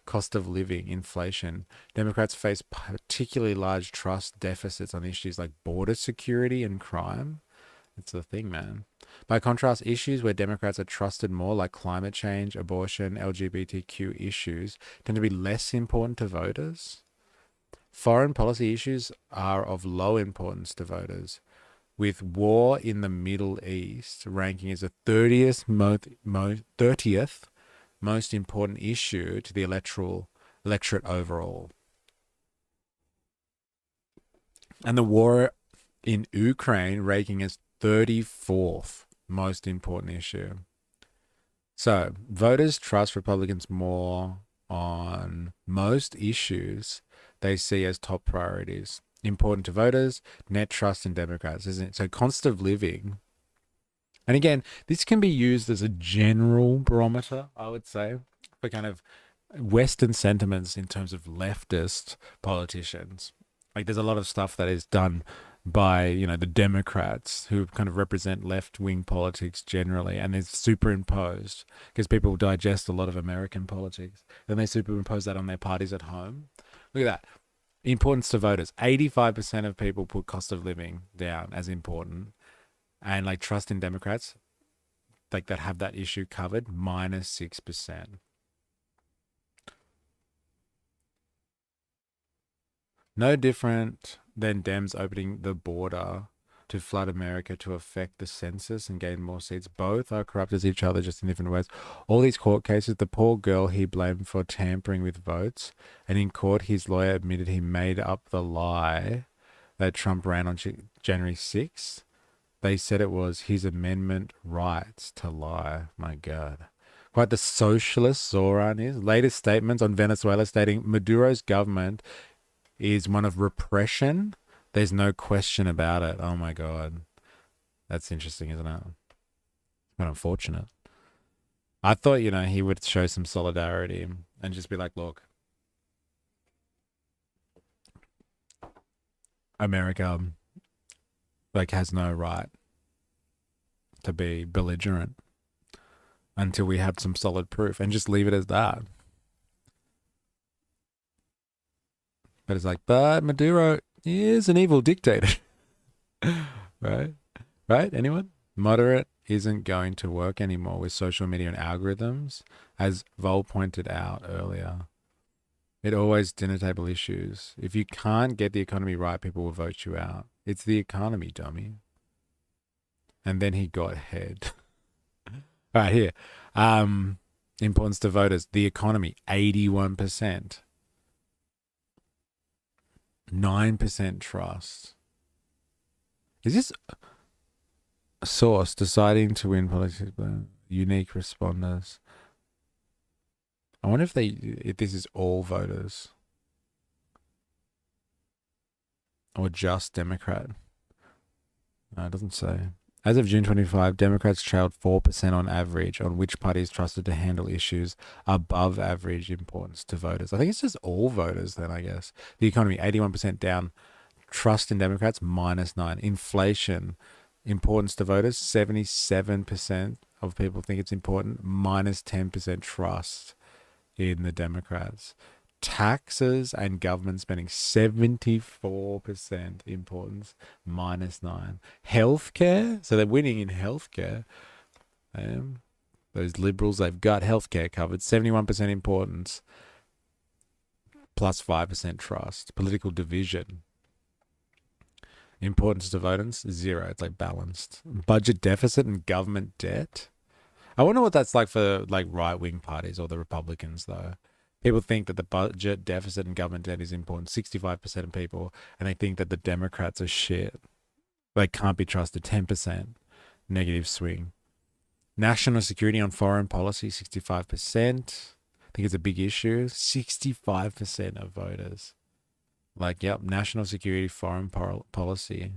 cost of living, inflation. Democrats face particularly large trust deficits on issues like border security and crime. It's the thing, man. By contrast, issues where Democrats are trusted more, like climate change, abortion, LGBTQ issues, tend to be less important to voters. Foreign policy issues are of low importance to voters, with war in the Middle East ranking as the 30th most important issue to the electorate overall. And the war in Ukraine ranking as 34th most important issue. So voters trust Republicans more on most issues they see as top priorities. Important to voters, net trust in Democrats, isn't it? So cost of living. And again, this can be used as a general barometer, I would say, for kind of Western sentiments in terms of leftist politicians. Like, there's a lot of stuff that is done by, the Democrats who kind of represent left-wing politics generally, and is superimposed because people digest a lot of American politics. Then they superimpose that on their parties at home. Look at that. Importance to voters. 85% of people put cost of living down as important. And like trust in Democrats, like that have that issue covered, -6%. No different than Dems opening the border to flood America to affect the census and gain more seats. Both are corrupt as each other, just in different ways. All these court cases, the poor girl he blamed for tampering with votes, and in court his lawyer admitted he made up the lie that Trump ran on January 6th. They said it was his amendment rights to lie. My God. Quite the socialist Zoran is. Latest statements on Venezuela stating Maduro's government is one of repression. There's no question about it. Oh my God. That's interesting, isn't it? But unfortunate. I thought, he would show some solidarity and just be like, look, America like has no right to be belligerent until we have some solid proof, and just leave it as that. But it's like, but Maduro is an evil dictator, right? Right? Anyone? Moderate isn't going to work anymore with social media and algorithms, as Vol pointed out earlier. It always dinner table issues. If you can't get the economy right, people will vote you out. It's the economy, dummy. And then he got head. All right, here. Importance to voters. The economy, 81%. 9% trust. Is this a source deciding to win politics? Unique responders. I wonder if this is all voters or just Democrat. No, it doesn't say. As of June 25, Democrats trailed 4% on average on which party is trusted to handle issues above average importance to voters. I think it's just all voters then, I guess. The economy, 81% down. Trust in Democrats, -9. Inflation, importance to voters, 77% of people think it's important, -10% trust in the Democrats. Taxes and government spending, 74% importance, -9. Healthcare, so they're winning in healthcare. Those liberals, they've got healthcare covered, 71% importance, +5% trust. Political division, importance to voters, 0. It's like balanced. Budget deficit and government debt. I wonder what that's like for like right-wing parties or the Republicans, though. People think that the budget deficit and government debt is important. 65% of people, and they think that the Democrats are shit. They can't be trusted. 10% negative swing. National security on foreign policy, 65%. I think it's a big issue. 65% of voters. Like, yep, national security, foreign policy.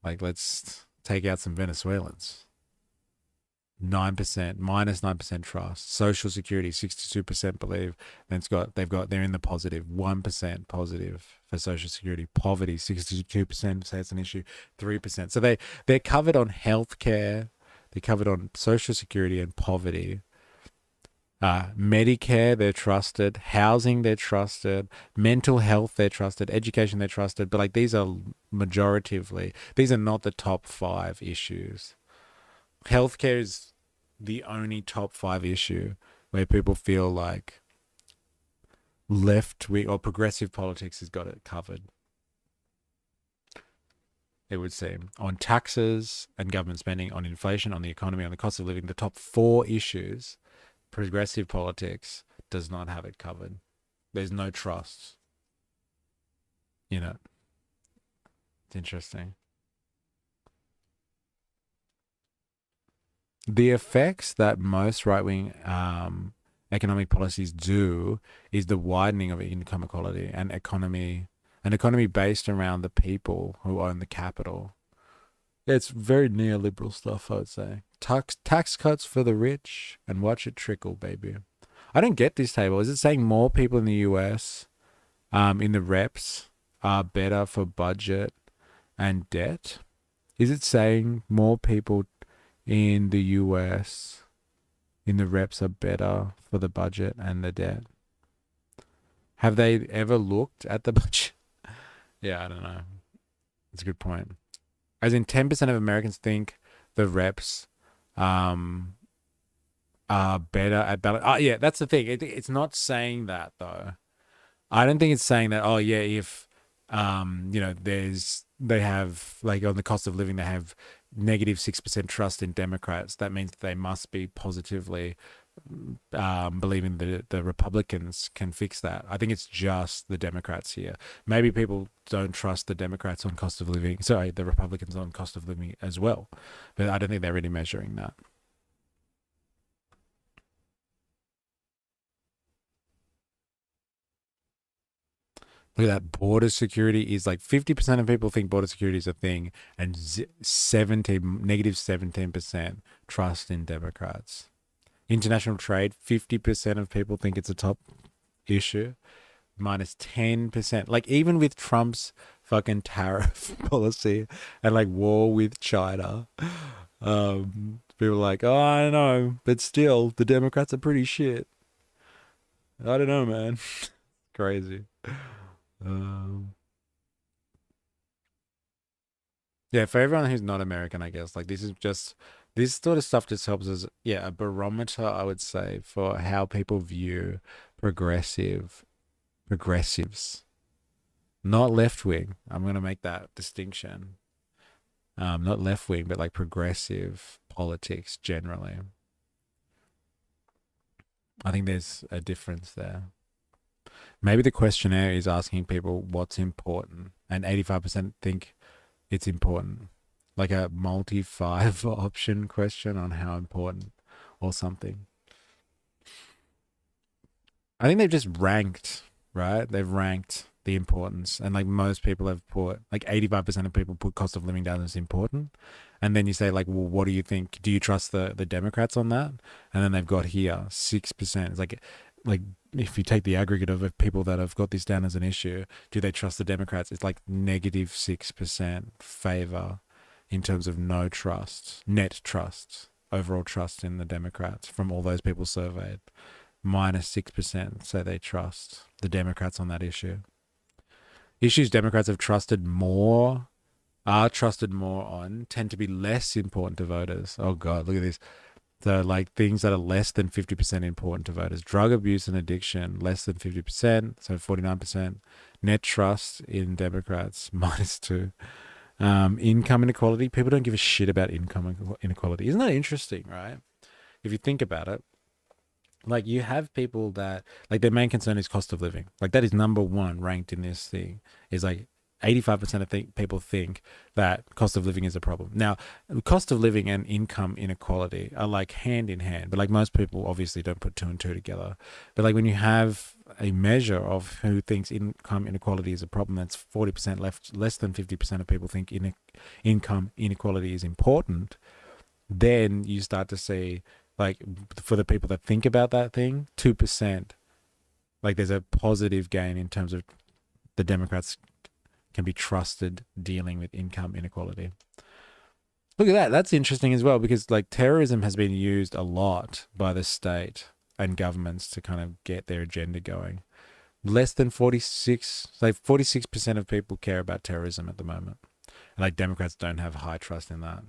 Like, let's take out some Venezuelans. 9%, -9% trust. Social security, 62% believe. Then they're in the positive, 1% positive for social security. Poverty, 62% say it's an issue, 3%. So they're covered on healthcare, they're covered on social security and poverty. Medicare, they're trusted. Housing, they're trusted. Mental health, they're trusted. Education, they're trusted. But like these are these are not the top 5 issues. Healthcare is the only top 5 issue where people feel like left wing or progressive politics has got it covered. It would seem. On taxes and government spending, on inflation, on the economy, on the cost of living, the top 4 issues, progressive politics does not have it covered. There's no trust. You know, it's interesting. The effects that most right-wing economic policies do is the widening of income equality and an economy based around the people who own the capital. It's very neoliberal stuff, I would say. Tax cuts for the rich and watch it trickle, baby. I don't get this table. Is it saying more people in the US, in the reps, are better for budget and debt? Is it saying more people in the US in the reps are better for the budget and the debt? Have they ever looked at the budget? Yeah, I don't know. It's a good point. As in 10% of Americans think the reps are better at balance. Oh, yeah, that's the thing. It's not saying that, though. I don't think it's saying that, oh, yeah, if, they have, like, on the cost of living, they have -6% trust in Democrats. That means they must be positively believing that the Republicans can fix that. I think it's just the Democrats here. Maybe people don't trust the Democrats on cost of living. Sorry, the Republicans on cost of living as well. But I don't think they're really measuring that. Look at that. Border security is like 50% of people think border security is a thing, and -17% trust in Democrats. International trade, 50% of people think it's a top issue, -10%. Like even with Trump's fucking tariff policy and like war with China. People are like, oh, I don't know, but still, the Democrats are pretty shit. I don't know, man. Crazy. Um, yeah, for everyone who's not American, I guess, like this sort of stuff just helps us, yeah, a barometer, I would say, for how people view progressives, not left wing. I'm gonna make that distinction. Not left wing, but like progressive politics generally. I think there's a difference there. Maybe the questionnaire is asking people what's important, and 85% think it's important. Like a multi five option question on how important or something. I think they've just ranked, right? They've ranked the importance. And like most people have put, like 85% of people put cost of living down as important. And then you say, like, well, what do you think? Do you trust the Democrats on that? And then they've got here 6%. It's like if you take the aggregate of people that have got this down as an issue, do they trust the Democrats? It's like negative 6% favor in terms of no trust, net trust, overall trust in the Democrats from all those people surveyed. Minus 6% say they trust the Democrats on that issue. Issues Democrats have trusted more, are trusted more on, tend to be less important to voters. Oh God, look at this. So like things that are less than 50% important to voters. Drug abuse and addiction, less than 50%, so 49%. Net trust in Democrats, -2. Income inequality, people don't give a shit about income inequality. Isn't that interesting, right? If you think about it, like you have people that like their main concern is cost of living. Like that is number one ranked in this thing is like 85% of people think that cost of living is a problem. Now, cost of living and income inequality are like hand in hand, but like most people obviously don't put two and two together. But like when you have a measure of who thinks income inequality is a problem, that's 40% left, less than 50% of people think income inequality is important, then you start to see like for the people that think about that thing, 2%, like there's a positive gain in terms of the Democrats can be trusted dealing with income inequality. Look at that. That's interesting as well because like terrorism has been used a lot by the state and governments to kind of get their agenda going. Less than 46, like 46% of people care about terrorism at the moment. And like Democrats don't have high trust in that.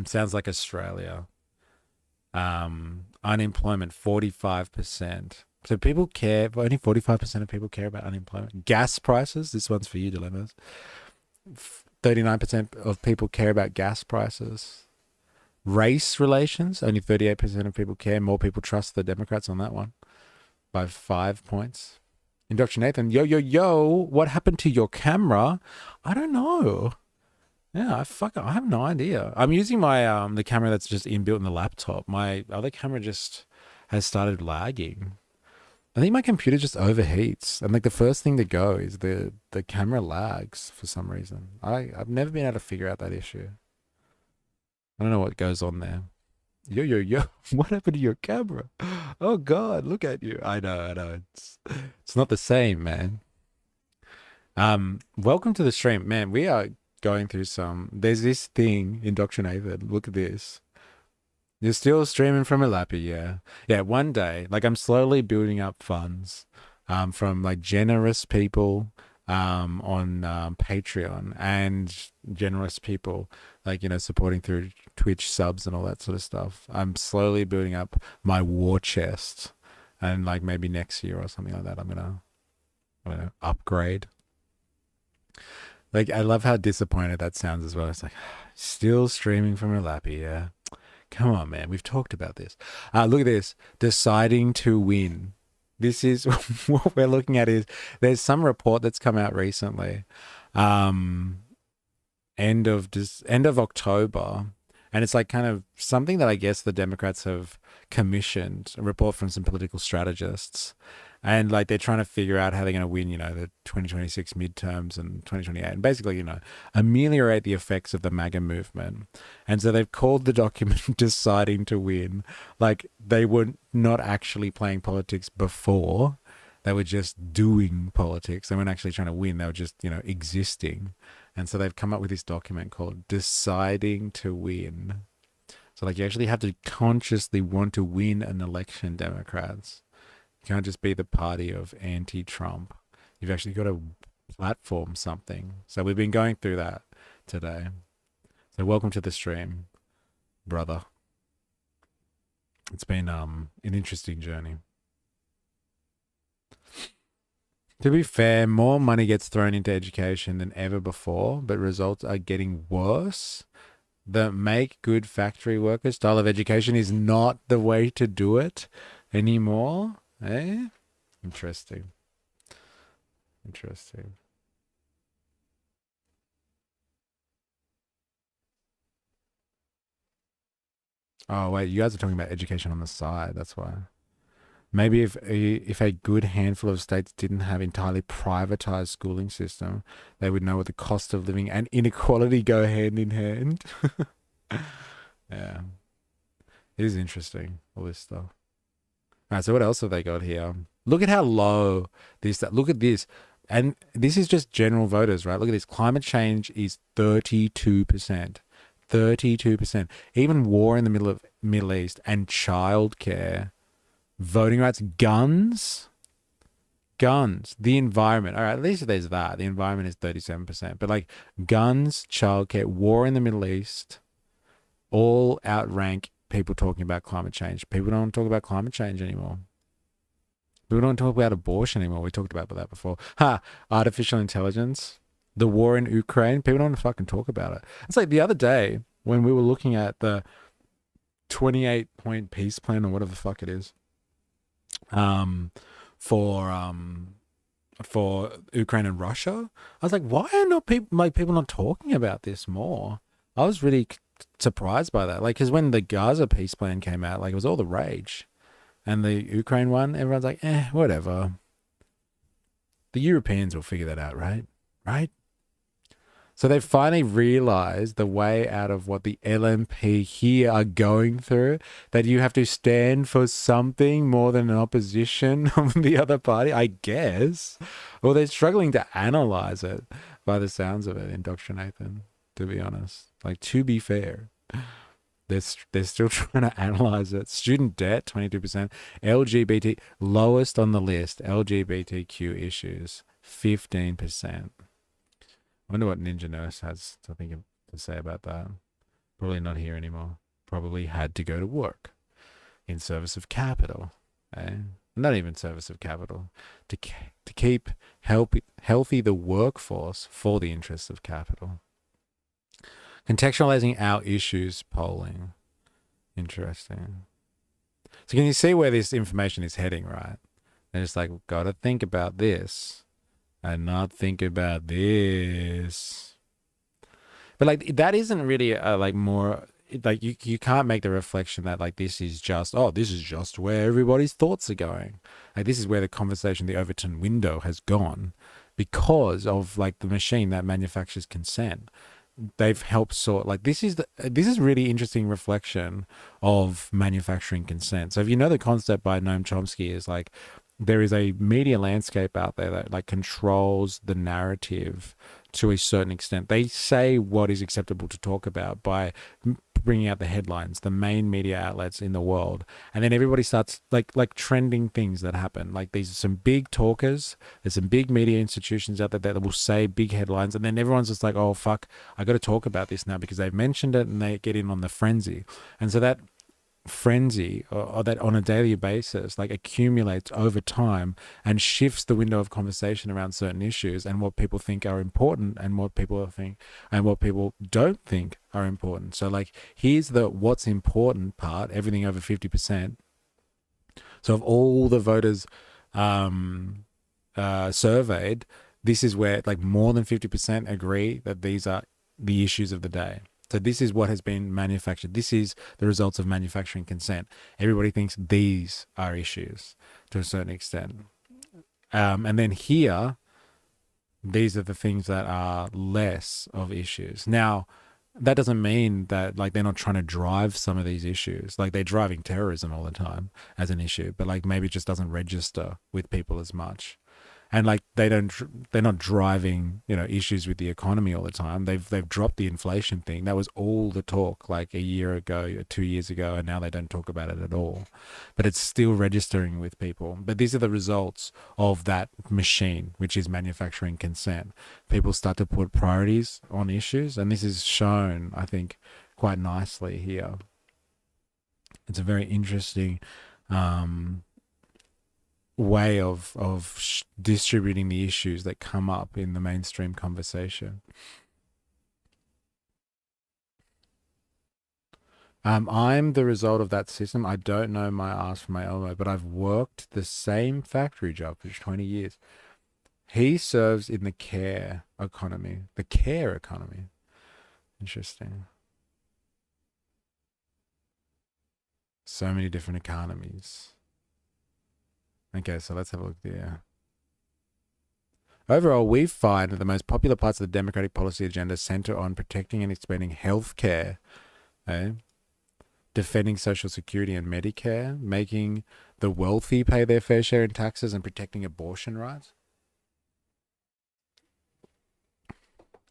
Sounds like Australia. Unemployment 45%. So people care, but only 45% of people care about unemployment. Gas prices, this one's for you, dilemmas. 39% of people care about gas prices. Race relations, only 38% of people care. More people trust the Democrats on that one by 5 points. Indoctrination, yo, what happened to your camera? I don't know. Yeah, I have no idea. I'm using my the camera that's just inbuilt in the laptop. My other camera just has started lagging. I think my computer just overheats, and like the first thing to go is the camera lags for some reason. I've never been able to figure out that issue. I don't know what goes on there. Yo, what happened to your camera? Oh God, look at you. I know. It's not the same, man. Welcome to the stream, man. We are going through there's this thing indoctrinated. Look at this. You're still streaming from a lappy, yeah. Yeah, one day, like I'm slowly building up funds from like generous people on Patreon and generous people like, supporting through Twitch subs and all that sort of stuff. I'm slowly building up my war chest and like maybe next year or something like that, I'm gonna upgrade. Like, I love how disappointed that sounds as well. It's like, still streaming from a lappy, yeah. Come on, man. We've talked about this. Look at this. Deciding to win. This is what we're looking at is there's some report that's come out recently, end of October. And it's like kind of something that I guess the Democrats have commissioned, a report from some political strategists. And like they're trying to figure out how they're going to win, the 2026 midterms and 2028, and basically, ameliorate the effects of the MAGA movement. And so they've called the document "Deciding to Win." Like they were not actually playing politics before, They were just doing politics. They weren't actually trying to win. They were just, existing. And so they've come up with this document called Deciding to Win. So, like, you actually have to consciously want to win an election, Democrats. You can't just be the party of anti-Trump. You've actually got to platform something. So we've been going through that today. So welcome to the stream, brother. It's been an interesting journey. To be fair, more money gets thrown into education than ever before, but results are getting worse. The make good factory workers style of education is not the way to do it anymore. Eh? Interesting. Interesting. Oh, wait, you guys are talking about education on the side. That's why. Maybe if a good handful of states didn't have entirely privatized schooling system, they would know what the cost of living and inequality go hand in hand. Yeah. It is interesting, all this stuff. All right, so what else have they got here? Look at how low this, look at this. And this is just general voters, right? Look at this. Climate change is 32%. 32%. Even war in the Middle East and childcare, voting rights, guns, the environment. All right, at least there's that. The environment is 37%. But like guns, childcare, war in the Middle East, all outrank people talking about climate change. People don't talk about climate change anymore. We don't talk about abortion anymore. We talked about that before. Artificial intelligence, the war in Ukraine. People don't fucking talk about it. It's like the other day when we were looking at the 28-point peace plan or whatever the fuck it is, for Ukraine and Russia. I was like, why are not people not talking about this more? I was really surprised by that. Like, because when the Gaza peace plan came out, like it was all the rage. And the Ukraine one, everyone's like, whatever. The Europeans will figure that out, right? Right? So they finally realized the way out of what the LMP here are going through, that you have to stand for something more than an opposition of the other party, I guess. Well, they're struggling to analyze it by the sounds of it, indoctrinate them, to be honest. Like, to be fair. They're still trying to analyze it. Student debt, 22%. LGBT, lowest on the list. LGBTQ issues, 15%. I wonder what Ninja Nurse has to say about that. Probably not here anymore. Probably had to go to work in service of capital. Eh? Not even service of capital. To keep healthy the workforce for the interests of capital. Contextualizing our issues polling. Interesting. So can you see where this information is heading, right? They're just like, gotta think about this and not think about this. But like, that isn't really like more, like you can't make the reflection that like this is just where everybody's thoughts are going. Like this is where the conversation, the Overton window has gone because of like the machine that manufactures consent. They've helped sort, like this is really interesting reflection of manufacturing consent. So if you know the concept by Noam Chomsky is like there is a media landscape out there that like controls the narrative to a certain extent. They say what is acceptable to talk about by bringing out the headlines, the main media outlets in the world, and then everybody starts like trending things that happen. Like these are some big talkers, there's some big media institutions out there that will say big headlines, and then everyone's just like, oh fuck, I got to talk about this now because they've mentioned it, and they get in on the frenzy. And so that frenzy or that on a daily basis like accumulates over time and shifts the window of conversation around certain issues and what people think are important and what people think and what people don't think are important. So like here's the what's important part, everything over 50%. So of all the voters surveyed, this is where like more than 50% agree that these are the issues of the day. So this is what has been manufactured. This is the results of manufacturing consent. Everybody thinks these are issues to a certain extent. And then here, these are the things that are less of issues. Now, That doesn't mean that like they're not trying to drive some of these issues. Like they're driving terrorism all the time as an issue, but like maybe it just doesn't register with people as much. And like they're not driving issues with the economy all the time. They've dropped the inflation thing. That was all the talk like a year ago, 2 years ago, and now they don't talk about it at all. But it's still registering with people. But these are the results of that machine, which is manufacturing consent. People start to put priorities on issues, and this is shown, I think, quite nicely here. It's a very interesting um, way of distributing the issues that come up in the mainstream conversation. I'm the result of that system. I don't know my ass from my elbow, but I've worked the same factory job for 20 years. He serves in the care economy. The care economy. Interesting. So many different economies. Okay, so let's have a look there. Overall, we find that the most popular parts of the Democratic policy agenda center on protecting and expanding health care, eh? Defending Social Security and Medicare, making the wealthy pay their fair share in taxes, and protecting abortion rights.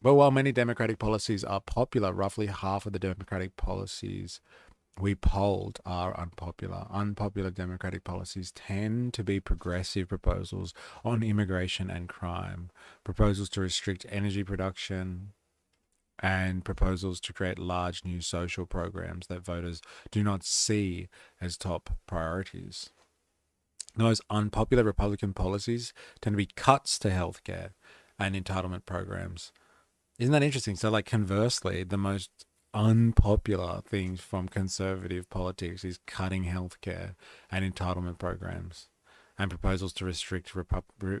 But while many Democratic policies are popular, roughly half of the Democratic policies we polled are unpopular. Unpopular Democratic policies tend to be progressive proposals on immigration and crime, proposals to restrict energy production, and proposals to create large new social programs that voters do not see as top priorities. The most unpopular Republican policies tend to be cuts to healthcare and entitlement programs. Isn't that interesting? So, like, conversely, the most unpopular things from conservative politics is cutting healthcare and entitlement programs and proposals to restrict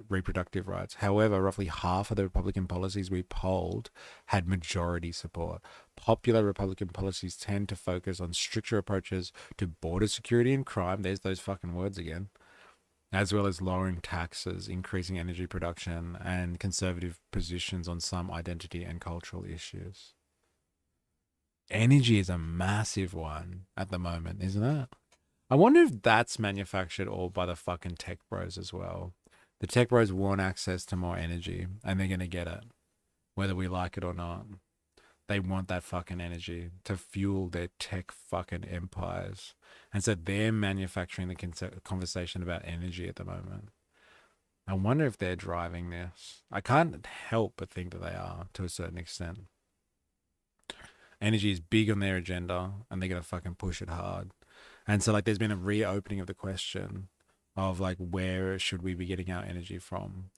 reproductive rights. However, roughly half of the Republican policies we polled had majority support. Popular Republican policies tend to focus on stricter approaches to border security and crime. There's those fucking words again. As well as lowering taxes, increasing energy production, and conservative positions on some identity and cultural issues. Energy is a massive one at the moment, isn't it? I wonder if that's manufactured all by the fucking tech bros as well. The tech bros want access to more energy and they're going to get it, whether we like it or not. They want that fucking energy to fuel their tech fucking empires. And so they're manufacturing the conversation about energy at the moment. I wonder if they're driving this. I can't help but think that they are to a certain extent. Energy is big on their agenda and they're going to fucking push it hard. And so, like, there's been a reopening of the question of, like, where should we be getting our energy from?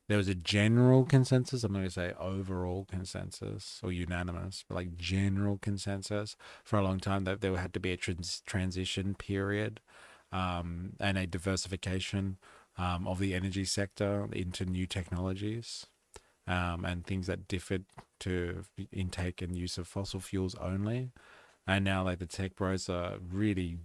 There was a general consensus. I'm not going to say overall consensus or unanimous, but like general consensus for a long time that there had to be a transition period and a diversification of the energy sector into new technologies and things that differed to intake and use of fossil fuels only. And now, like, the tech bros are really,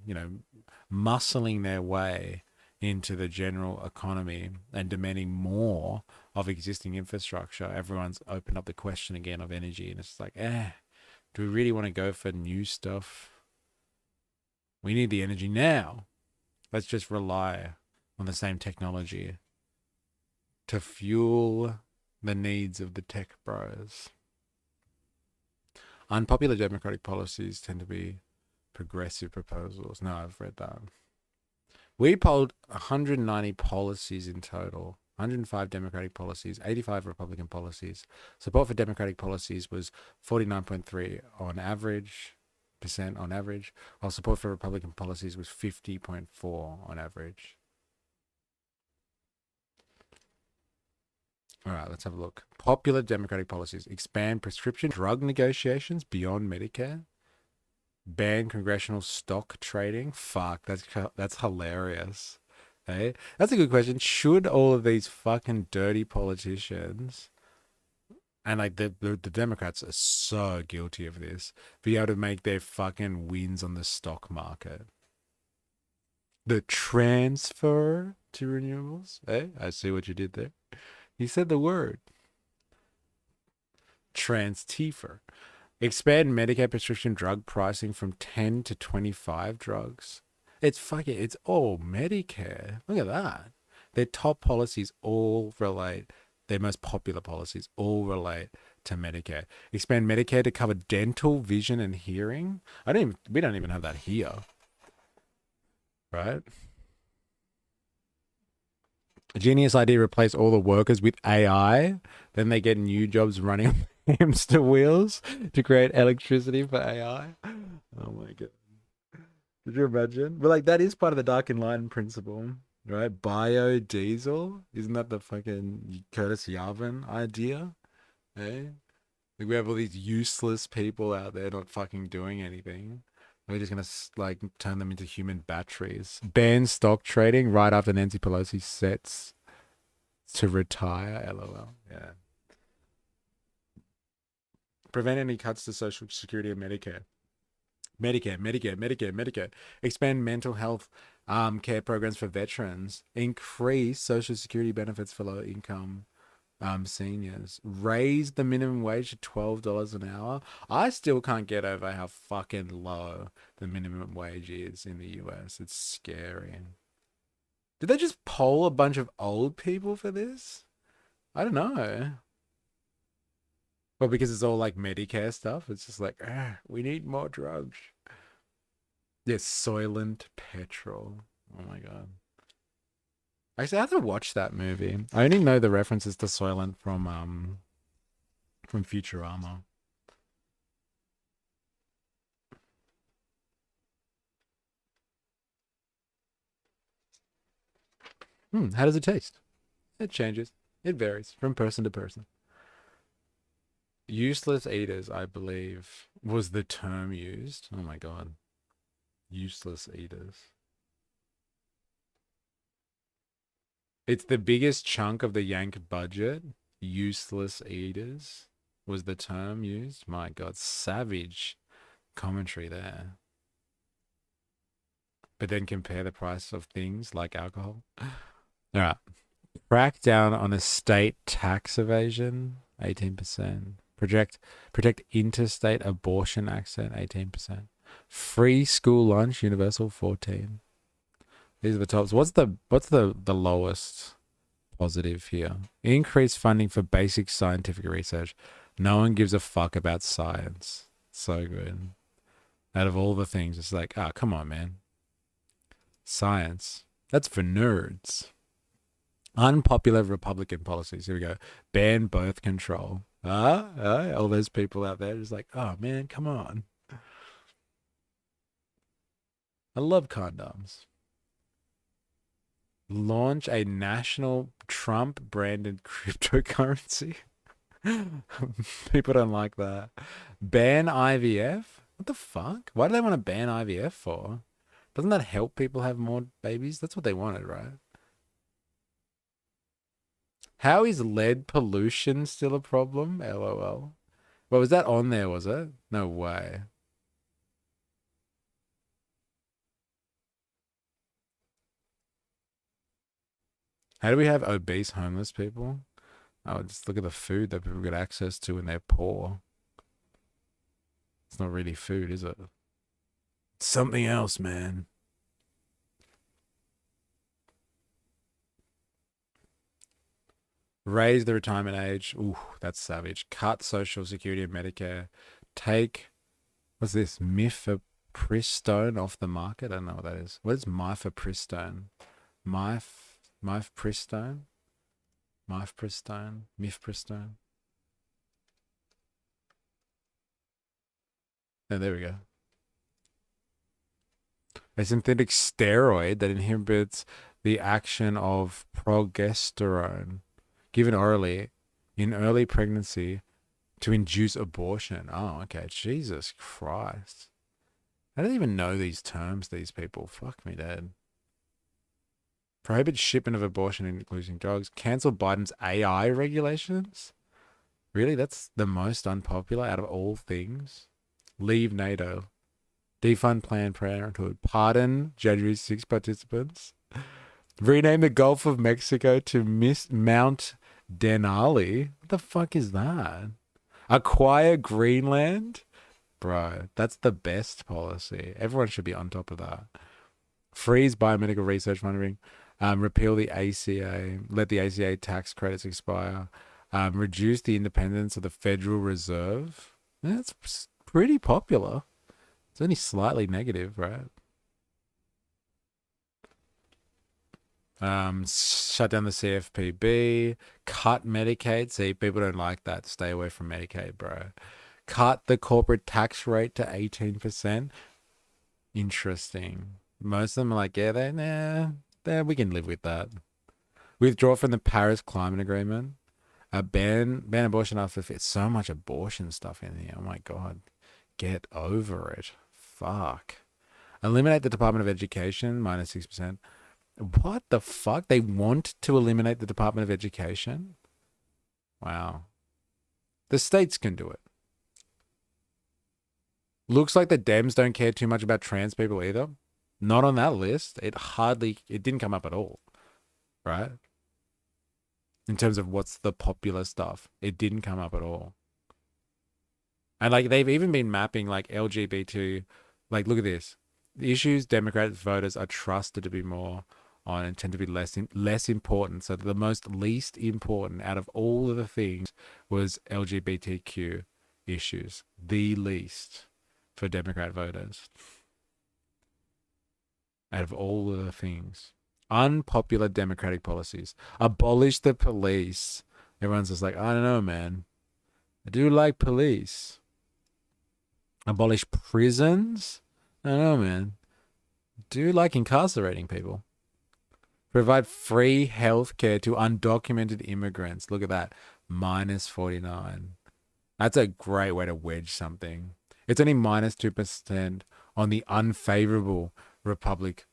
muscling their way into the general economy and demanding more of existing infrastructure. Everyone's opened up the question again of energy, and it's like, do we really want to go for new stuff? We need the energy now. Let's just rely on the same technology to fuel the needs of the tech bros. Unpopular Democratic policies tend to be progressive proposals. No, I've read that. We polled 190 policies in total, 105 Democratic policies, 85 Republican policies. Support for Democratic policies was 49.3 on average, percent on average, while support for Republican policies was 50.4 on average. All right, let's have a look. Popular Democratic policies: expand prescription drug negotiations beyond Medicare, ban congressional stock trading. Fuck, that's hilarious. Hey, that's a good question. Should all of these fucking dirty politicians, and like the Democrats are so guilty of this, be able to make their fucking wins on the stock market? The transfer to renewables. Hey, I see what you did there. You said the word. Transtifer. Expand Medicare prescription drug pricing from 10 to 25 drugs. It's all Medicare. Look at that. Their top policies all relate, their most popular policies all relate to Medicare. Expand Medicare to cover dental, vision, and hearing. We don't even have that here, right? A genius idea: replace all the workers with AI. Then they get new jobs running hamster wheels to create electricity for AI. Oh my god. Could you imagine? But like that is part of the dark enlightenment principle, right? Biodiesel. Isn't that the fucking Curtis Yarvin idea? Eh? Like we have all these useless people out there not fucking doing anything. We're just gonna like turn them into human batteries. Ban stock trading right after Nancy Pelosi sets to retire. LOL. Yeah. Prevent any cuts to Social Security and Medicare. Medicare. Expand mental health care programs for veterans. Increase Social Security benefits for low income seniors. Raise the minimum wage to $12 an hour. I still can't get over how fucking low the minimum wage is in the US. It's scary. Did they just poll a bunch of old people for this? I don't know. Well, because it's all like Medicare stuff. It's just like, we need more drugs. Yes, Soylent Petrol. Oh my god. Actually, I have to watch that movie. I only know the references to Soylent from Futurama. How does it taste? It changes. It varies from person to person. Useless eaters, I believe, was the term used. Oh my god. Useless eaters. It's the biggest chunk of the Yank budget. Useless eaters was the term used. My god, savage commentary there. But then compare the price of things like alcohol. All right. Crack down on estate tax evasion, 18%. Protect interstate abortion access, 18%. Free school lunch, universal, 14. These are the tops. What's the lowest positive here? Increase funding for basic scientific research. No one gives a fuck about science. So good. Out of all the things, it's like, come on, man. Science. That's for nerds. Unpopular Republican policies. Here we go. Ban birth control. All those people out there just like, oh man, come on. I love condoms. Launch a national Trump branded cryptocurrency. People don't like that. Ban IVF? What the fuck? Why do they want to ban IVF for? Doesn't that help people have more babies? That's what they wanted, right? How is lead pollution still a problem? LOL. Well, was that on there, was it? No way. How do we have obese homeless people? Oh, just look at the food that people get access to when they're poor. It's not really food, is it? It's something else, man. Raise the retirement age. Ooh, that's savage. Cut Social Security and Medicare. Take, what's this? Mifepristone off the market? I don't know what that is. What is mifepristone? Mifepristone? Mifepristone? Oh, there we go. A synthetic steroid that inhibits the action of progesterone given orally in early pregnancy to induce abortion. Oh, okay. Jesus Christ. I don't even know these terms, these people. Fuck me, Dad. Prohibit shipment of abortion, including drugs. Cancel Biden's AI regulations. Really? That's the most unpopular out of all things? Leave NATO. Defund Planned Parenthood. Pardon January 6 participants. Rename the Gulf of Mexico to Mount Denali. What the fuck is that? Acquire Greenland. Bro, that's the best policy. Everyone should be on top of that. Freeze biomedical research monitoring. Repeal the ACA. Let the ACA tax credits expire. Reduce the independence of the Federal Reserve. That's pretty popular. It's only slightly negative, right? Shut down the CFPB. Cut Medicaid. See, people don't like that. Stay away from Medicaid, bro. Cut the corporate tax rate to 18%. Interesting. Most of them are like, yeah, we can live with that. Withdraw from the Paris Climate Agreement. Ban abortion after so much abortion stuff in here. Oh my god, get over it. Fuck. Eliminate the Department of Education -6%. What the fuck? They want to eliminate the Department of Education? Wow. The states can do it. Looks like the Dems don't care too much about trans people either. Not on that list. It didn't come up at all, right? In terms of what's the popular stuff, it didn't come up at all. And like they've even been mapping like LGBT, like look at this. The issues Democrat voters are trusted to be more on and tend to be less important. So the most least important out of all of the things was LGBTQ issues. The least for Democrat voters. Out of all of the things. Unpopular Democratic policies. Abolish the police. Everyone's just like, I don't know, man. I do like police. Abolish prisons. I don't know, man. I do like incarcerating people. Provide free health care to undocumented immigrants. Look at that. -49. That's a great way to wedge something. It's only -2% on the unfavorable Republic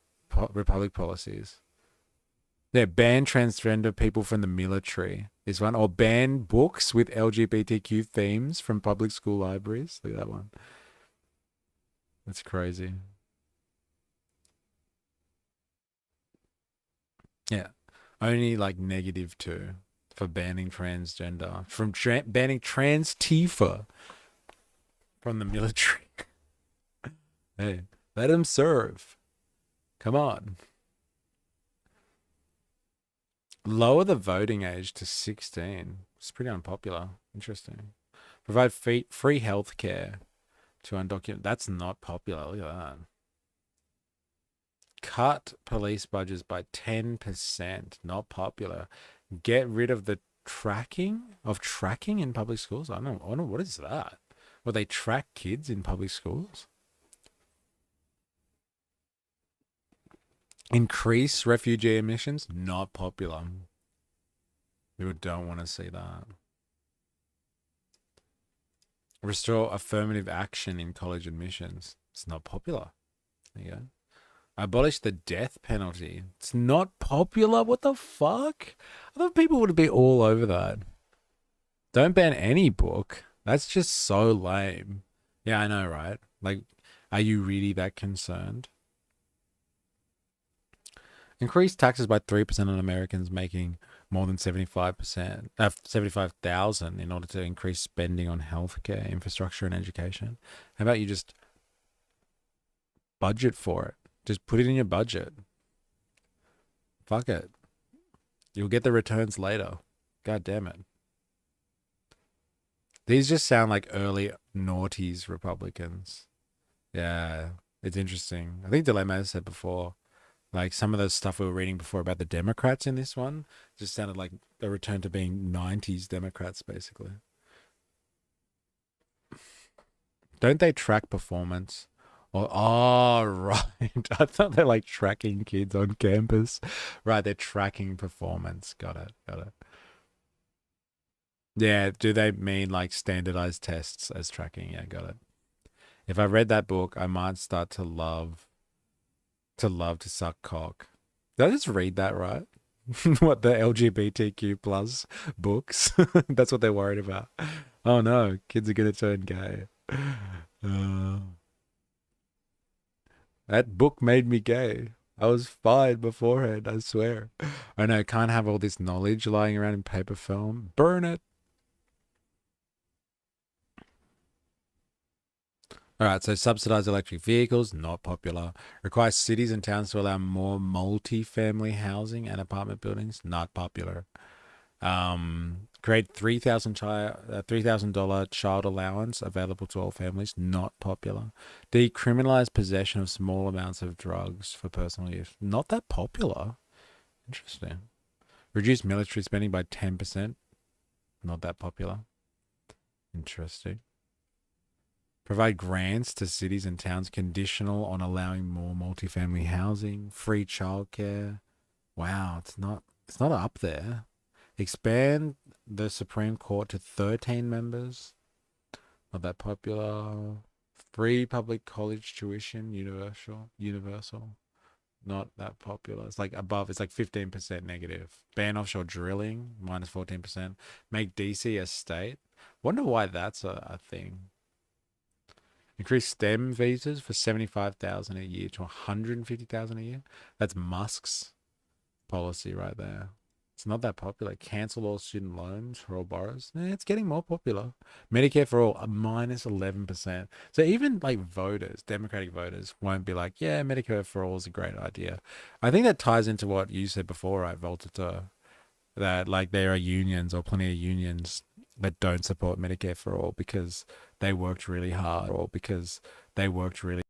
policies. Yeah, ban transgender people from the military. This one. Or ban books with LGBTQ themes from public school libraries. Look at that one. That's crazy. Yeah. Only like -2 for banning transgender. From banning trans Tifa from the military. Hey, let them serve. Come on. Lower the voting age to 16. It's pretty unpopular. Interesting. Provide free health care to undocumented. That's not popular. Look at that. Cut police budgets by 10%. Not popular. Get rid of the tracking in public schools. I don't know. What is that? Will they track kids in public schools? Increase refugee emissions. Not popular. People don't want to see that. Restore affirmative action in college admissions. It's not popular. There you go. Abolish the death penalty. It's not popular. What the fuck? I thought people would be all over that. Don't ban any book. That's just so lame. Yeah, I know, right? Like, are you really that concerned? Increase taxes by 3% on Americans making more than 75,000 in order to increase spending on healthcare, infrastructure, and education. How about you just budget for it? Just put it in your budget. Fuck it. You'll get the returns later. God damn it. These just sound like early noughties Republicans. Yeah, it's interesting. I think Dilemma has said before, like some of the stuff we were reading before about the Democrats in this one just sounded like a return to being 90s Democrats, basically. Don't they track performance? Oh, right. I thought they're like tracking kids on campus. Right, they're tracking performance. Got it. Yeah, do they mean like standardized tests as tracking? Yeah, got it. If I read that book, I might start to love to suck cock. Did I just read that right? What, the LGBTQ plus books? That's what they're worried about. Oh no, kids are gonna turn gay. That book made me gay. I was fine beforehand, I swear. I know, can't have all this knowledge lying around in paper film. Burn it. All right, so subsidized electric vehicles, not popular. Requires cities and towns to allow more multi-family housing and apartment buildings, not popular. Create $3,000 child allowance available to all families, not popular. Decriminalize possession of small amounts of drugs for personal use, not that popular. Interesting. Reduce military spending by 10%, not that popular. Interesting. Provide grants to cities and towns conditional on allowing more multifamily housing, free childcare. Wow, it's not up there. Expand the Supreme Court to 13 members. Not that popular. Free public college tuition, universal. Not that popular. It's like above, it's like 15% negative. Ban offshore drilling, minus 14%. Make DC a state. Wonder why that's a thing. Increase STEM visas for 75,000 a year to 150,000 a year. That's Musk's policy right there. It's not that popular. Cancel all student loans for all borrowers. It's getting more popular. Medicare for all, a minus 11%. So even like voters, Democratic voters, won't be like, yeah, Medicare for all is a great idea. I think that ties into what you said before, right, Voltaire, that like there are unions or plenty of unions that don't support Medicare for all because they worked really hard or because they worked really.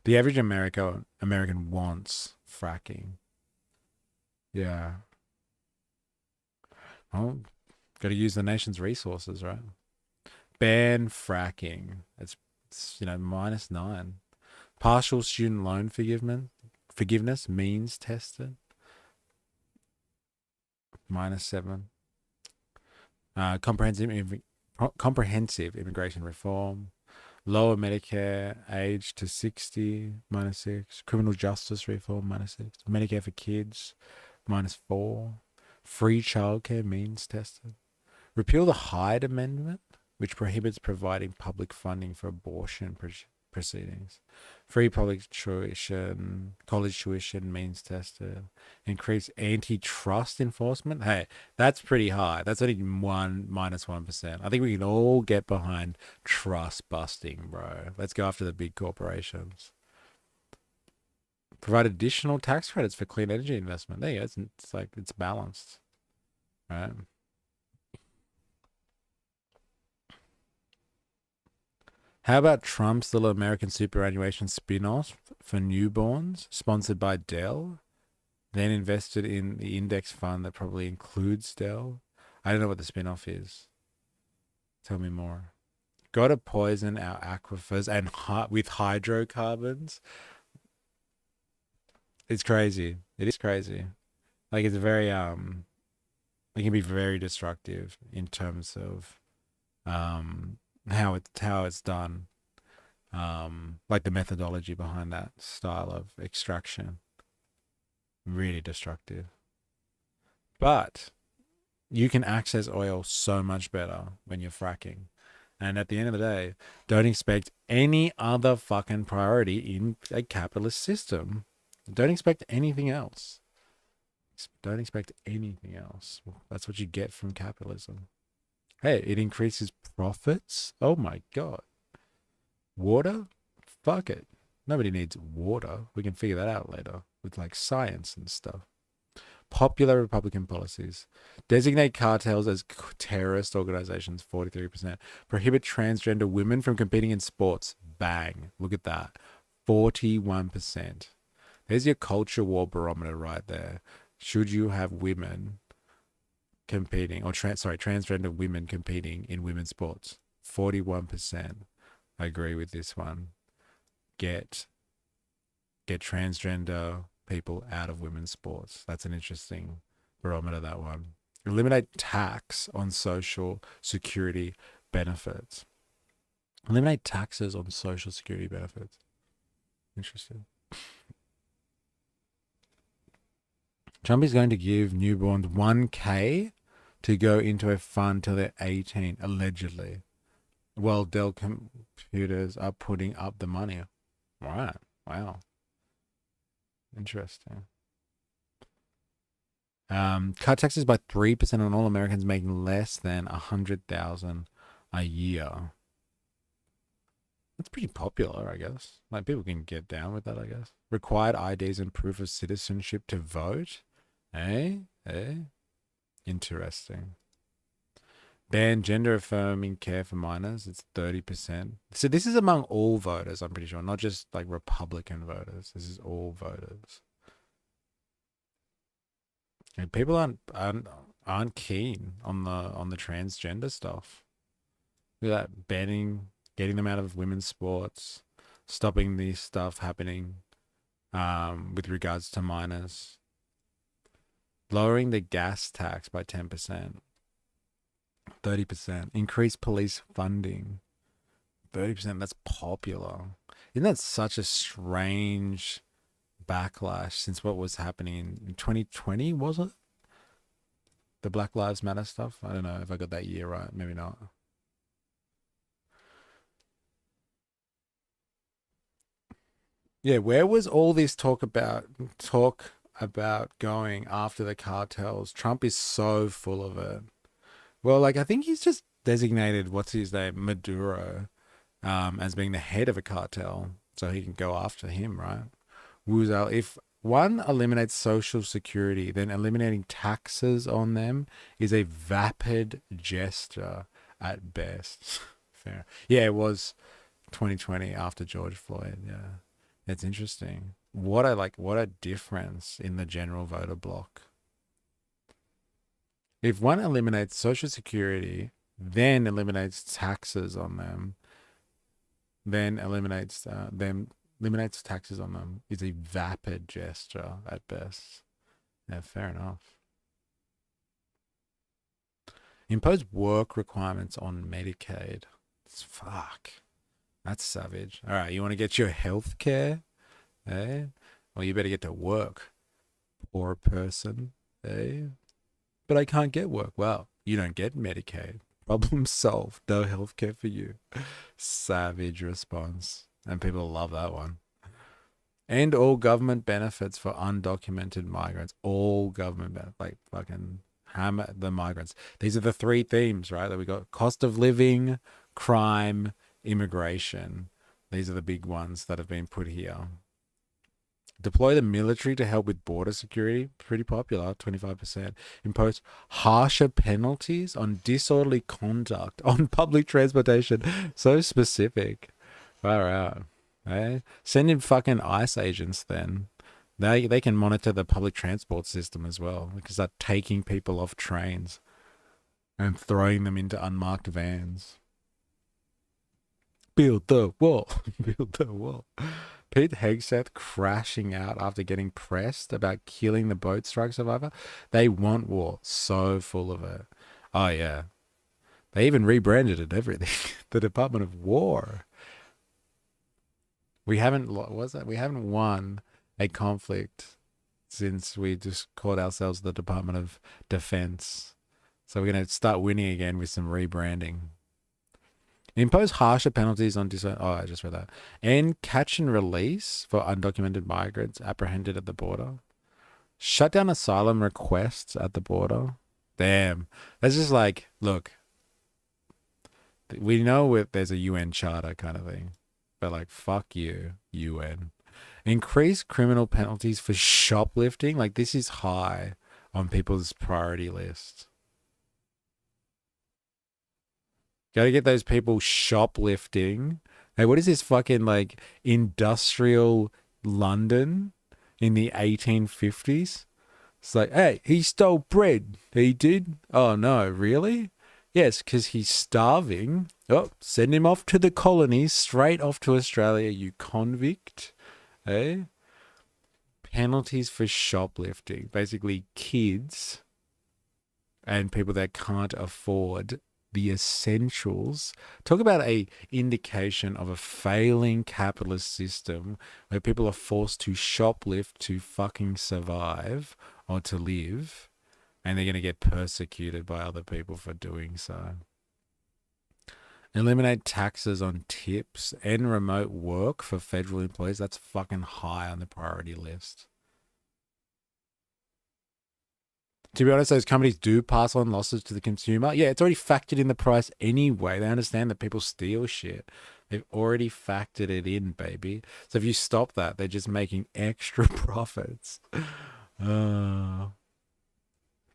The average American wants fracking. Yeah. Well, got to use the nation's resources, right? Ban fracking. It's minus 9. Partial student loan forgiveness means tested, minus 7. Comprehensive immigration reform. Lower Medicare age to 60, minus 6. Criminal justice reform, minus 6. Medicare for kids, minus 4. Free childcare means tested. Repeal the Hyde Amendment, which prohibits providing public funding for abortion proceedings. Free public tuition, college tuition means tested. Increase antitrust enforcement. Hey, that's pretty high. That's only minus 1%. I think we can all get behind trust busting, bro. Let's go after the big corporations. Provide additional tax credits for clean energy investment. There you go. It's like it's balanced, right? How about Trump's little American superannuation spin-off for newborns, sponsored by Dell, then invested in the index fund that probably includes Dell? I don't know what the spin-off is. Tell me more. Got to poison our aquifers and with hydrocarbons. It's crazy. It is crazy. Like it's very it can be very destructive in terms of how it's done. Like the methodology behind that style of extraction. Really destructive. But you can access oil so much better when you're fracking. And at the end of the day, don't expect any other fucking priority in a capitalist system. Don't expect anything else. Don't expect anything else. That's what you get from capitalism. Hey, it increases profits. Oh my God. Water? Fuck it. Nobody needs water. We can figure that out later with like science and stuff. Popular Republican policies. Designate cartels as terrorist organizations, 43%. Prohibit transgender women from competing in sports. Bang. Look at that. 41%. There's your culture war barometer right there. Should you have women competing, or transgender women competing in women's sports? 41%. I agree with this one. Get transgender people out of women's sports. That's an interesting barometer, that one. Eliminate tax on social security benefits. Eliminate taxes on social security benefits. Interesting. Trump is going to give newborns 1K to go into a fund till they're 18, allegedly. Well, Dell Computers are putting up the money. Right. Wow. Interesting. Cut taxes by 3% on all Americans making less than 100,000 a year. It's pretty popular, I guess. Like people can get down with that, I guess. Required IDs and proof of citizenship to vote. Eh? Eh? Interesting. Ban gender affirming care for minors. It's 30%. So this is among all voters, I'm pretty sure, not just like Republican voters. This is all voters. And people aren't keen on the transgender stuff. Look at that, banning, getting them out of women's sports, stopping this stuff happening with regards to minors, lowering the gas tax by 10%, 30%, increase police funding, 30%. That's popular. Isn't that such a strange backlash since what was happening in 2020, was it? The Black Lives Matter stuff? I don't know if I got that year right. Maybe not. Yeah, where was all this talk about going after the cartels? Trump is so full of it. Well, like I think he's just designated what's his name, Maduro, as being the head of a cartel, so he can go after him, right? Wuzal, if one eliminates social security, then eliminating taxes on them is a vapid gesture at best. Fair. Yeah, it was 2020 after George Floyd. Yeah. It's interesting. What a difference in the general voter bloc. If one eliminates social security, then eliminates taxes on them, then eliminates taxes on them is a vapid gesture at best. Yeah, fair enough. Impose work requirements on Medicaid. Fuck. That's savage. All right, you want to get your health care? Eh? Well, you better get to work, poor person. Eh? But I can't get work. Well, you don't get Medicaid. Problem solved. No healthcare for you. Savage response. And people love that one. And all government benefits for undocumented migrants. All government benefits. Like fucking hammer the migrants. These are the three themes, right? That we got: cost of living, crime, immigration. These are the big ones that have been put here. Deploy the military to help with border security. Pretty popular, 25%. Impose harsher penalties on disorderly conduct on public transportation. So specific. Far out. Eh? Send in fucking ICE agents then. They can monitor the public transport system as well, because they're taking people off trains and throwing them into unmarked vans. Build the wall. Build the wall. Pete Hegseth crashing out after getting pressed about killing the boat strike survivor. They want war. So full of it. Oh, yeah. They even rebranded it, everything. The Department of War. We haven't, what's that? We haven't won a conflict since we just called ourselves the Department of Defense. So we're going to start winning again with some rebranding. Impose harsher penalties on I just read that. And catch and release for undocumented migrants apprehended at the border. Shut down asylum requests at the border. Damn. That's just like, look, we know there's a UN charter kind of thing. But like, fuck you, UN. Increase criminal penalties for shoplifting. Like, this is high on people's priority list. Gotta get those people shoplifting. Hey, what is this fucking like industrial London in the 1850s? It's like, hey, he stole bread. He did? Oh no, really? Yes, because he's starving. Oh, send him off to the colonies, straight off to Australia, you convict. Hey? Penalties for shoplifting. Basically, kids and people that can't afford the essentials. Talk about a indication of a failing capitalist system where people are forced to shoplift to fucking survive or to live, and they're going to get persecuted by other people for doing so. Eliminate taxes on tips and remote work for federal employees. That's fucking high on the priority list. To be honest, those companies do pass on losses to the consumer. Yeah, it's already factored in the price anyway. They understand that people steal shit. They've already factored it in, baby. So if you stop that, they're just making extra profits. Uh,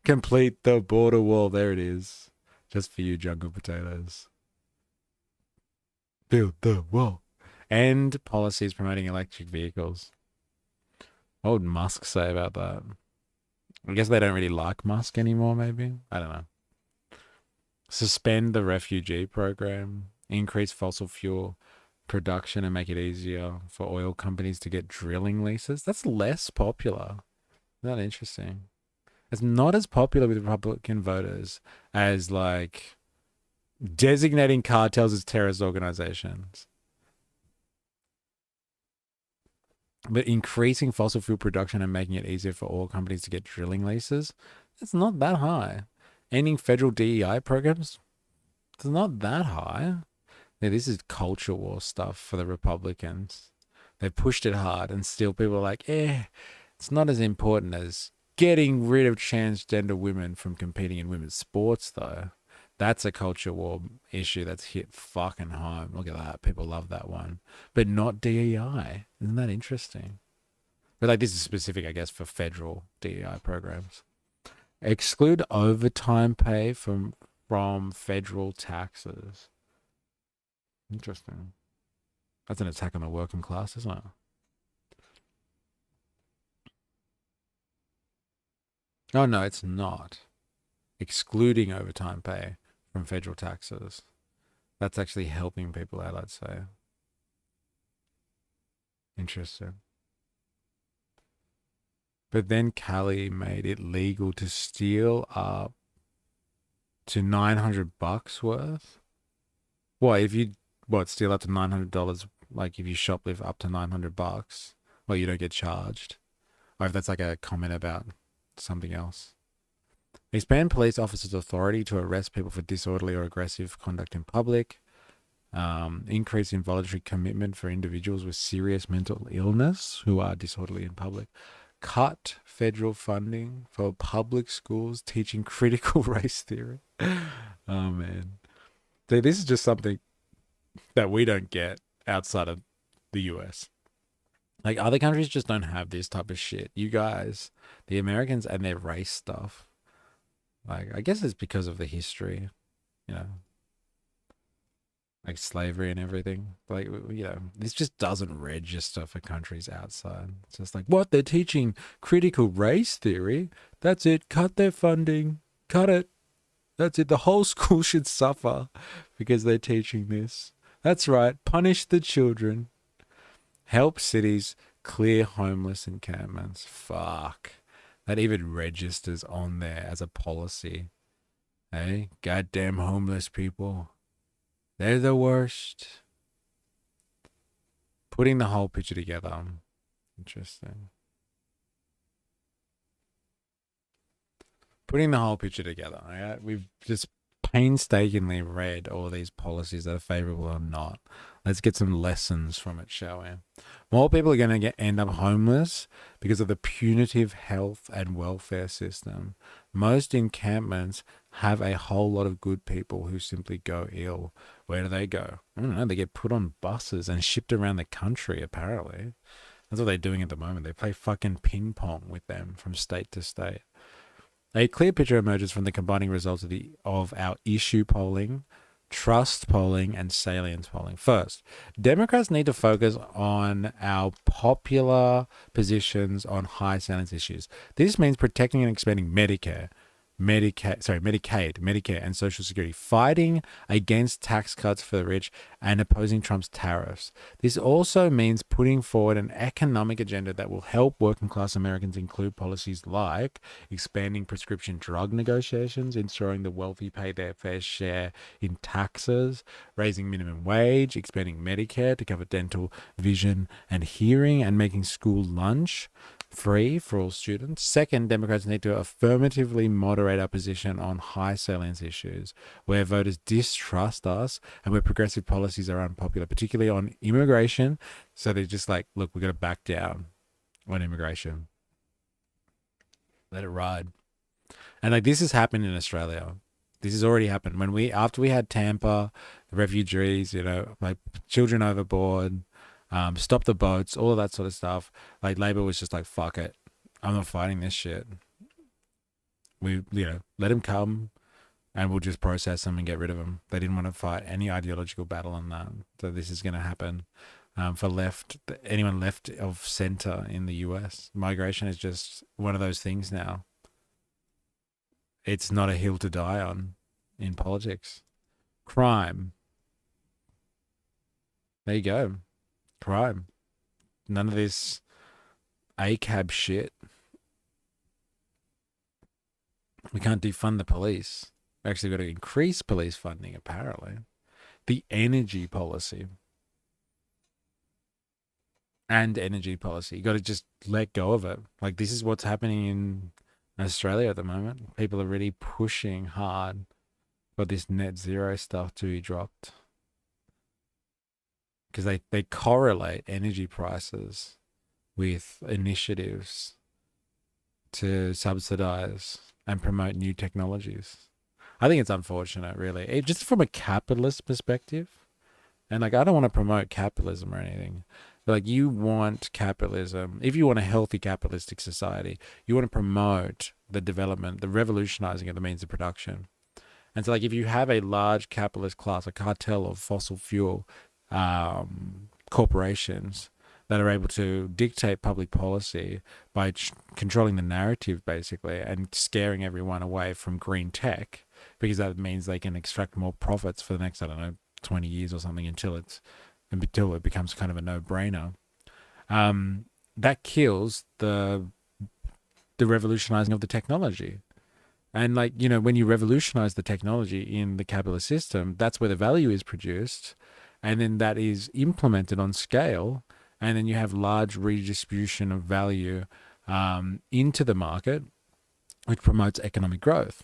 complete the border wall. There it is. Just for you, jungle potatoes. Build the wall. And policies promoting electric vehicles. What would Musk say about that? I guess they don't really like Musk anymore, maybe. I don't know. Suspend the refugee program. Increase fossil fuel production and make it easier for oil companies to get drilling leases. That's less popular. Isn't that interesting? It's not as popular with Republican voters as like designating cartels as terrorist organizations. But increasing fossil fuel production and making it easier for oil companies to get drilling leases, it's not that high. Ending federal DEI programs, it's not that high. Yeah, this is culture war stuff for the Republicans. They pushed it hard, and still people are like, it's not as important as getting rid of transgender women from competing in women's sports, though. That's a culture war issue that's hit fucking home. Look at that. People love that one. But not DEI. Isn't that interesting? But like this is specific, I guess, for federal DEI programs. Exclude overtime pay from federal taxes. Interesting. That's an attack on the working class, isn't it? Oh, no, it's not. Excluding overtime pay from federal taxes. That's actually helping people out, I'd say. Interesting. But then Cali made it legal to steal up to $900 worth. What if you steal up to $900? Like if you shoplift up to $900, well, you don't get charged. Or if that's like a comment about something else. Expand police officers' authority to arrest people for disorderly or aggressive conduct in public. Increase involuntary commitment for individuals with serious mental illness who are disorderly in public. Cut federal funding for public schools teaching critical race theory. Oh, man. So this is just something that we don't get outside of the US. Like other countries just don't have this type of shit. You guys, the Americans and their race stuff. Like I guess it's because of the history, you know, like slavery and everything. Like this just doesn't register for countries outside. It's just like what they're teaching critical race theory. That's it. Cut their funding. Cut it. That's it. The whole school should suffer because they're teaching this. That's right. Punish the children. Help cities clear homeless encampments. Fuck. That even registers on there as a policy. Hey, goddamn homeless people. They're the worst. Putting the whole picture together. Interesting. Putting the whole picture together. Right? We've just painstakingly read all these policies that are favorable or not. Let's get some lessons from it, shall we? More people are going to end up homeless because of the punitive health and welfare system. Most encampments have a whole lot of good people who simply go ill. Where do they go? I don't know. They get put on buses and shipped around the country, apparently. That's what they're doing at the moment. They play fucking ping pong with them from state to state. A clear picture emerges from the combining results of our issue polling, trust polling, and salience polling. First, Democrats need to focus on our popular positions on high salience issues. This means protecting and expanding Medicaid, Medicare, and Social Security, fighting against tax cuts for the rich, and opposing Trump's tariffs. This also means putting forward an economic agenda that will help working class Americans, include policies like expanding prescription drug negotiations, ensuring the wealthy pay their fair share in taxes, raising minimum wage, expanding Medicare to cover dental, vision, and hearing, and making school lunch free for all students. Second, Democrats need to affirmatively moderate our position on high salience issues where voters distrust us and where progressive policies are unpopular, particularly on immigration. So they're just like, look, we're going to back down on immigration. Let it ride. And like this has happened in Australia. This has already happened. After we had Tampa, the refugees, like children overboard, stop the boats, all of that sort of stuff. Like Labor was just like, fuck it, I'm not fighting this shit. We, let them come, and we'll just process them and get rid of them. They didn't want to fight any ideological battle on that. So this is going to happen. For anyone left of center in the US, migration is just one of those things now. It's not a hill to die on in politics. Crime. There you go. Crime. None of this ACAB shit. We can't defund the police. We actually got to increase police funding, apparently. The energy policy. And energy policy. You got to just let go of it. Like, this is what's happening in Australia at the moment. People are really pushing hard for this net zero stuff to be dropped. Because they correlate energy prices with initiatives to subsidize and promote new technologies. I think it's unfortunate, really. Just from a capitalist perspective, and like, I don't want to promote capitalism or anything. But like, you want capitalism. If you want a healthy capitalistic society, you want to promote the development, the revolutionizing of the means of production. And so, like, if you have a large capitalist class, a cartel of fossil fuel corporations that are able to dictate public policy by controlling the narrative, basically, and scaring everyone away from green tech, because that means they can extract more profits for the next, I don't know, 20 years or something, until it becomes kind of a no-brainer. That kills the revolutionizing of the technology. And like, when you revolutionize the technology in the capitalist system, that's where the value is produced. And then that is implemented on scale. And then you have large redistribution of value into the market, which promotes economic growth.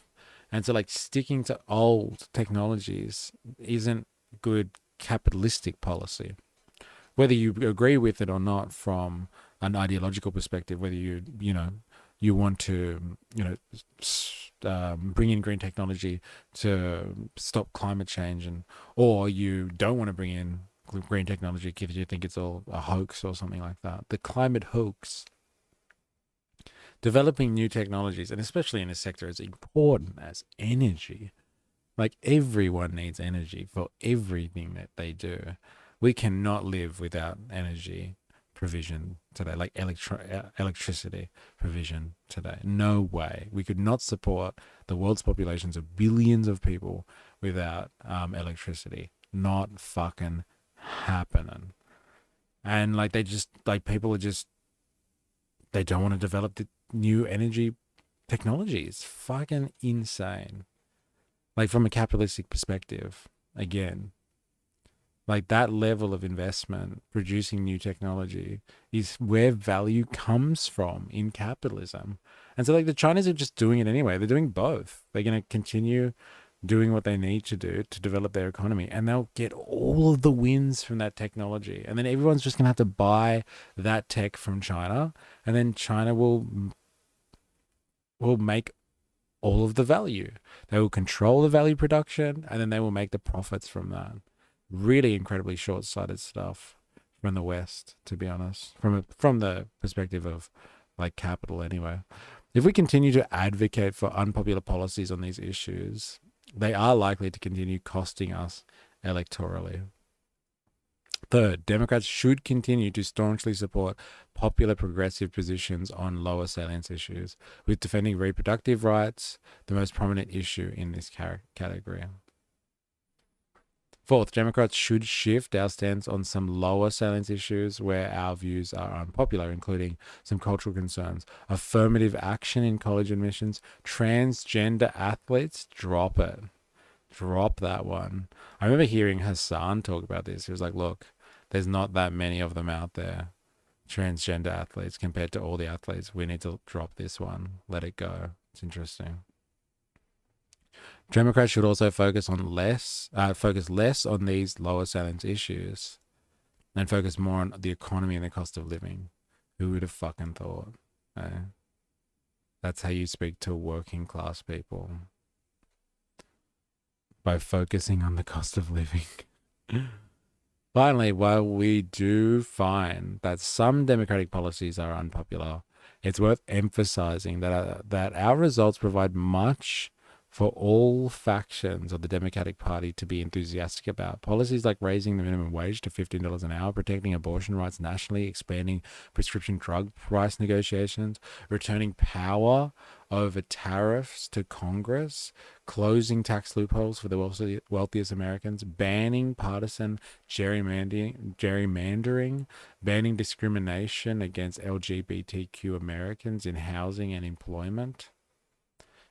And so, like, sticking to old technologies isn't good capitalistic policy. Whether you agree with it or not from an ideological perspective, whether you want to, bring in green technology to stop climate change, or you don't want to bring in green technology because you think it's all a hoax or something like that. The climate hoax. Developing new technologies, and especially in a sector as important as energy, like, everyone needs energy for everything that they do. We cannot live without energy provision today, like electricity provision today. No way. We could not support the world's populations of billions of people without electricity. Not fucking happening. And like, people are just, they don't want to develop the new energy technology. It's fucking insane. Like, from a capitalistic perspective, again, like, that level of investment producing new technology is where value comes from in capitalism. And so, like, the Chinese are just doing it anyway. They're doing both. They're going to continue doing what they need to do to develop their economy, and they'll get all of the wins from that technology. And then everyone's just going to have to buy that tech from China, and then China will make all of the value. They will control the value production, and then they will make the profits from that. Really incredibly short-sighted stuff from the West, to be honest, from the perspective of, like, capital anyway. If we continue to advocate for unpopular policies on these issues, they are likely to continue costing us electorally. Third, Democrats should continue to staunchly support popular progressive positions on lower salience issues, with defending reproductive rights the most prominent issue in this category. Fourth, Democrats should shift our stance on some lower salience issues where our views are unpopular, including some cultural concerns, affirmative action in college admissions, transgender athletes. Drop it. Drop that one. I remember hearing Hassan talk about this. He was like, look, there's not that many of them out there, transgender athletes, compared to all the athletes. We need to drop this one. Let it go. It's interesting. Democrats should also focus less on these lower salience issues and focus more on the economy and the cost of living. Who would have fucking thought? That's how you speak to working class people. by focusing on the cost of living. Finally, while we do find that some democratic policies are unpopular, it's worth emphasizing that our results provide much for all factions of the Democratic Party to be enthusiastic about. Policies like raising the minimum wage to $15 an hour, protecting abortion rights nationally, expanding prescription drug price negotiations, returning power over tariffs to Congress, closing tax loopholes for the wealthiest Americans, banning partisan gerrymandering, banning discrimination against LGBTQ Americans in housing and employment,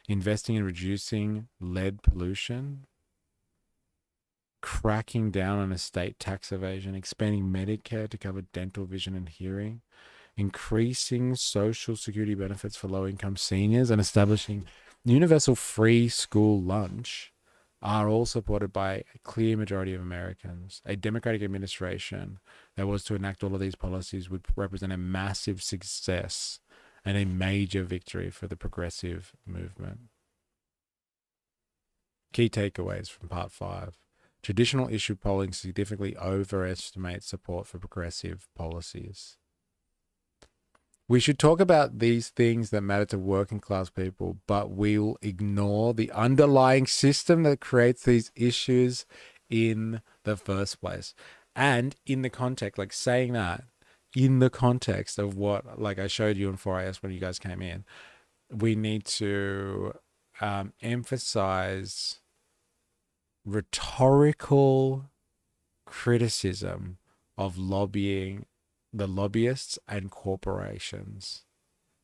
investing in reducing lead pollution, cracking down on estate tax evasion, expanding Medicare to cover dental, vision, and hearing, increasing social security benefits for low-income seniors, and establishing universal free school lunch are all supported by a clear majority of Americans. A Democratic administration that was to enact all of these policies would represent a massive success and a major victory for the progressive movement. Key takeaways from part 5. Traditional issue polling significantly overestimates support for progressive policies. We should talk about these things that matter to working class people, but we'll ignore the underlying system that creates these issues in the first place. And in the context, like saying that, in the context of what, like I showed you in 4IS when you guys came in, we need to emphasize rhetorical criticism of lobbying, the lobbyists and corporations.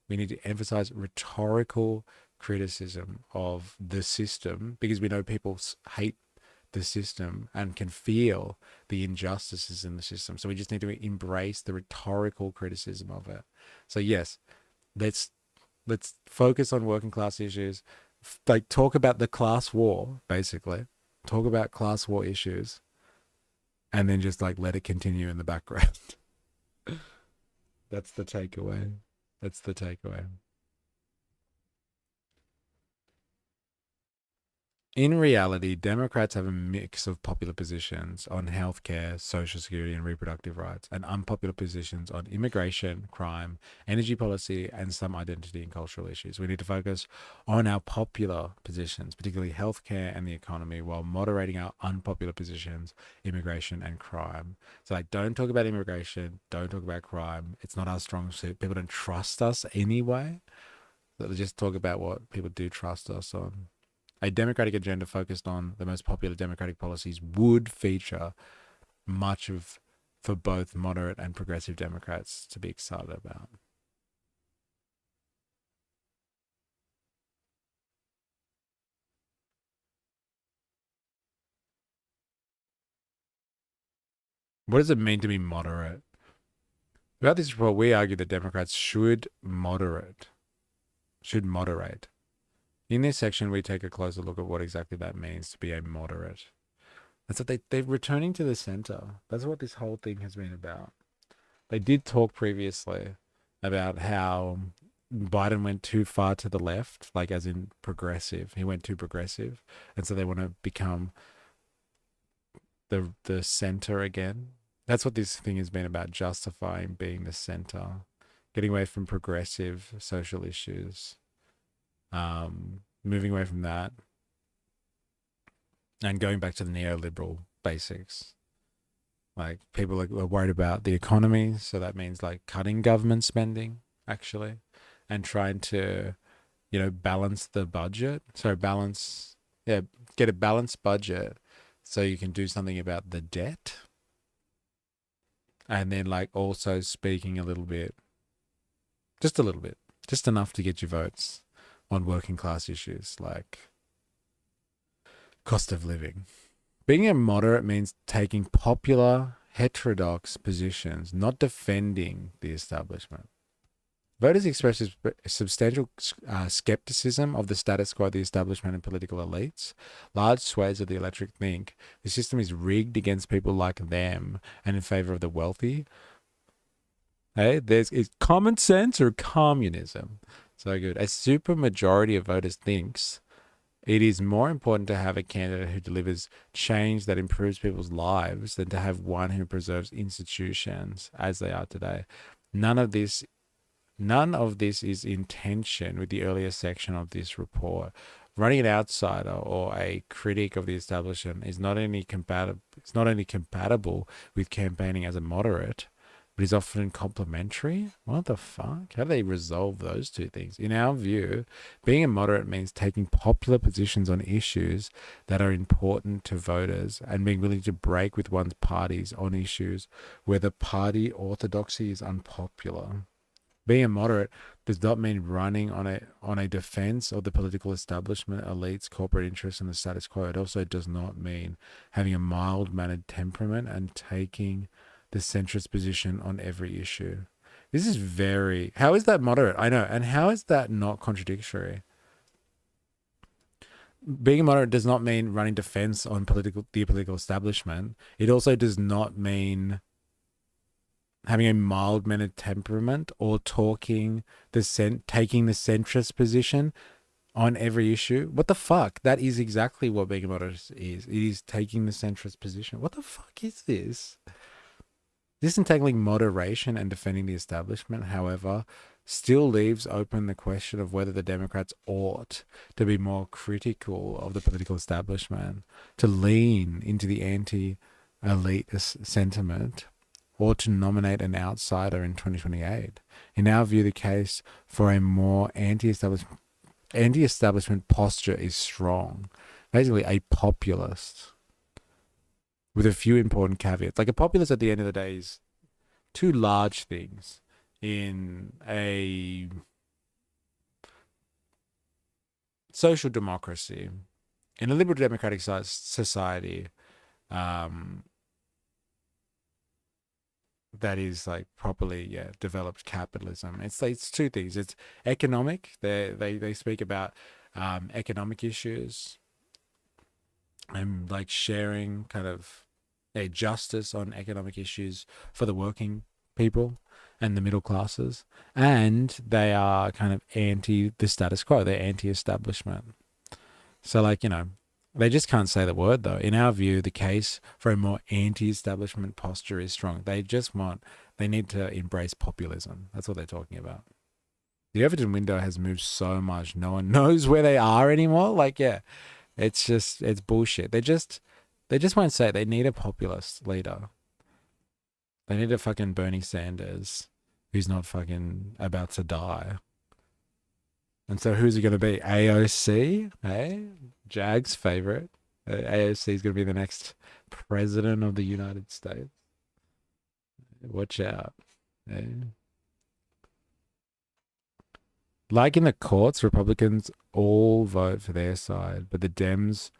We need to emphasize rhetorical criticism of the system because we know people hate the system and can feel the injustices in the system. So we just need to embrace the rhetorical criticism of it. So yes, let's focus on working class issues. Like talk about the class war, basically. Talk about class war issues and then just like let it continue in the background. That's the takeaway. That's the takeaway. In reality, Democrats have a mix of popular positions on healthcare, social security, and reproductive rights, and unpopular positions on immigration, crime, energy policy, and some identity and cultural issues. We need to focus on our popular positions, particularly healthcare and the economy, while moderating our unpopular positions, immigration and crime. So, like, don't talk about immigration, don't talk about crime. It's not our strong suit. People don't trust us anyway. So just talk about what people do trust us on. A democratic agenda focused on the most popular democratic policies would feature much of for both moderate and progressive Democrats to be excited about. What does it mean to be moderate? Throughout this report, we argue that Democrats should moderate. In this section, we take a closer look at what exactly that means to be a moderate. That's what they're returning to the center. That's what this whole thing has been about. They did talk previously about how Biden went too far to the left, like as in progressive. He went too progressive. And so they want to become the center again. That's what this thing has been about, justifying being the center, getting away from progressive social issues, moving away from that, and going back to the neoliberal basics. Like people are worried about the economy, so that means like cutting government spending actually, and trying to, balance the budget. So get a balanced budget so you can do something about the debt. And then like also speaking a little bit, just enough to get your votes on working class issues like cost of living. Being a moderate means taking popular, heterodox positions, not defending the establishment. Voters express substantial skepticism of the status quo, the establishment, and political elites. Large swathes of the electorate think the system is rigged against people like them and in favor of the wealthy. Hey, is common sense or communism? So good. A super majority of voters thinks It is more important to have a candidate who delivers change that improves people's lives than to have one who preserves institutions as they are today. None of this None of this is in tension with the earlier section of this report. Running an outsider or a critic of the establishment is not only compatible. It's not only compatible with campaigning as a moderate, but is often complementary. What the fuck? How do they resolve those two things? In our view, being a moderate means taking popular positions on issues that are important to voters and being willing to break with one's parties on issues where the party orthodoxy is unpopular. Being a moderate does not mean running on a defense of the political establishment, elites, corporate interests, and the status quo. It also does not mean having a mild-mannered temperament and taking the centrist position on every issue. This is very... How is that moderate? I know. And how is that not contradictory? Being a moderate does not mean running defense on the political establishment. It also does not mean having a mild-mannered temperament or taking the centrist position on every issue. What the fuck? That is exactly what being a moderate is. It is taking the centrist position. What the fuck is this? This entangling moderation and defending the establishment, however, still leaves open the question of whether the Democrats ought to be more critical of the political establishment, to lean into the anti-elite sentiment, or to nominate an outsider in 2028. In our view, the case for a more anti-establishment posture is strong. Basically, a populist with a few important caveats. Like a populist at the end of the day is two large things in a social democracy. In a liberal democratic society, that is like properly developed capitalism. It's two things. It's economic. They speak about economic issues and like sharing kind of a justice on economic issues for the working people and the middle classes, and they are kind of anti the status quo. They're anti-establishment. So like, you know, they just can't say the word, though. In our view, the case for a more anti-establishment posture is strong. They need to embrace populism. That's what they're talking about. The Overton window has moved so much. No one knows where they are anymore. Like, yeah, it's bullshit. They just won't say it. They need a populist leader. They need a fucking Bernie Sanders who's not fucking about to die. And so who's it going to be? AOC? Hey? Jag's favorite. AOC is going to be the next president of the United States. Watch out. Hey? Like in the courts, Republicans all vote for their side, but the Dems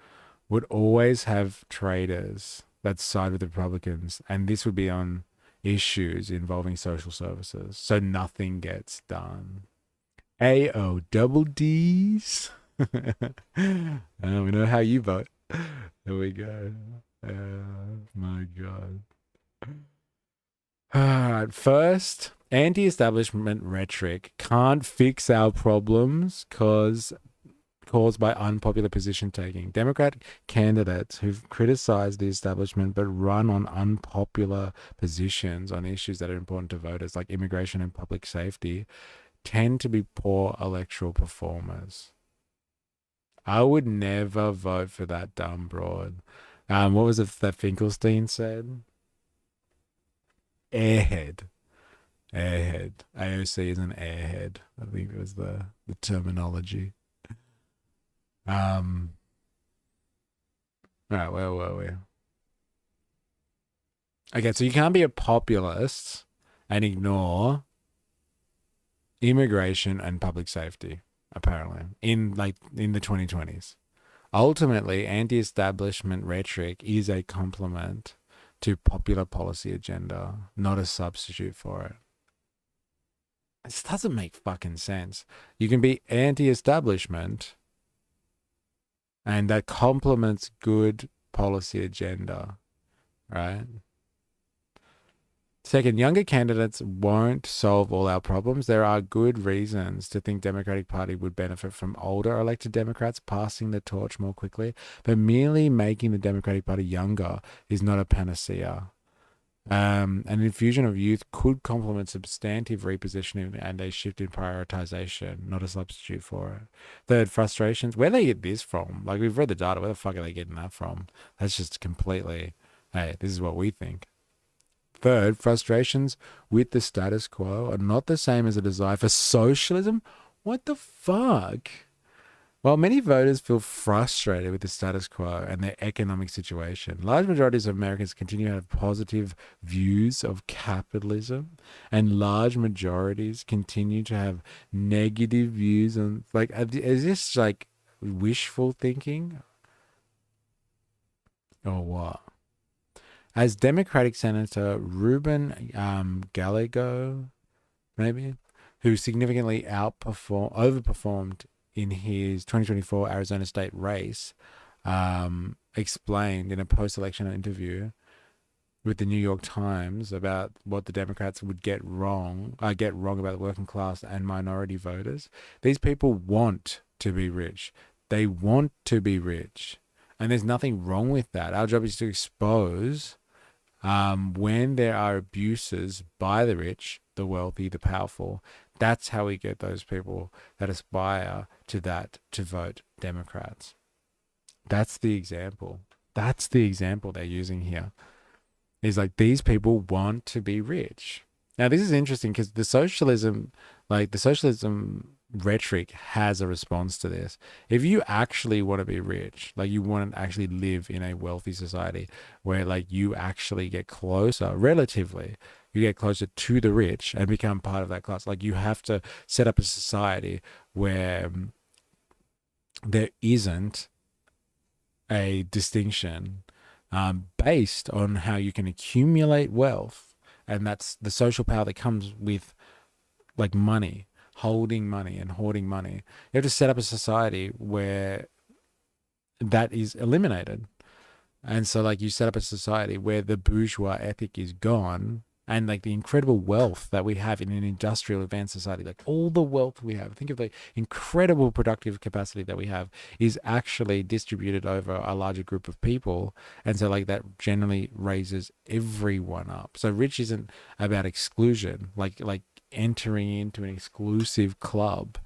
would always have traitors that side with the Republicans, and this would be on issues involving social services, so nothing gets done. AO double D's. We know how you vote. There we go. My God. All right. First, anti-establishment rhetoric can't fix our problems caused by unpopular position taking. Democrat candidates who've criticized the establishment but run on unpopular positions on issues that are important to voters, like immigration and public safety, tend to be poor electoral performers. I would never vote for that dumb broad. What was it that Finkelstein said? Airhead. AOC is an airhead. I think it was the terminology. All right, where were we? Okay, so you can't be a populist and ignore immigration and public safety, apparently, in the 2020s. Ultimately, anti-establishment rhetoric is a complement to popular policy agenda, not a substitute for it. This doesn't make fucking sense. You can be anti-establishment and that complements good policy agenda, right? Second, younger candidates won't solve all our problems. There are good reasons to think Democratic Party would benefit from older elected Democrats passing the torch more quickly, but merely making the Democratic Party younger is not a panacea. An infusion of youth could complement substantive repositioning and a shift in prioritization, not a substitute for it. Third, frustrations. Where they get this from? Like, we've read the data. Where the fuck are they getting that from? That's just completely, hey, this is what we think. Third, frustrations with the status quo are not the same as a desire for socialism. What the fuck? While many voters feel frustrated with the status quo and their economic situation, large majorities of Americans continue to have positive views of capitalism, and large majorities continue to have negative views on, like, is this like wishful thinking or what? As Democratic Senator Ruben Gallego, maybe, who significantly overperformed in his 2024 Arizona state race, explained in a post-election interview with the New York Times about what the Democrats would get wrong about the working class and minority voters. These people want to be rich. They want to be rich. And there's nothing wrong with that. Our job is to expose when there are abuses by the rich, the wealthy, the powerful. That's how we get those people that aspire to that to vote Democrats. That's the example. That's the example they're using here. Is like, these people want to be rich. Now, this is interesting because the socialism rhetoric has a response to this. If you actually want to be rich, like you want to actually live in a wealthy society where like you actually get closer, relatively, you get closer to the rich and become part of that class. Like, you have to set up a society where there isn't a distinction based on how you can accumulate wealth. And that's the social power that comes with like money, holding money and hoarding money. You have to set up a society where that is eliminated. And so like you set up a society where the bourgeois ethic is gone, and like the incredible wealth that we have in an industrial advanced society, like all the wealth we have, think of the incredible productive capacity that we have is actually distributed over a larger group of people. And so like that generally raises everyone up. So rich isn't about exclusion, like entering into an exclusive club.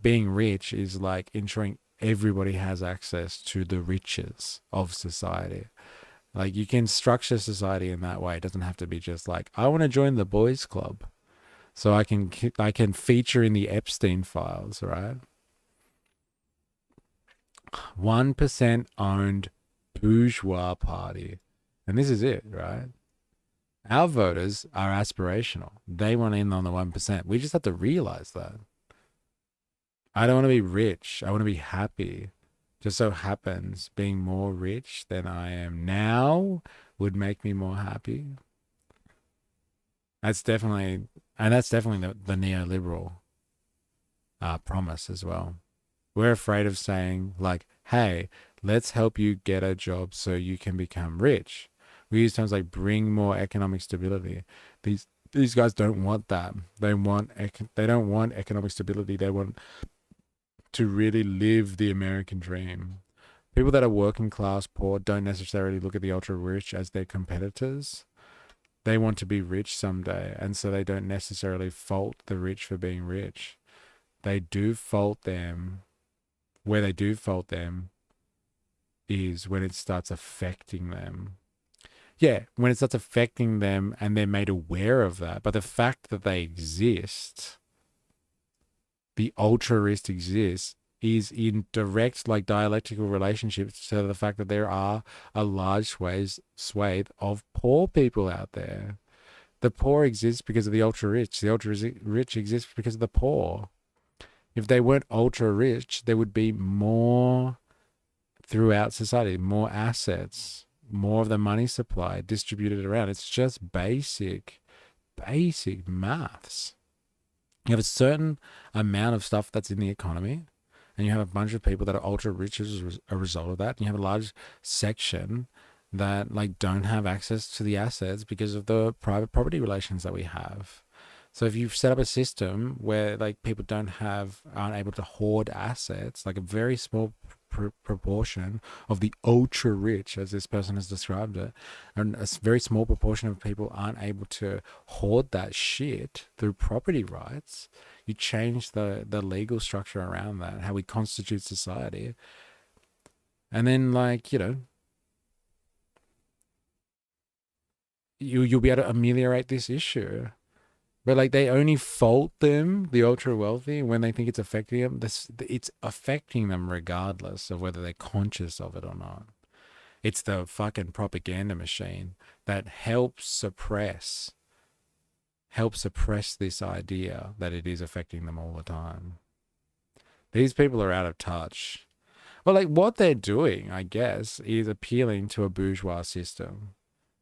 Being rich is like ensuring everybody has access to the riches of society. Like, you can structure society in that way. It doesn't have to be just like, I want to join the boys club so I can feature in the Epstein files, right? 1% owned bourgeois party. And this is it, right? Our voters are aspirational. They want in on the 1%. We just have to realize that. I don't want to be rich. I want to be happy. Just so happens being more rich than I am now would make me more happy. That's definitely the neoliberal promise as well. We're afraid of saying like, hey, let's help you get a job so you can become rich. We use terms like bring more economic stability. These guys don't want that. They don't want economic stability. They want to really live the American dream. People that are working class, poor, don't necessarily look at the ultra rich as their competitors. They want to be rich someday, and so they don't necessarily fault the rich for being rich. They do fault them. Where they do fault them is when it starts affecting them. Yeah, when it starts affecting them and they're made aware of that. But the fact that they exist, the ultra-rich exists, is in direct like dialectical relationships to the fact that there are a large swathe of poor people out there. The poor exist because of the ultra-rich. The ultra-rich exist because of the poor. If they weren't ultra-rich, there would be more throughout society, more assets, more of the money supply distributed around. It's just basic maths. You have a certain amount of stuff that's in the economy, and you have a bunch of people that are ultra rich as a result of that. And you have a large section that like don't have access to the assets because of the private property relations that we have. So if you've set up a system where like people aren't able to hoard assets, like a very small proportion of the ultra rich, as this person has described it, and a very small proportion of people aren't able to hoard that shit through property rights, you change the legal structure around that, how we constitute society, and then like you'll be able to ameliorate this issue. But like they only fault them, the ultra wealthy, when they think it's affecting them. It's affecting them regardless of whether they're conscious of it or not. It's the fucking propaganda machine that helps suppress this idea that it is affecting them all the time. These people are out of touch. Well, like what they're doing, I guess, is appealing to a bourgeois system.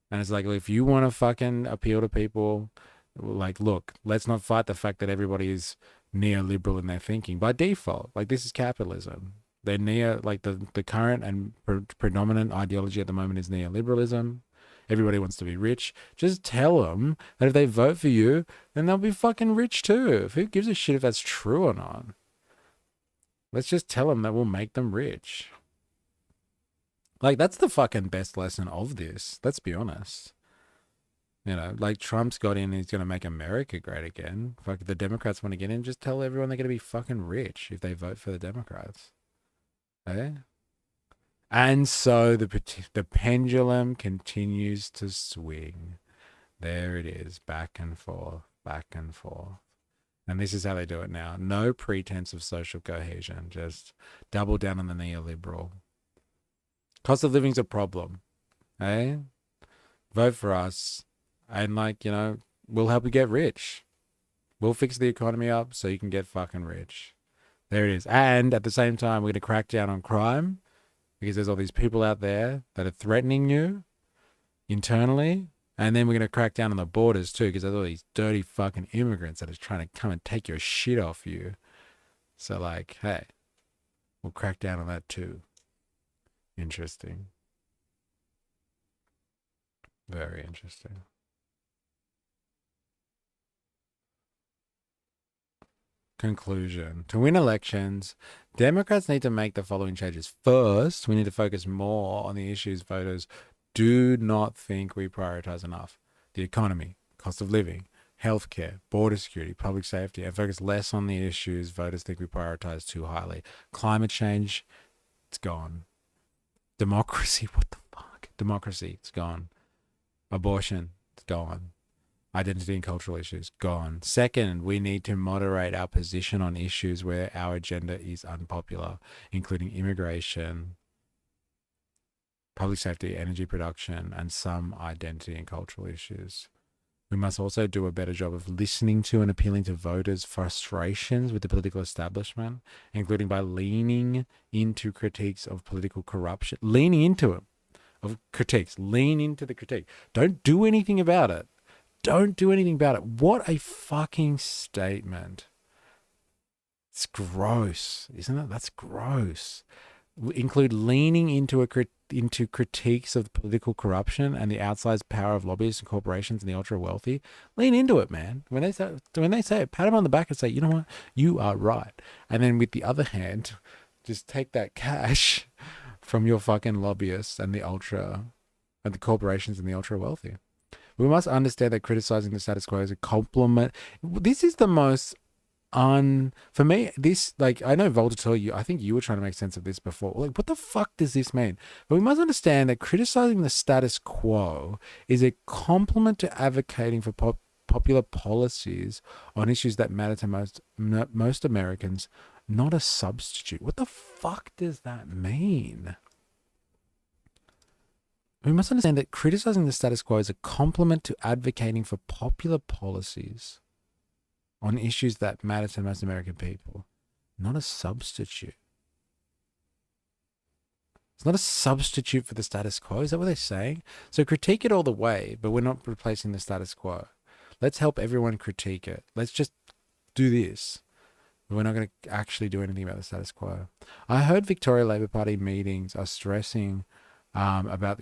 And it's like, if you want to fucking appeal to people, like, look, let's not fight the fact that everybody is neoliberal in their thinking by default. Like, this is capitalism. They're the current and predominant ideology at the moment is neoliberalism. Everybody wants to be rich. Just tell them that if they vote for you, then they'll be fucking rich too. Who gives a shit if that's true or not? Let's just tell them that we'll make them rich. Like, that's the fucking best lesson of this. Let's be honest. Like Trump's got in, he's going to make America great again. Fuck, if the Democrats want to get in, just tell everyone they're going to be fucking rich if they vote for the Democrats. Eh? And so the pendulum continues to swing. There it is, back and forth, back and forth. And this is how they do it now. No pretense of social cohesion. Just double down on the neoliberal. Cost of living's a problem. Eh? Vote for us. And we'll help you get rich. We'll fix the economy up so you can get fucking rich. There it is. And at the same time, we're going to crack down on crime because there's all these people out there that are threatening you internally. And then we're going to crack down on the borders too because there's all these dirty fucking immigrants that are trying to come and take your shit off you. So like, hey, we'll crack down on that too. Interesting. Very interesting. Conclusion. To win elections, Democrats need to make the following changes. First, we need to focus more on the issues voters do not think we prioritize enough. The economy, cost of living, healthcare, border security, public safety, and focus less on the issues voters think we prioritize too highly. Climate change, it's gone. Democracy, what the fuck? Democracy, it's gone. Abortion, it's gone. Identity and cultural issues, gone. Second, we need to moderate our position on issues where our agenda is unpopular, including immigration, public safety, energy production, and some identity and cultural issues. We must also do a better job of listening to and appealing to voters' frustrations with the political establishment, including by leaning into critiques of political corruption. Leaning into it, of critiques. Lean into the critique. Don't do anything about it. Don't do anything about it. What a fucking statement. It's gross, isn't it? That's gross. Include leaning into critiques of political corruption and the outsized power of lobbyists and corporations and the ultra wealthy. Lean into it, man. When they say it, pat them on the back and say, you know what, you are right. And then with the other hand, just take that cash from your fucking lobbyists and the corporations and the ultra wealthy. We must understand that criticizing the status quo is a compliment. This is the most for me, this, like, I know Volta told you, I think you were trying to make sense of this before. Like, what the fuck does this mean? But we must understand that criticizing the status quo is a compliment to advocating for popular policies on issues that matter to most Americans, not a substitute. What the fuck does that mean? We must understand that criticizing the status quo is a compliment to advocating for popular policies on issues that matter to most American people, not a substitute. It's not a substitute for the status quo. Is that what they're saying? So critique it all the way, but we're not replacing the status quo. Let's help everyone critique it. Let's just do this. But we're not going to actually do anything about the status quo. I heard Victoria Labor Party meetings are stressing about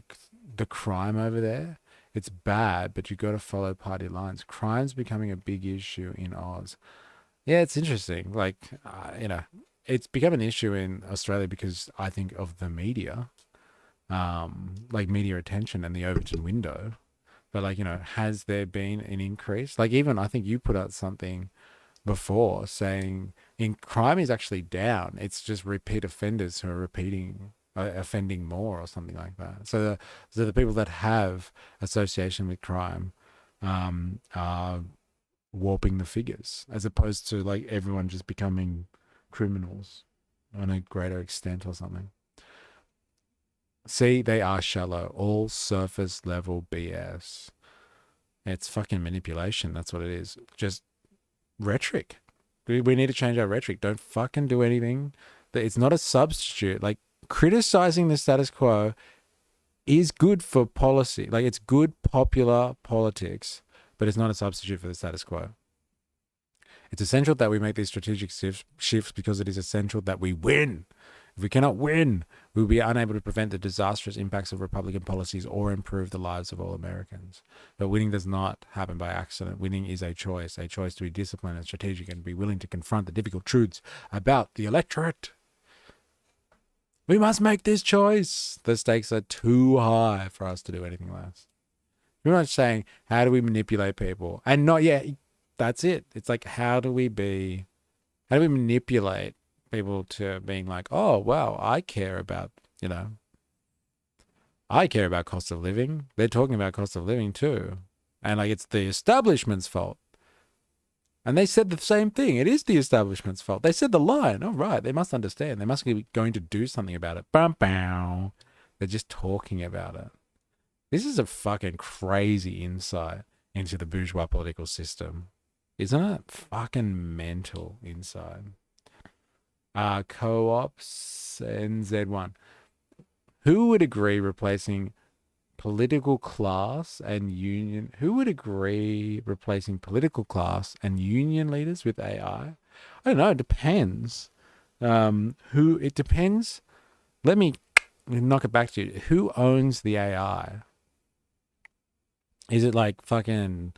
the crime over there, it's bad, but you got to follow party lines. Crime's becoming a big issue in Oz. Yeah, it's interesting. Like, it's become an issue in Australia because I think of the media, like media attention and the Overton window. But like, has there been an increase? Like, even I think you put out something before saying in crime is actually down. It's just repeat offenders who are offending more or something like that. So the people that have association with crime are warping the figures as opposed to like everyone just becoming criminals on a greater extent or something. See, they are shallow, all surface level BS. It's fucking manipulation. That's what it is. Just rhetoric. We need to change our rhetoric. Don't fucking do anything. It's not a substitute. Like, criticizing the status quo is good for policy. Like, it's good popular politics, but it's not a substitute for the status quo. It's essential that we make these strategic shifts because it is essential that we win. If we cannot win, we will be unable to prevent the disastrous impacts of Republican policies or improve the lives of all Americans. But winning does not happen by accident. Winning is a choice to be disciplined and strategic and be willing to confront the difficult truths about the electorate. We must make this choice. The stakes are too high for us to do anything less. We're not saying, how do we manipulate people? And not yet. That's it. It's like, how do we manipulate people to being like, oh, wow, I care about cost of living. They're talking about cost of living too. And like, it's the establishment's fault. And they said the same thing. It is the establishment's fault. They said the line. All right. They must understand. They must be going to do something about it. Bam, bam. They're just talking about it. This is a fucking crazy insight into the bourgeois political system. Isn't it? Fucking mental insight. Co-ops NZ1. Who would agree replacing political class and union? Who would agree replacing political class and union leaders with AI? I don't know. It depends. It depends. Let me knock it back to you. Who owns the AI? Is it like fucking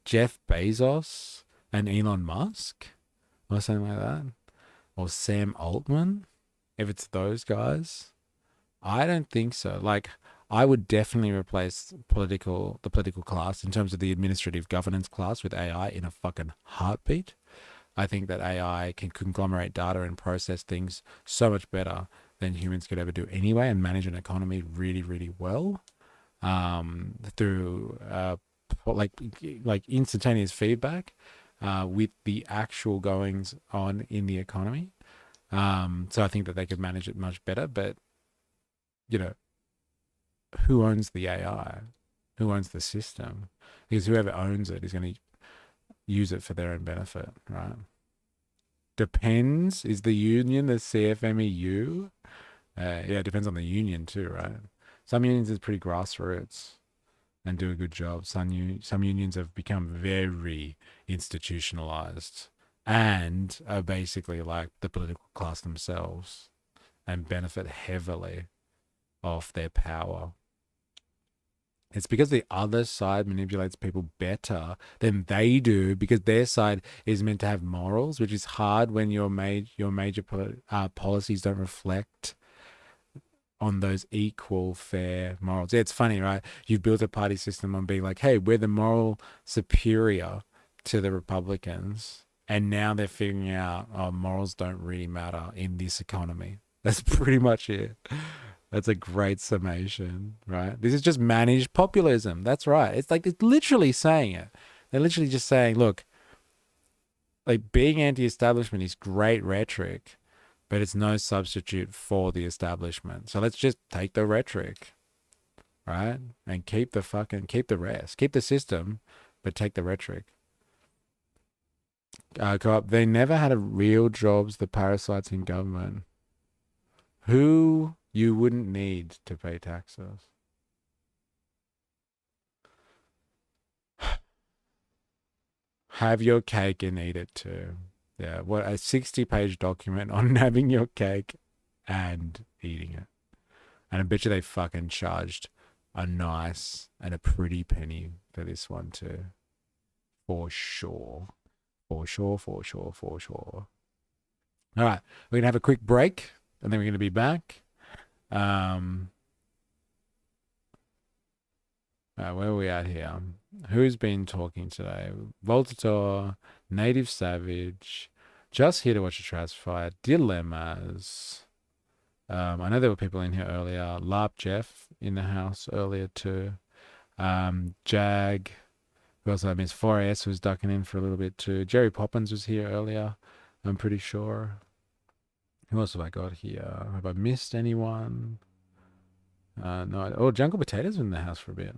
Jeff Bezos and Elon Musk or something like that? Or Sam Altman? If it's those guys, I don't think so. Like, I would definitely replace the political class in terms of the administrative governance class with AI in a fucking heartbeat. I think that AI can conglomerate data and process things so much better than humans could ever do anyway, and manage an economy really, really well through like instantaneous feedback with the actual goings on in the economy. So I think that they could manage it much better. But who owns the AI? Who owns the system? Because whoever owns it is going to use it for their own benefit, right? Depends. Is the union the CFMEU? Yeah, it depends on the union too, right? Some unions is pretty grassroots and do a good job. Some unions have become very institutionalized and are basically like the political class themselves and benefit heavily off their power. It's because the other side manipulates people better than they do, because their side is meant to have morals, which is hard when your major policies don't reflect on those equal, fair morals. Yeah, it's funny, right? You've built a party system on being like, hey, we're the moral superior to the Republicans. And now they're figuring out, oh, morals don't really matter in this economy. That's pretty much it. That's a great summation, right? This is just managed populism. That's right. It's like, it's literally saying it. They're literally just saying, look, like, being anti-establishment is great rhetoric, but it's no substitute for the establishment. So let's just take the rhetoric, right? And keep the rest. Keep the system, but take the rhetoric. Co-op, they never had a real jobs, the parasites in government. Who you wouldn't need to pay taxes. Have your cake and eat it too. Yeah, what a 60-page document on having your cake and eating it. And I bet you they fucking charged a nice and a pretty penny for this one too, for sure. For sure, for sure, for sure. All right, we're gonna have a quick break, and then we're gonna be back. Um, where are we at here? Who's been talking today? Voltator, Native Savage, just here to watch a transfer. Dilemmas. I know there were people in here earlier. Larp Jeff in the house earlier too. Jag. Who else I missed? 4AS was ducking in for a little bit too. Jerry Poppins was here earlier, I'm pretty sure. Who else have I got here? Have I missed anyone? No. Oh, Jungle Potatoes was in the house for a bit.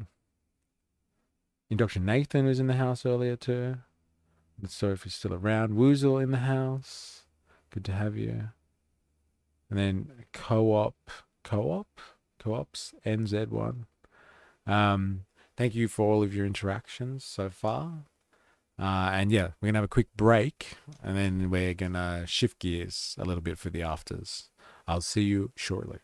Induction Nathan was in the house earlier too. Not sure if he's still around. Woozle in the house. Good to have you. And then Co-ops, NZ1. Thank you for all of your interactions so far. And yeah, we're going to have a quick break and then we're going to shift gears a little bit for the afters. I'll see you shortly.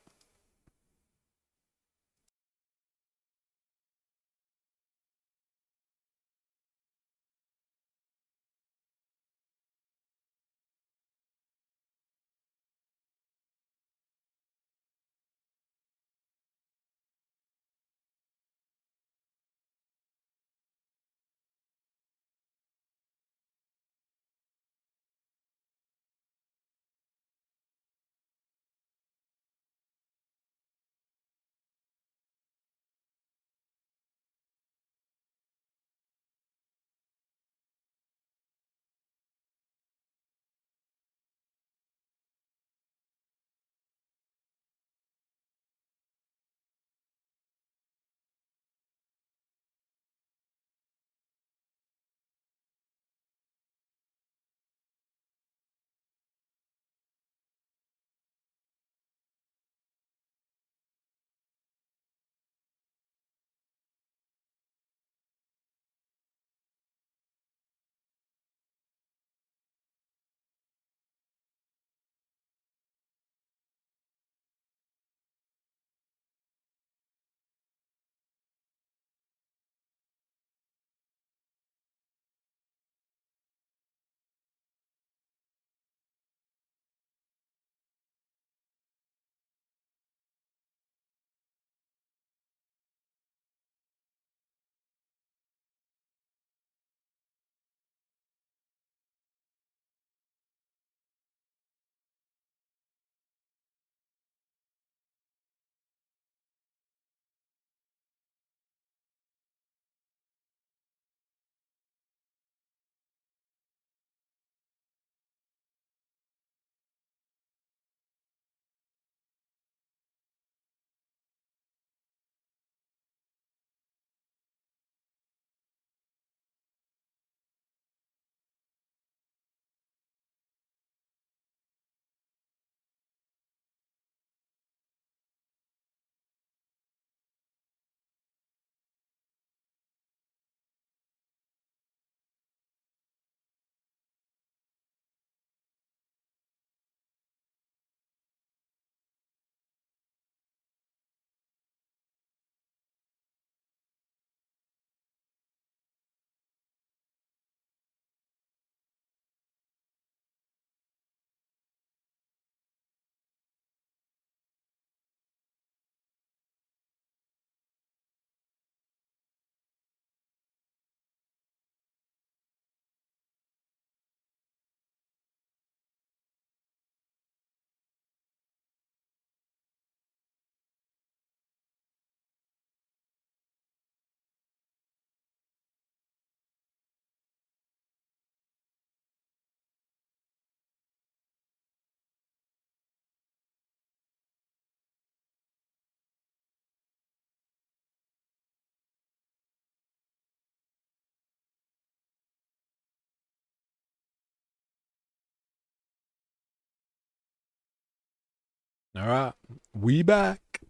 All right, we back.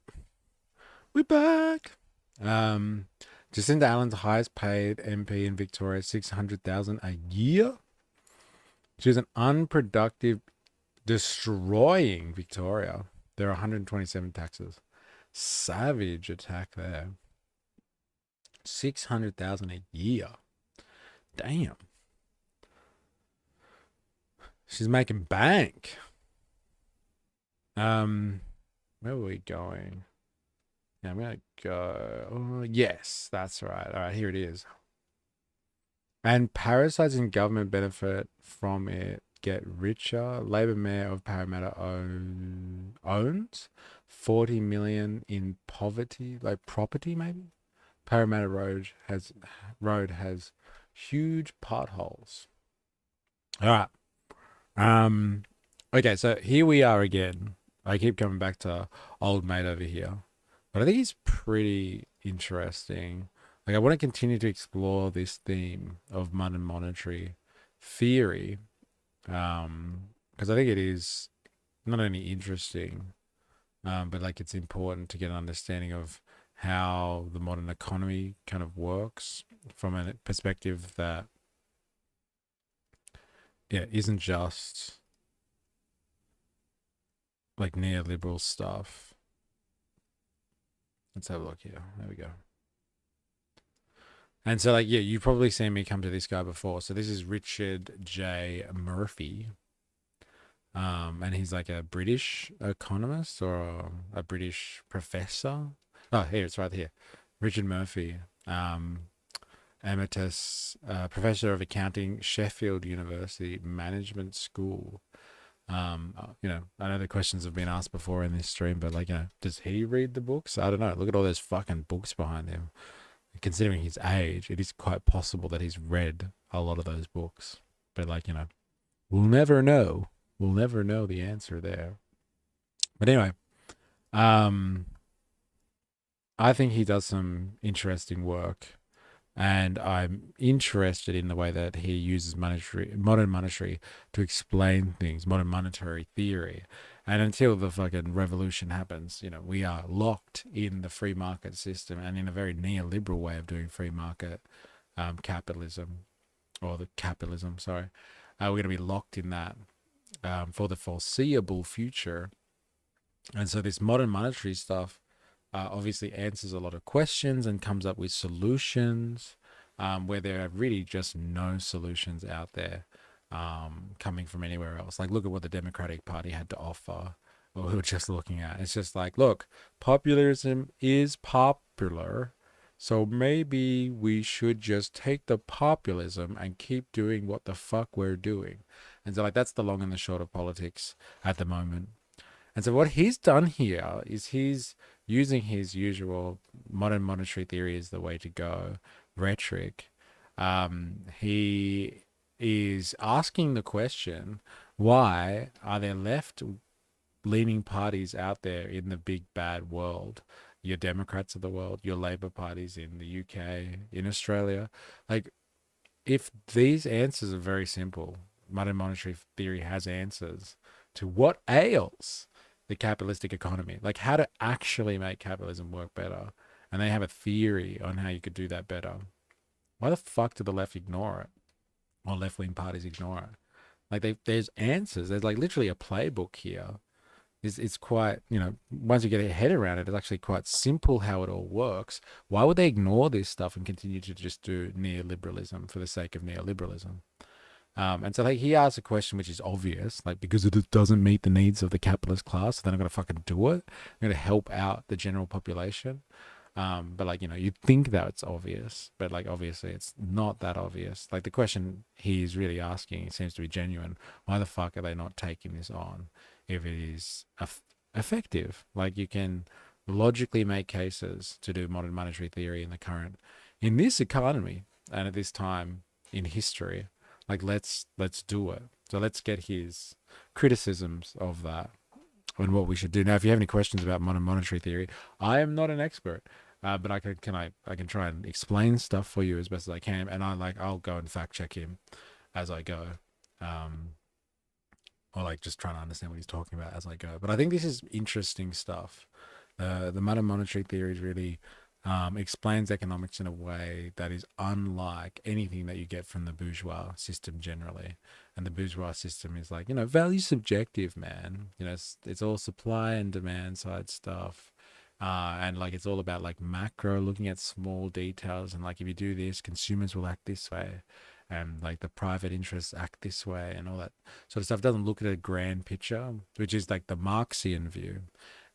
We back. Um, Jacinda Allen's highest paid MP in Victoria, 600,000 a year. She's an unproductive, destroying Victoria. There are 127 taxes. Savage attack there. 600,000 a year. Damn. She's making bank. Um, where were we going? Yeah, I'm gonna go. Oh, yes, that's right. All right, here it is. And parasites in government benefit from it get richer. Labor mayor of Parramatta owns 40 million in poverty, like property maybe. Parramatta Road has huge potholes. All right. Um okay, so here we are again. I keep coming back to old mate over here. But I think he's pretty interesting. Like I want to continue to explore this theme of modern monetary theory. Because I think it is not only interesting, but like it's important to get an understanding of how the modern economy kind of works from a perspective that yeah isn't just like neoliberal stuff. Let's have a look here. There we go. And so, like, yeah, you've probably seen me come to this guy before. So this is Richard J. Murphy, and he's like a British economist or a British professor. Oh, here it's right here. Richard Murphy, um, emeritus professor of accounting, Sheffield University Management School. I know the questions have been asked before in this stream, but like, does he read the books? I don't know. Look at all those fucking books behind him. Considering his age, it is quite possible that he's read a lot of those books. But like, we'll never know. We'll never know the answer there. But anyway, um, I think he does some interesting work, and I'm interested in the way that he uses modern monetary to explain things, modern monetary theory. And until the fucking revolution happens, we are locked in the free market system and in a very neoliberal way of doing free market capitalism, or the capitalism, sorry. We're going to be locked in that for the foreseeable future. And so this modern monetary stuff obviously answers a lot of questions and comes up with solutions where there are really just no solutions out there coming from anywhere else. Like, look at what the Democratic Party had to offer, or we were just looking at. It's just like, look, populism is popular. So maybe we should just take the populism and keep doing what the fuck we're doing. And so, like, that's the long and the short of politics at the moment. And so what he's done here is he's using his usual modern monetary theory as the way to go rhetoric. He is asking the question, why are there left leaning parties out there in the big bad world? Your Democrats of the world, your Labour parties in the UK, in Australia. Like, if these answers are very simple, modern monetary theory has answers to what ails the capitalistic economy, like how to actually make capitalism work better. And they have a theory on how you could do that better. Why the fuck do the left ignore it? Or left wing parties ignore it? Like, there's answers. There's like literally a playbook here. It's quite, once you get your head around it, it's actually quite simple how it all works. Why would they ignore this stuff and continue to just do neoliberalism for the sake of neoliberalism? And so like he asks a question which is obvious, like, because it doesn't meet the needs of the capitalist class, so they're not going to fucking do it. They're going to help out the general population. But like, you'd think that it's obvious, but like, obviously it's not that obvious. Like the question he's really asking, it seems to be genuine. Why the fuck are they not taking this on if it is effective? Like, you can logically make cases to do modern monetary theory in this economy and at this time in history. Like, let's do it. So let's get his criticisms of that and what we should do. Now, if you have any questions about modern monetary theory, I am not an expert, but I can try and explain stuff for you as best as I can, and I'll go and fact check him as I go, or like just trying to understand what he's talking about as I go. But I think this is interesting stuff. The modern monetary theory is really explains economics in a way that is unlike anything that you get from the bourgeois system generally. And the bourgeois system is like, value subjective, man. It's all supply and demand side stuff. And like it's all about like macro, looking at small details, and like if you do this, consumers will act this way, and like the private interests act this way, and all that sort of stuff. Doesn't look at a grand picture, which is like the Marxian view.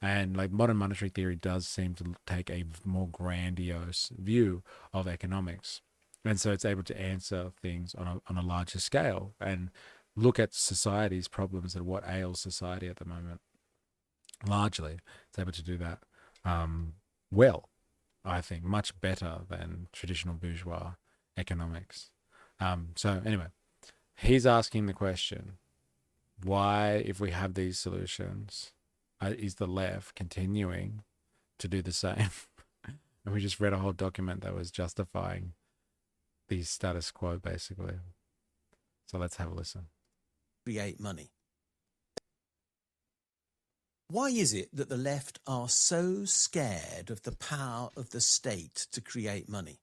And like modern monetary theory does seem to take a more grandiose view of economics, and so it's able to answer things on a larger scale and look at society's problems and what ails society at the moment. Largely, it's able to do that um, well, I think, much better than traditional bourgeois economics. So, anyway, he's asking the question, why, if we have these solutions, is the left continuing to do the same? And we just read a whole document that was justifying the status quo, basically. So let's have a listen. Create money. Why is it that the left are so scared of the power of the state to create money?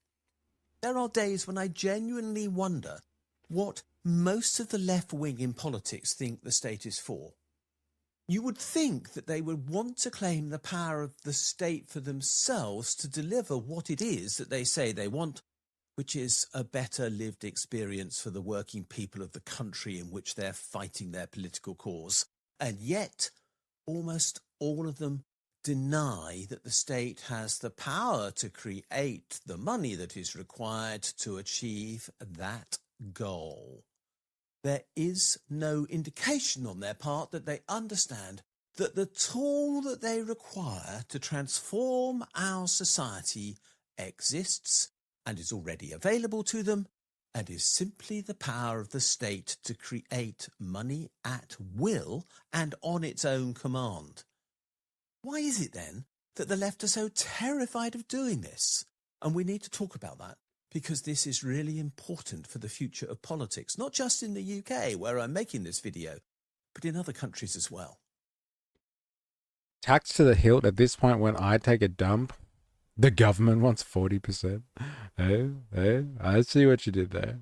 There are days when I genuinely wonder what most of the left wing in politics think the state is for. You would think that they would want to claim the power of the state for themselves to deliver what it is that they say they want, which is a better lived experience for the working people of the country in which they're fighting their political cause. And yet, almost all of them deny that the state has the power to create the money that is required to achieve that goal. There is no indication on their part that they understand that the tool that they require to transform our society exists and is already available to them, and is simply the power of the state to create money at will and on its own command. Why is it then that the left are so terrified of doing this? And we need to talk about that, because this is really important for the future of politics, not just in the UK, where I'm making this video, but in other countries as well. Tax to the hilt at this point when I take a dump. The government wants 40%. I see what you did there.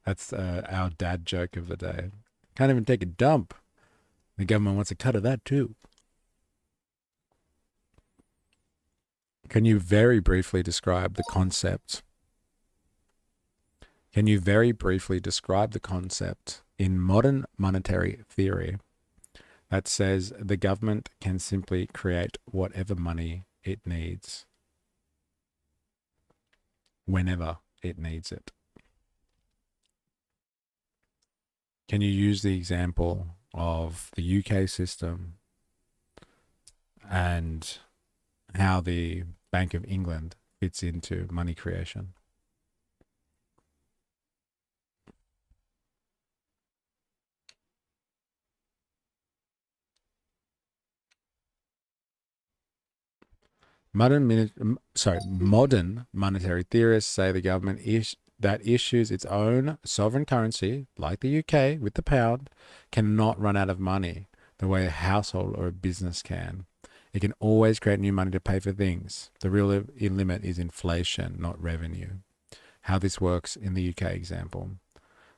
That's our dad joke of the day. Can't even take a dump. The government wants a cut of that too. Can you very briefly describe the concept? Can you very briefly describe the concept in modern monetary theory that says the government can simply create whatever money it needs whenever it needs it? Can you use the example of the UK system and how the Bank of England fits into money creation? Modern monetary theorists say the government that issues its own sovereign currency, like the UK with the pound, cannot run out of money the way a household or a business can. It can always create new money to pay for things. The real limit is inflation, not revenue. How this works in the UK example.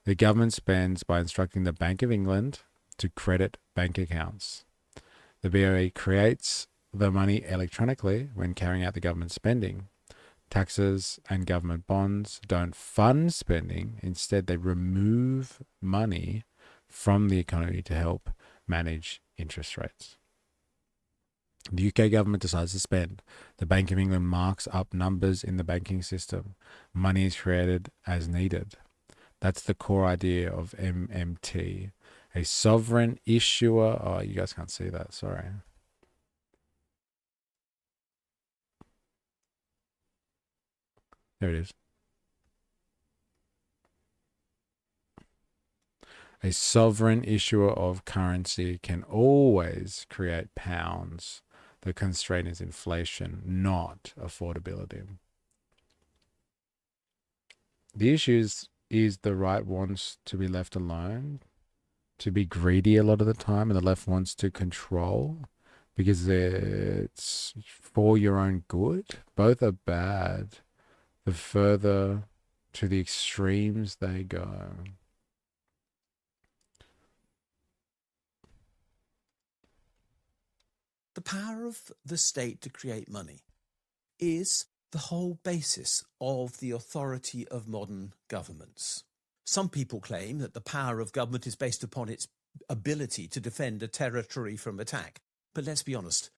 The government spends by instructing the Bank of England to credit bank accounts. The BOE creates the money electronically when carrying out the government spending. Taxes and government bonds don't fund spending. Instead, they remove money from the economy to help manage interest rates. The UK government decides to spend. The Bank of England marks up numbers in the banking system. Money is created as needed. That's the core idea of MMT. A sovereign issuer. Oh, you guys can't see that. Sorry. There it is. A sovereign issuer of currency can always create pounds. The constraint is inflation, not affordability. The issue is the right wants to be left alone, to be greedy a lot of the time, and the left wants to control because it's for your own good. Both are bad. The further to the extremes they go. The power of the state to create money is the whole basis of the authority of modern governments. Some people claim that the power of government is based upon its ability to defend a territory from attack. But let's be honest,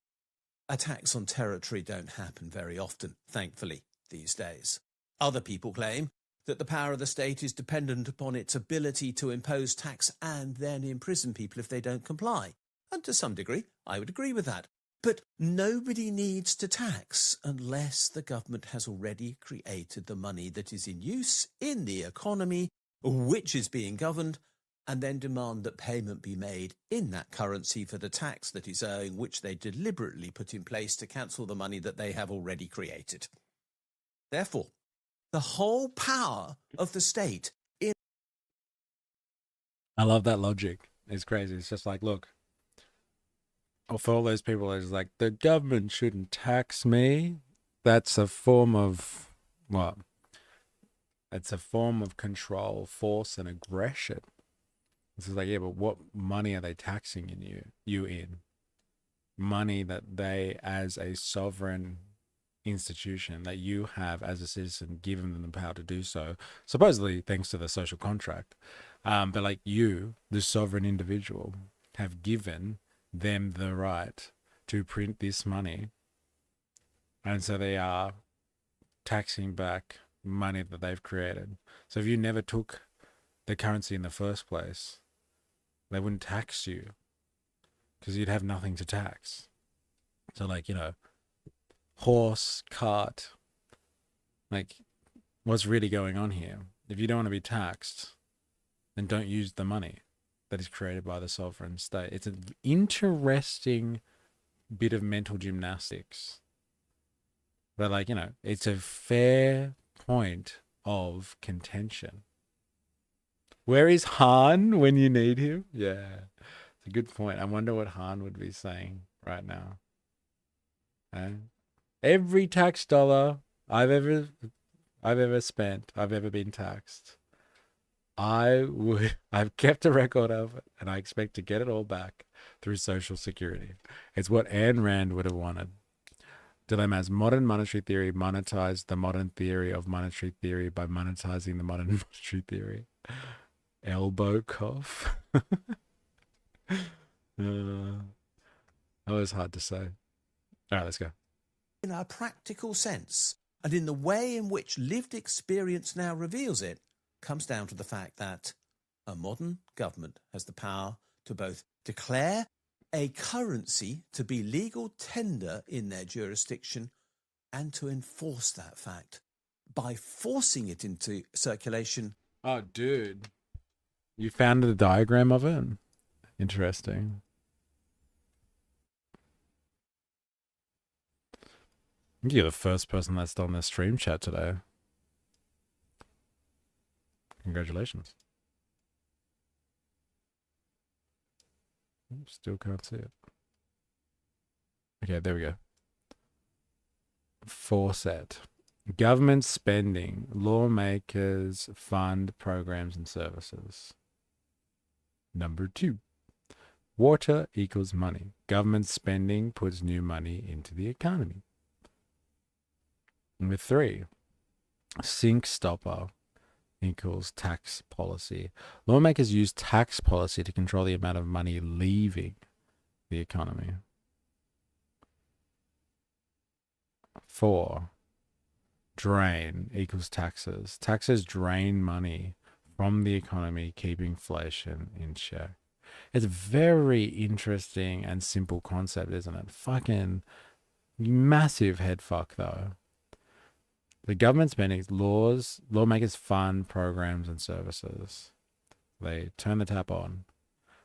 attacks on territory don't happen very often, thankfully, these days. Other people claim that the power of the state is dependent upon its ability to impose tax and then imprison people if they don't comply. And to some degree, I would agree with that. But nobody needs to tax unless the government has already created the money that is in use in the economy, which is being governed, and then demand that payment be made in that currency for the tax that is owing, which they deliberately put in place to cancel the money that they have already created. Therefore, the whole power of the state in... I love that logic. It's crazy. It's just like, look, or for all those people it's like, the government shouldn't tax me. That's a form of what? It's a form of control, force, and aggression. This is like, yeah, but what money are they taxing you in? Money that they, as a sovereign institution, that you have as a citizen, given them the power to do so, supposedly thanks to the social contract. But like you, the sovereign individual, have given them the right to print this money. And so they are taxing back money that they've created. So if you never took the currency in the first place, they wouldn't tax you because you'd have nothing to tax. So like, horse, cart, like what's really going on here? If you don't want to be taxed, then don't use the money that is created by the sovereign state. It's an interesting bit of mental gymnastics. But like, it's a fair point of contention. Where is Han when you need him? Yeah, it's a good point. I wonder what Han would be saying right now. Every tax dollar I've ever spent, I've ever been taxed. I've kept a record of it, and I expect to get it all back through Social Security. It's what Ayn Rand would have wanted. Dilemmas. Modern monetary theory monetized the modern theory of monetary theory by monetizing the modern monetary theory. Elbow cough. That was hard to say. All right, let's go. In a practical sense, and in the way in which lived experience now reveals it, comes down to the fact that a modern government has the power to both declare a currency to be legal tender in their jurisdiction and to enforce that fact by forcing it into circulation. Oh, dude. You found the diagram of it? Interesting. I think you're the first person that's done the stream chat today. Congratulations. Still can't see it. Okay, there we go. Forset. Government spending. Lawmakers fund programs and services. Number 2. Water equals money. Government spending puts new money into the economy. Number 3. Sink stopper equals tax policy. Lawmakers use tax policy to control the amount of money leaving the economy. 4. Drain equals taxes. Taxes drain money from the economy, keeping inflation in check. It's a very interesting and simple concept, isn't it? Fucking massive head fuck though. The government spending lawmakers fund programs and services. They turn the tap on.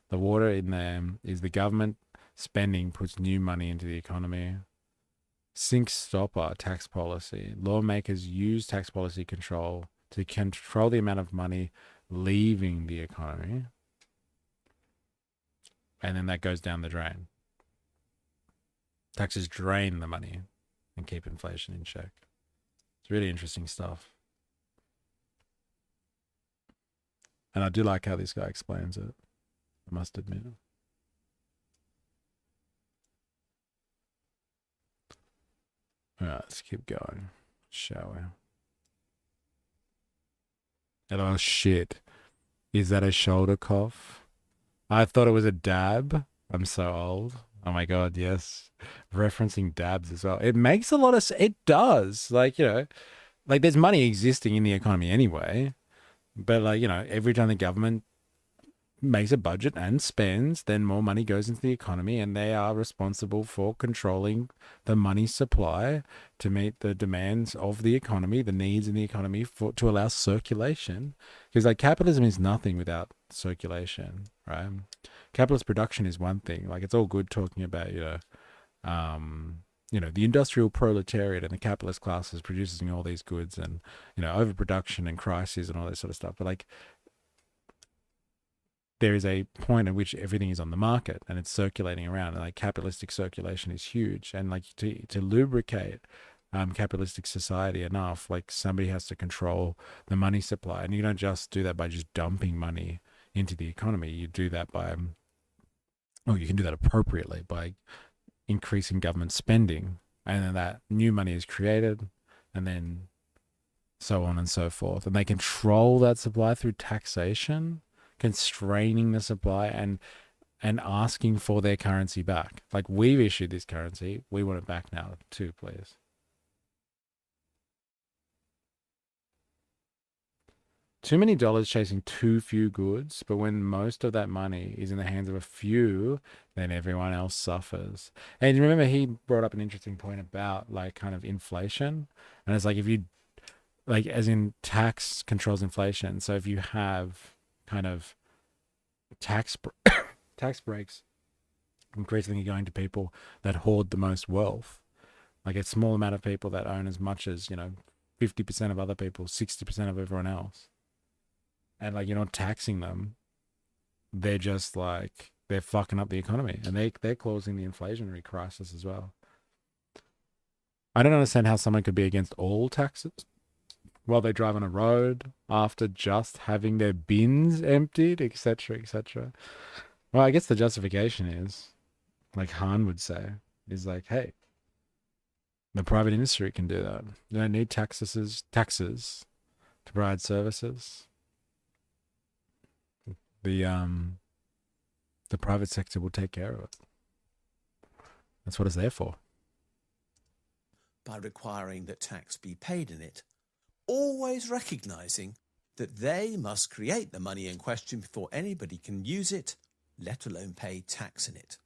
The water in them is the government spending puts new money into the economy. Sink stopper tax policy. Lawmakers use tax policy control to control the amount of money leaving the economy. And then that goes down the drain. Taxes drain the money and keep inflation in check. It's really interesting stuff. And I do like how this guy explains it, I must admit. Right, let's keep going, shall we? Oh shit! Is that a shoulder cough? I thought it was a dab. I'm so old. Oh my god, yes. Referencing dabs as well. It makes a lot of it does. Like, like there's money existing in the economy anyway. But like, every time the government makes a budget and spends, then more money goes into the economy, and they are responsible for controlling the money supply to meet the demands of the economy, the needs in the economy to allow circulation. Because like capitalism is nothing without circulation, right? Capitalist production is one thing. Like it's all good talking about, the industrial proletariat and the capitalist classes producing all these goods and, overproduction and crises and all that sort of stuff. But like there is a point at which everything is on the market and it's circulating around, and like capitalistic circulation is huge, and like to lubricate capitalistic society enough, like somebody has to control the money supply, and you don't just do that by just dumping money into the economy. You do that by you can do that appropriately by increasing government spending, and then that new money is created, and then so on and so forth, and they control that supply through taxation, constraining the supply and asking for their currency back. Like, we've issued this currency, we want it back now too, please. Too many dollars chasing too few goods, but when most of that money is in the hands of a few, then everyone else suffers. And remember, he brought up an interesting point about like kind of inflation, and it's like if you like as in tax controls inflation. So if you have kind of tax tax breaks increasingly going to people that hoard the most wealth, like a small amount of people that own as much as 50% of other people, 60% of everyone else, and like you're not taxing them, they're just like they're fucking up the economy, and they're causing the inflationary crisis as well. I don't understand how someone could be against all taxes while they drive on a road after just having their bins emptied, etc., etc. Well, I guess the justification is, like Han would say, is like, hey, the private industry can do that. You don't need taxes to provide services. The private sector will take care of it. That's what it's there for. By requiring that tax be paid in it, always recognizing that they must create the money in question before anybody can use it, let alone pay tax in it.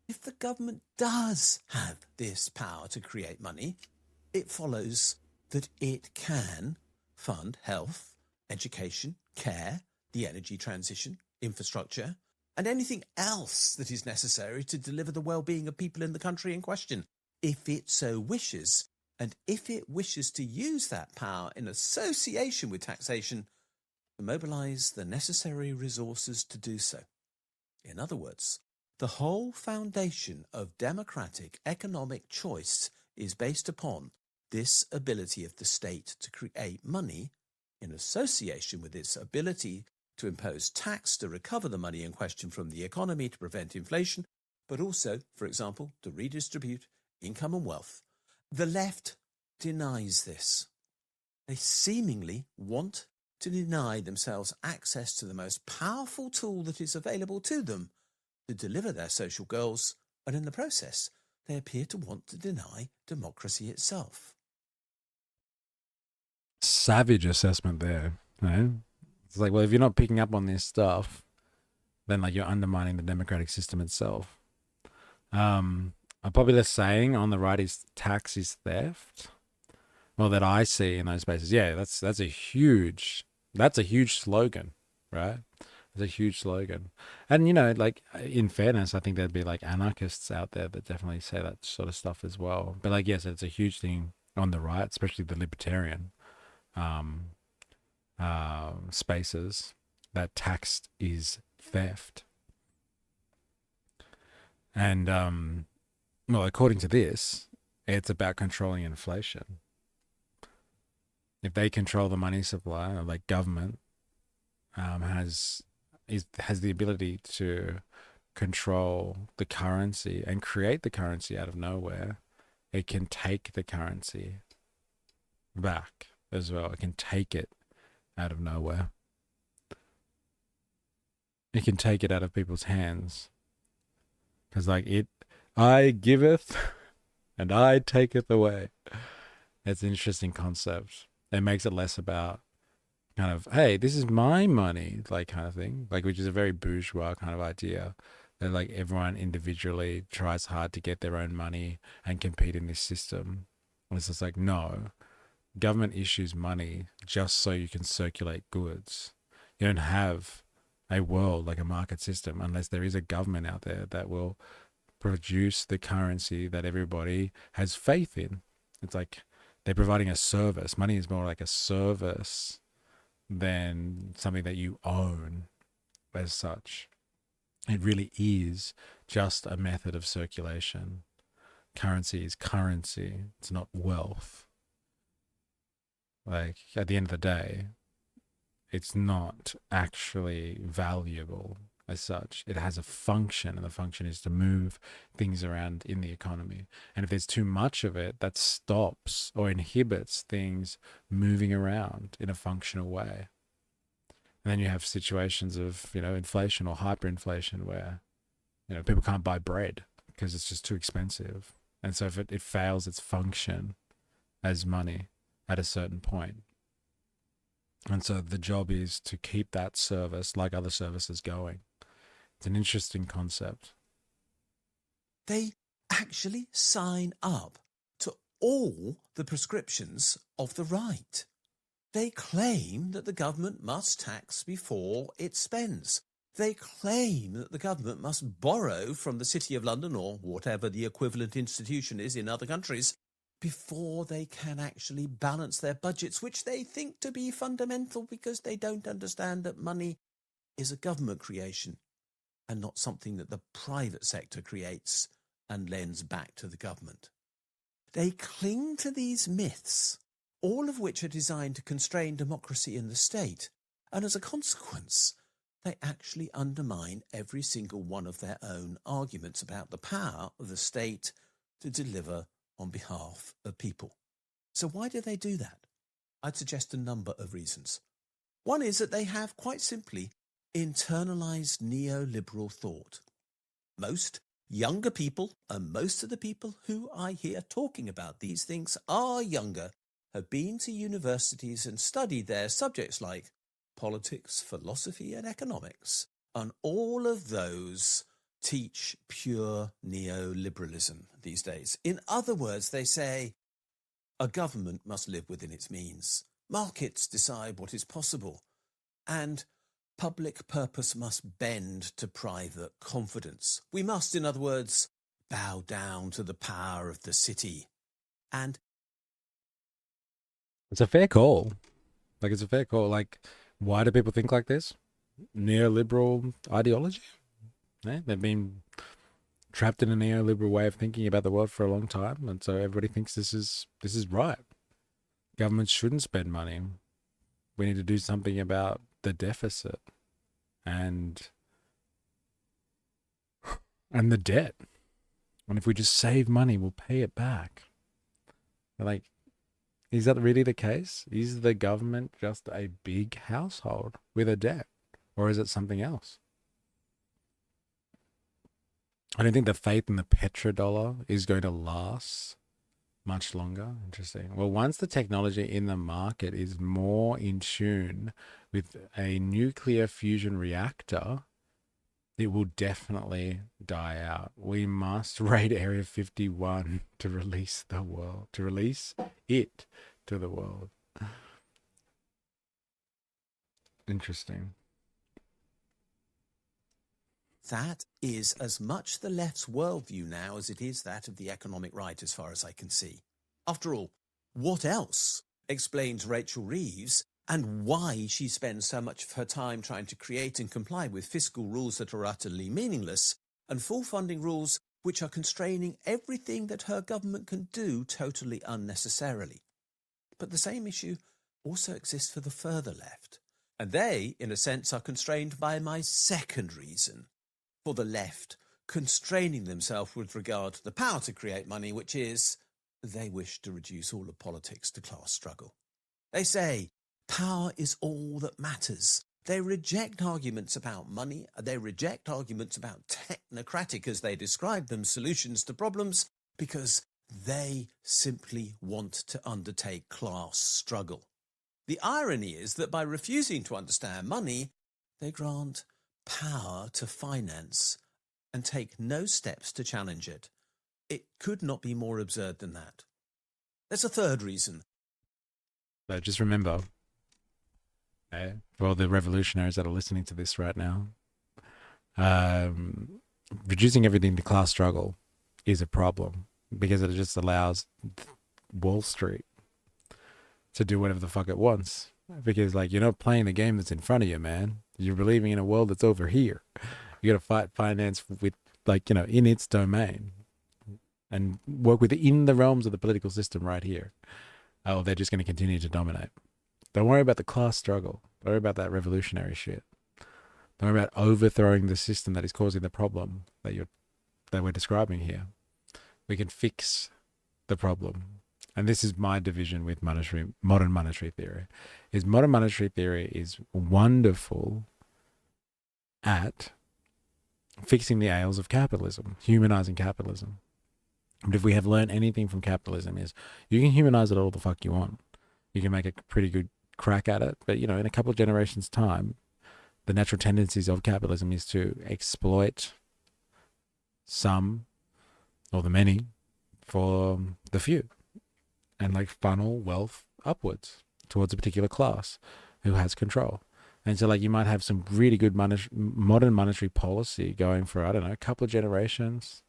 If the government does have this power to create money, it follows that it can fund health, education, care, the energy transition, infrastructure, and anything else that is necessary to deliver the well-being of people in the country in question, if it so wishes, and if it wishes to use that power in association with taxation to mobilize the necessary resources to do so. In other words, the whole foundation of democratic economic choice is based upon this ability of the state to create money in association with its ability to impose tax to recover the money in question from the economy to prevent inflation, but also, for example, to redistribute income and wealth. The left denies this. They seemingly want to deny themselves access to the most powerful tool that is available to them to deliver their social goals, and in the process, they appear to want to deny democracy itself. Savage assessment there, right? It's like, well, if you're not picking up on this stuff, then like you're undermining the democratic system itself. A popular saying on the right is tax is theft. Well, that I see in those spaces, yeah, that's a huge slogan, right? It's a huge slogan, and like in fairness, I think there'd be like anarchists out there that definitely say that sort of stuff as well. But like, yes, it's a huge thing on the right, especially the libertarian spaces, that tax is theft. And well, according to this, it's about controlling inflation. If they control the money supply, or like government has the ability to control the currency and create the currency out of nowhere, it can take the currency back as well. It can take it out of nowhere. It can take it out of people's hands. Because, like, I giveth and I taketh away. It's an interesting concept. It makes it less about kind of, hey, this is my money, like, kind of thing. Like, which is a very bourgeois kind of idea. That, like, everyone individually tries hard to get their own money and compete in this system. And it's just like, no, government issues money just so you can circulate goods. You don't have a world like a market system unless there is a government out there that will produce the currency that everybody has faith in. It's like they're providing a service. Money is more like a service than something that you own as such. It really is just a method of circulation. Currency is currency. It's not wealth. Like, at the end of the day, it's not actually valuable as such. It has a function, and the function is to move things around in the economy. And if there's too much of it, that stops or inhibits things moving around in a functional way. And then you have situations of, inflation or hyperinflation where, people can't buy bread because it's just too expensive. And so if it fails its function as money at a certain point. And so the job is to keep that service, like other services, going. It's an interesting concept. They actually sign up to all the prescriptions of the right. They claim that the government must tax before it spends. They claim that the government must borrow from the City of London or whatever the equivalent institution is in other countries before they can actually balance their budgets, which they think to be fundamental because they don't understand that money is a government creation and not something that the private sector creates and lends back to the government. They cling to these myths, all of which are designed to constrain democracy in the state, and as a consequence, they actually undermine every single one of their own arguments about the power of the state to deliver on behalf of people. So why do they do that? I'd suggest a number of reasons. One is that they have, quite simply, internalized neoliberal thought. Most younger people, and most of the people who I hear talking about these things are younger, have been to universities and studied their subjects like politics, philosophy, and economics, and all of those teach pure neoliberalism these days. In other words, they say a government must live within its means. Markets decide what is possible. And public purpose must bend to private confidence. We must, in other words, bow down to the power of the city. And it's a fair call. It's a fair call. Why do people think like this? Neoliberal ideology? Yeah, they've been trapped in a neoliberal way of thinking about the world for a long time, and so everybody thinks this is right. Governments shouldn't spend money. We need to do something about the deficit and the debt. And if we just save money, we'll pay it back. Is that really the case? Is the government just a big household with a debt, or is it something else? I don't think the faith in the petrodollar is going to last much longer. Interesting. Well, once the technology in the market is more in tune with a nuclear fusion reactor, it will definitely die out. We must raid Area 51 to release it to the world. Interesting. that is as much the left's worldview now as it is that of the economic right, as far as I can see. After all, what else explains Rachel Reeves and why she spends so much of her time trying to create and comply with fiscal rules that are utterly meaningless and full funding rules which are constraining everything that her government can do totally unnecessarily? But the same issue also exists for the further left. And they, in a sense, are constrained by my second reason for the left constraining themselves with regard to the power to create money, which is they wish to reduce all of politics to class struggle. They say power is all that matters. They reject arguments about money. They reject arguments about technocratic, as they describe them, solutions to problems, because they simply want to undertake class struggle. The irony is that by refusing to understand money, they grant power to finance and take no steps to challenge it. It could not be more absurd than that. There's a third reason. But just remember, for all the revolutionaries that are listening to this right now, reducing everything to class struggle is a problem because it just allows Wall Street to do whatever the fuck it wants. Because, like, you're not playing the game that's in front of you, man. You're believing in a world that's over here. You got to fight finance with, like, you know, in its domain and work within the realms of the political system right here. Oh, they're just going to continue to dominate. Don't worry about the class struggle. Don't worry about that revolutionary shit. Don't worry about overthrowing the system that is causing the problem that we're describing here. We can fix the problem. And this is my division with modern monetary theory. Modern monetary theory is wonderful at fixing the ails of capitalism, humanizing capitalism. But if we have learned anything from capitalism is you can humanize it all the fuck you want. You can make a pretty good crack at it. But, you know, in a couple of generations' time, the natural tendencies of capitalism is to exploit some or the many for the few and, like, funnel wealth upwards towards a particular class who has control. And so, like, you might have some really good modern monetary policy going for, I don't know, a couple of generations,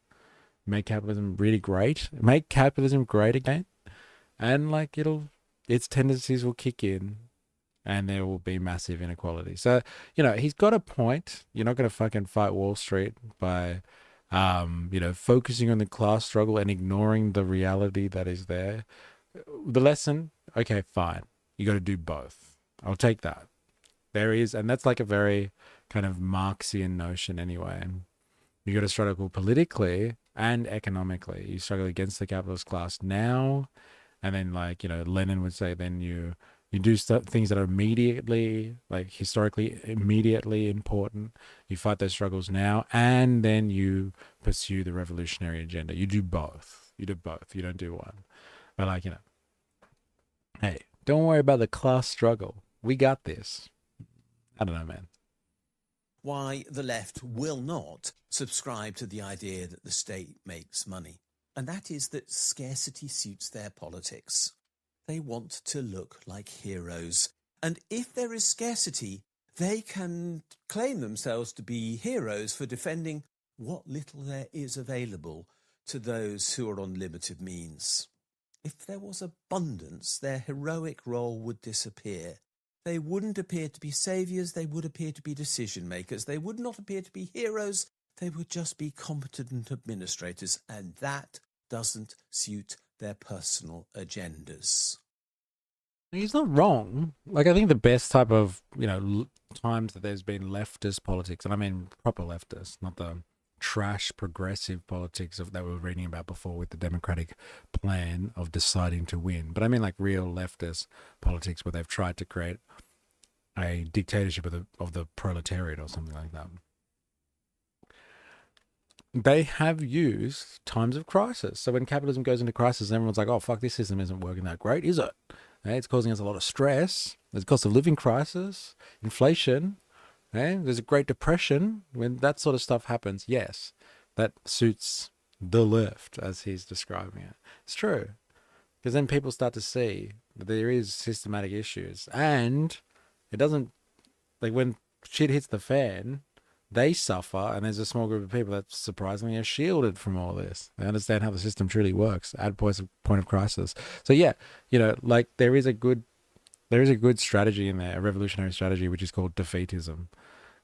make capitalism really great, make capitalism great again. And, like, its tendencies will kick in and there will be massive inequality. So, you know, he's got a point. You're not going to fucking fight Wall Street by, you know, focusing on the class struggle and ignoring the reality that is there. The lesson, okay, fine. You got to do both. I'll take that. There is, and that's like a very kind of Marxian notion anyway. You got to struggle politically and economically. You struggle against the capitalist class now, and then, like, you know, Lenin would say, then you do things that are immediately, like, historically immediately important. You fight those struggles now, and then you pursue the revolutionary agenda. You do both. You do both. You don't do one. But, like, you know, hey, don't worry about the class struggle. We got this. I don't know, man. Why the left will not subscribe to the idea that the state makes money. And that is that scarcity suits their politics. They want to look like heroes. And if there is scarcity, they can claim themselves to be heroes for defending what little there is available to those who are on limited means. If there was abundance, their heroic role would disappear. They wouldn't appear to be saviours, they would appear to be decision makers. They would not appear to be heroes, they would just be competent administrators, and that doesn't suit their personal agendas. He's not wrong. Like, I think the best type of, you know, times that there's been leftist politics, and I mean proper leftist, not the trash progressive politics that we were reading about before with the Democratic plan of deciding to win. But I mean, like, real leftist politics where they've tried to create a dictatorship of the proletariat or something like that. They have used times of crisis. So when capitalism goes into crisis, everyone's like, oh, fuck, this system isn't working that great, is it? It's causing us a lot of stress. There's a cost of living crisis, inflation. There's a Great Depression. When that sort of stuff happens, yes, that suits the left as he's describing it. It's true. Because then people start to see that there is systematic issues. And it doesn't, like, when shit hits the fan, they suffer, and there's a small group of people that surprisingly are shielded from all this. They understand how the system truly works at point of crisis. So yeah, you know, like, there is a good strategy in there, a revolutionary strategy, which is called defeatism.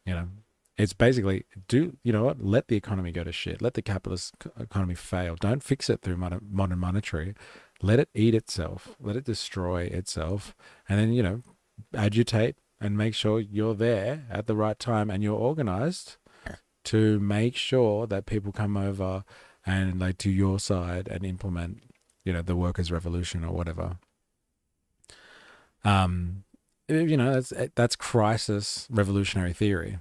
You know, it's basically, you know what? Let the economy go to shit. Let the capitalist economy fail. Don't fix it through modern monetary. Let it eat itself. Let it destroy itself. And then, you know, agitate and make sure you're there at the right time and you're organized to make sure that people come over and, like, to your side and implement the workers' revolution or whatever. Um, that's crisis revolutionary theory,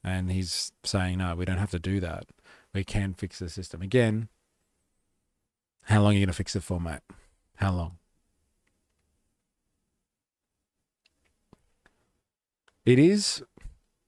and he's saying no, we don't have to do that. We can fix the system again. How long are you gonna fix it for, mate? How long? It is.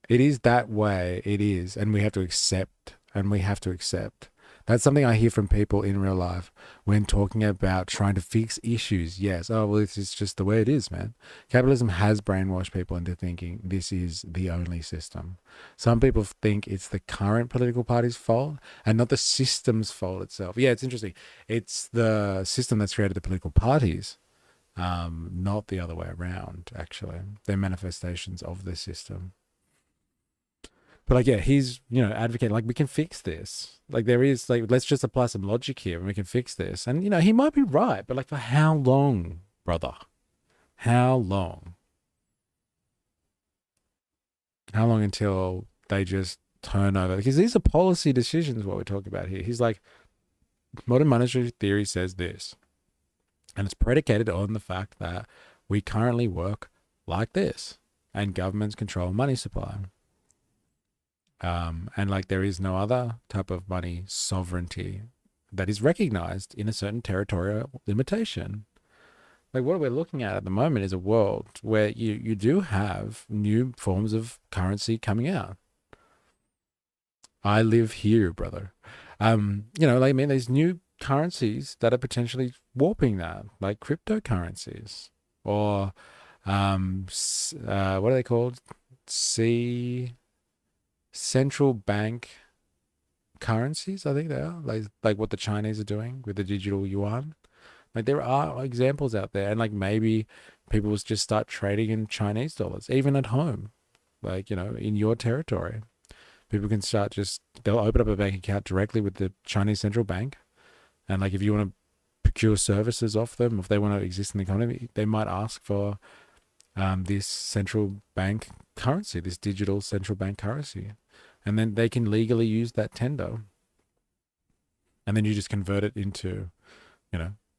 It is that way. It is, and we have to accept. And we have to accept. That's something I hear from people in real life when talking about trying to fix issues. Yes. Oh, well, this is just the way it is, man. Capitalism has brainwashed people into thinking this is the only system. Some people think it's the current political party's fault and not the system's fault itself. Yeah, it's interesting. It's the system that's created the political parties, not the other way around, actually. They're manifestations of the system. But like, yeah, he's advocating like we can fix this. Like there is like let's just apply some logic here and we can fix this. And he might be right, but like for how long, brother? How long? How long until they just turn over? Because these are policy decisions. What we're talking about here. He's like, modern monetary theory says this, and it's predicated on the fact that we currently work like this, and governments control money supply. And like there is no other type of money sovereignty that is recognized in a certain territorial limitation. Like what we're looking at the moment is a world where you do have new forms of currency coming out. I live here, brother. Like I mean, there's new currencies that are potentially warping that, like cryptocurrencies or what are they called? Central bank currencies, I think they are, like what the Chinese are doing with the digital yuan. Like there are examples out there, and like maybe people will just start trading in Chinese dollars, even at home, like in your territory. People can they'll open up a bank account directly with the Chinese central bank, and like if you want to procure services off them, if they want to exist in the economy, they might ask for this central bank currency, this digital central bank currency. And then they can legally use that tender. And then you just convert it into,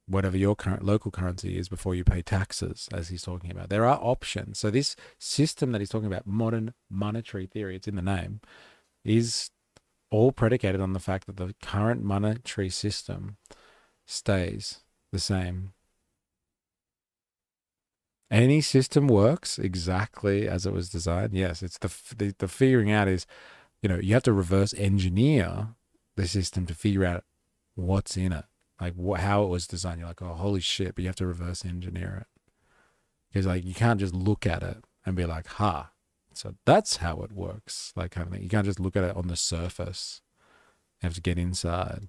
whatever your current local currency is before you pay taxes, as he's talking about. There are options. So this system that he's talking about, modern monetary theory, it's in the name, is all predicated on the fact that the current monetary system stays the same. Any system works exactly as it was designed. Yes, it's the figuring out is, you have to reverse engineer the system to figure out what's in it, like how it was designed. You're like, oh, holy shit, but you have to reverse engineer it. Because like you can't just look at it and be like, ha, so that's how it works, like kind of thing. You can't just look at it on the surface. You have to get inside.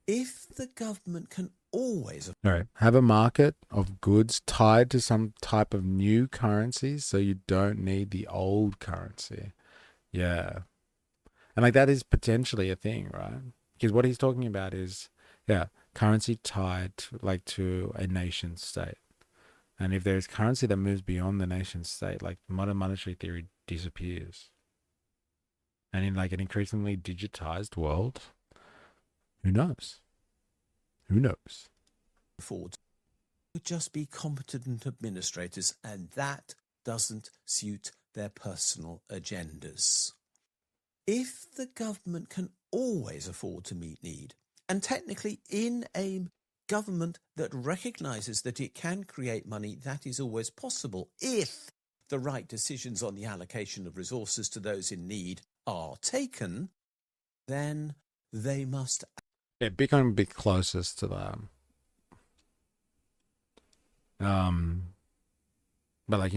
If the government can always All right, have a market of goods tied to some type of new currency, so you don't need the old currency. Yeah. And like that is potentially a thing, right? Because what he's talking about is, currency tied to a nation state. And if there's currency that moves beyond the nation state, like modern monetary theory disappears. And in like an increasingly digitized world, who knows? Who knows? afford would just be competent administrators, and that doesn't suit their personal agendas. If the government can always afford to meet need, and technically in a government that recognises that it can create money, that is always possible if the right decisions on the allocation of resources to those in need are taken, then they must. Yeah, become a bit closest to that. But like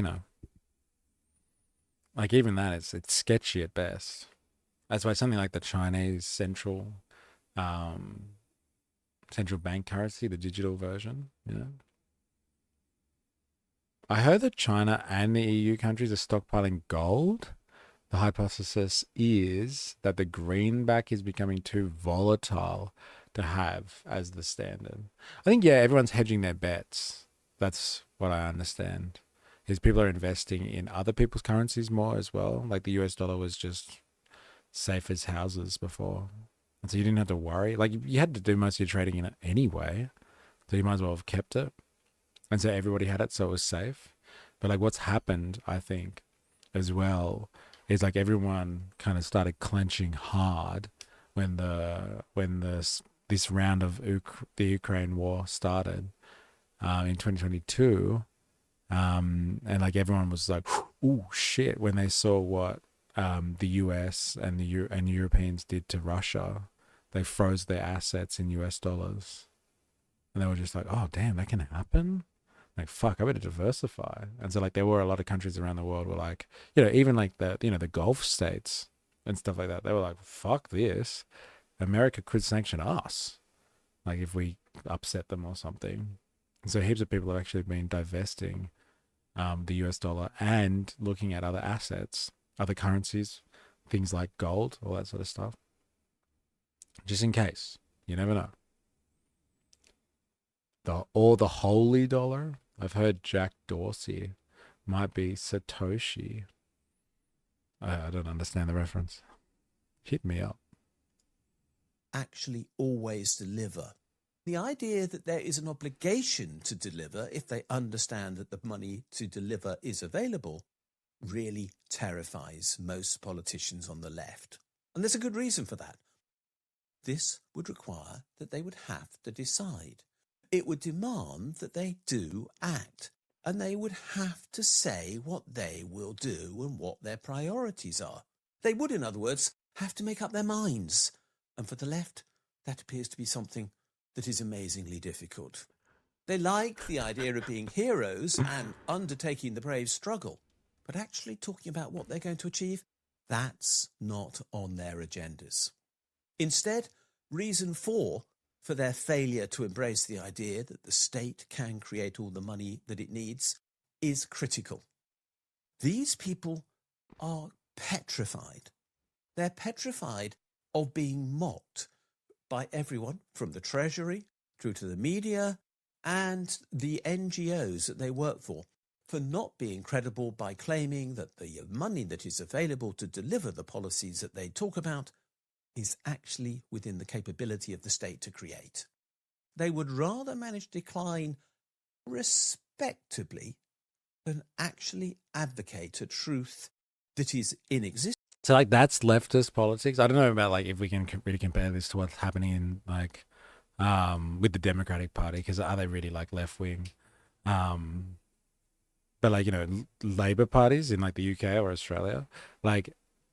like even that, it's sketchy at best. That's why something like the Chinese central bank currency, the digital version, I heard that China and the EU countries are stockpiling gold. The hypothesis is that the greenback is becoming too volatile to have as the standard. I think, everyone's hedging their bets. That's what I understand. Is people are investing in other people's currencies more as well. Like the US dollar was just safe as houses before. And so you didn't have to worry. Like you had to do most of your trading in it anyway. So you might as well have kept it. And so everybody had it, so it was safe. But like what's happened, I think, as well, is like everyone kind of started clenching hard when this round of the Ukraine war started in 2022, and like everyone was like, "Oh shit!" when they saw what the US and and Europeans did to Russia. They froze their assets in US dollars, and they were just like, "Oh damn, that can happen." Like fuck, I better diversify. And so like there were a lot of countries around the world were like, even like the Gulf states and stuff like that. They were like, fuck this. America could sanction us, like if we upset them or something. And so heaps of people have actually been divesting the US dollar and looking at other assets, other currencies, things like gold, all that sort of stuff. Just in case. You never know. The holy dollar. I've heard Jack Dorsey might be Satoshi. I don't understand the reference. Hit me up. Actually always deliver. The idea that there is an obligation to deliver if they understand that the money to deliver is available really terrifies most politicians on the left. And there's a good reason for that. This would require that they would have to decide. It would demand that they do act, and they would have to say what they will do and what their priorities are. They would, in other words, have to make up their minds. And for the left, that appears to be something that is amazingly difficult. They like the idea of being heroes and undertaking the brave struggle, but actually talking about what they're going to achieve, that's not on their agendas. Instead, reason 4 for their failure to embrace the idea that the state can create all the money that it needs is critical. These people are petrified. They're petrified of being mocked by everyone from the Treasury through to the media and the NGOs that they work for not being credible by claiming that the money that is available to deliver the policies that they talk about is actually within the capability of the state to create. They would rather manage to decline respectably than actually advocate a truth that is in existence. So like that's leftist politics. I don't know about like if we can really compare this to what's happening in like with the Democratic Party, because are they really like left wing? But like Labour parties in like the UK or Australia, like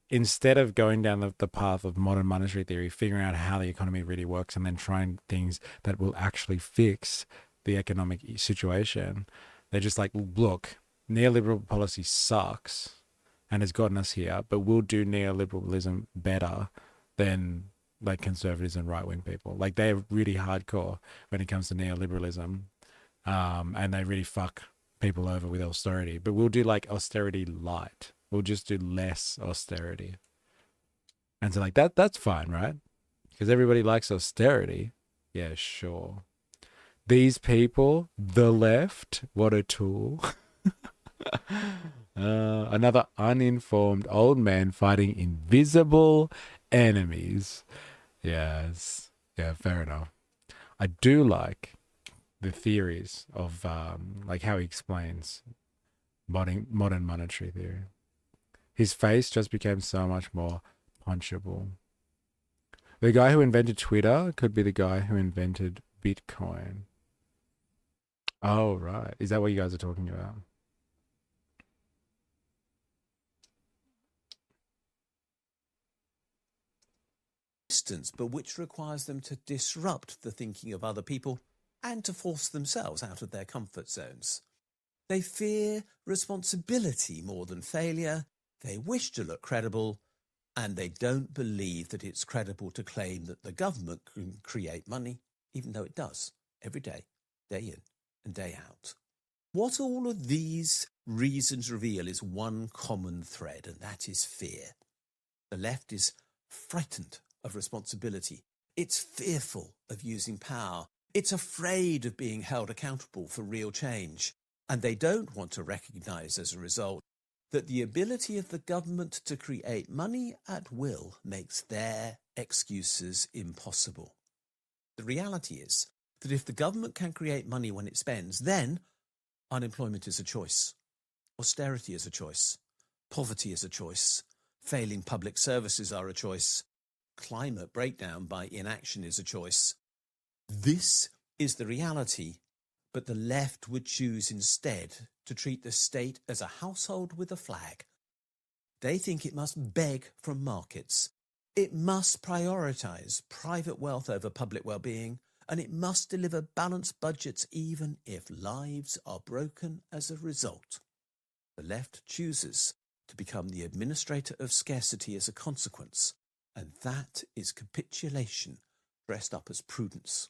instead of going down the path of modern monetary theory, figuring out how the economy really works and then trying things that will actually fix the economic situation, they're just like, look, neoliberal policy sucks and has gotten us here, but we'll do neoliberalism better than like conservatives and right-wing people. Like they're really hardcore when it comes to neoliberalism, and they really fuck people over with austerity, but we'll do like austerity light. We'll just do less austerity. And so like that's fine, right? Because everybody likes austerity. Yeah, sure. These people, the left, what a tool. Another uninformed old man fighting invisible enemies. Yes. Yeah, fair enough. I do like the theories of like how he explains modern monetary theory. His face just became so much more punchable. The guy who invented Twitter could be the guy who invented Bitcoin. Oh, right. Is that what you guys are talking about? But which requires them to disrupt the thinking of other people and to force themselves out of their comfort zones. They fear responsibility more than failure. They wish to look credible, and they don't believe that it's credible to claim that the government can create money, even though it does, every day, day in and day out. What all of these reasons reveal is one common thread, and that is fear. The left is frightened of responsibility. It's fearful of using power. It's afraid of being held accountable for real change. And they don't want to recognize as a result that the ability of the government to create money at will makes their excuses impossible. The reality is that if the government can create money when it spends, then unemployment is a choice, austerity is a choice, poverty is a choice, failing public services are a choice, climate breakdown by inaction is a choice. This is the reality, but the left would choose instead to treat the state as a household with a flag. They think it must beg from markets. It must prioritize private wealth over public well-being, and it must deliver balanced budgets even if lives are broken as a result. The left chooses to become the administrator of scarcity as a consequence, and that is capitulation dressed up as prudence.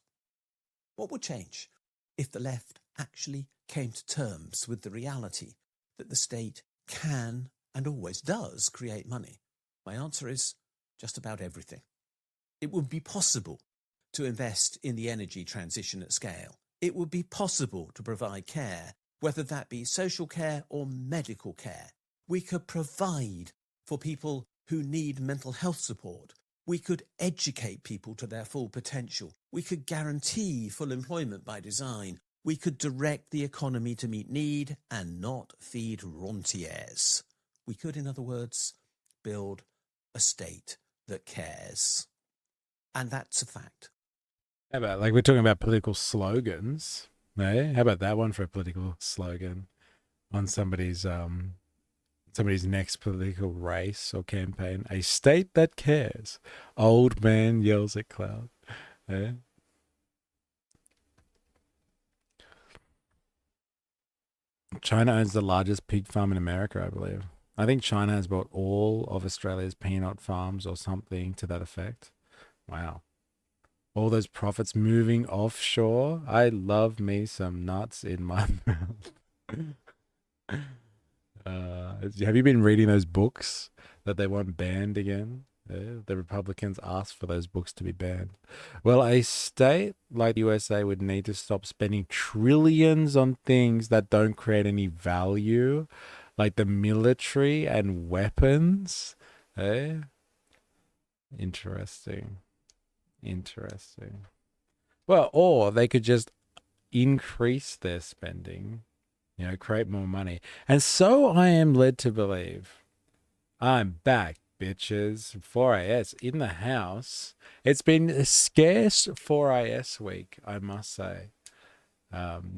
What would change if the left actually came to terms with the reality that the state can and always does create money? My answer is just about everything. It would be possible to invest in the energy transition at scale. It would be possible to provide care, whether that be social care or medical care. We could provide for people who need mental health support. We could educate people to their full potential. We could guarantee full employment by design. We could direct the economy to meet need and not feed rentiers. We could, in other words, build a state that cares. And that's a fact. How about, like, we're talking about political slogans, eh? How about that one for a political slogan on somebody's next political race or campaign? A state that cares. Old man yells at cloud. Eh? China owns the largest pig farm in America, I believe. I think China has bought all of Australia's peanut farms or something to that effect. Wow. All those profits moving offshore. I love me some nuts in my mouth. Have you been reading those books that they want banned again? The Republicans asked for those books to be banned. Well, a state like the USA would need to stop spending trillions on things that don't create any value, like the military and weapons. Eh? Interesting. Interesting. Well, or they could just increase their spending, create more money. And so I am led to believe. I'm back, bitches. 4IS in the house. It's been a scarce 4IS week, I must say.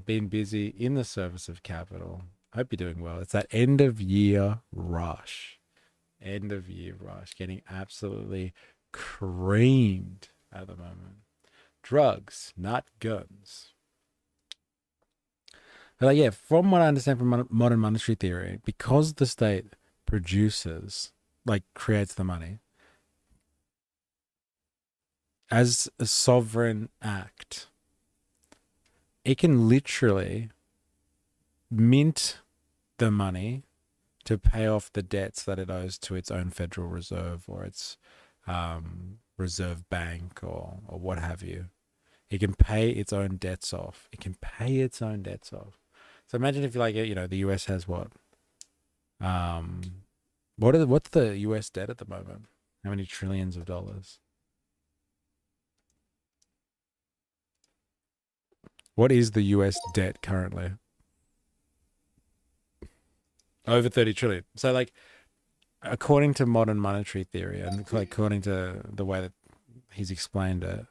Been busy in the service of capital. Hope you're doing well. It's that end of year rush. End of year rush. Getting absolutely creamed at the moment. Drugs, not guns. But yeah, from what I understand from modern monetary theory, because the state produces, creates the money, as a sovereign act, it can literally mint the money to pay off the debts that it owes to its own Federal Reserve or its reserve bank or what have you. It can pay its own debts off. It can pay its own debts off. So imagine if the US has what? What's the US debt at the moment? How many trillions of dollars? What is the US debt currently? Over 30 trillion. So according to modern monetary theory and according to the way that he's explained it,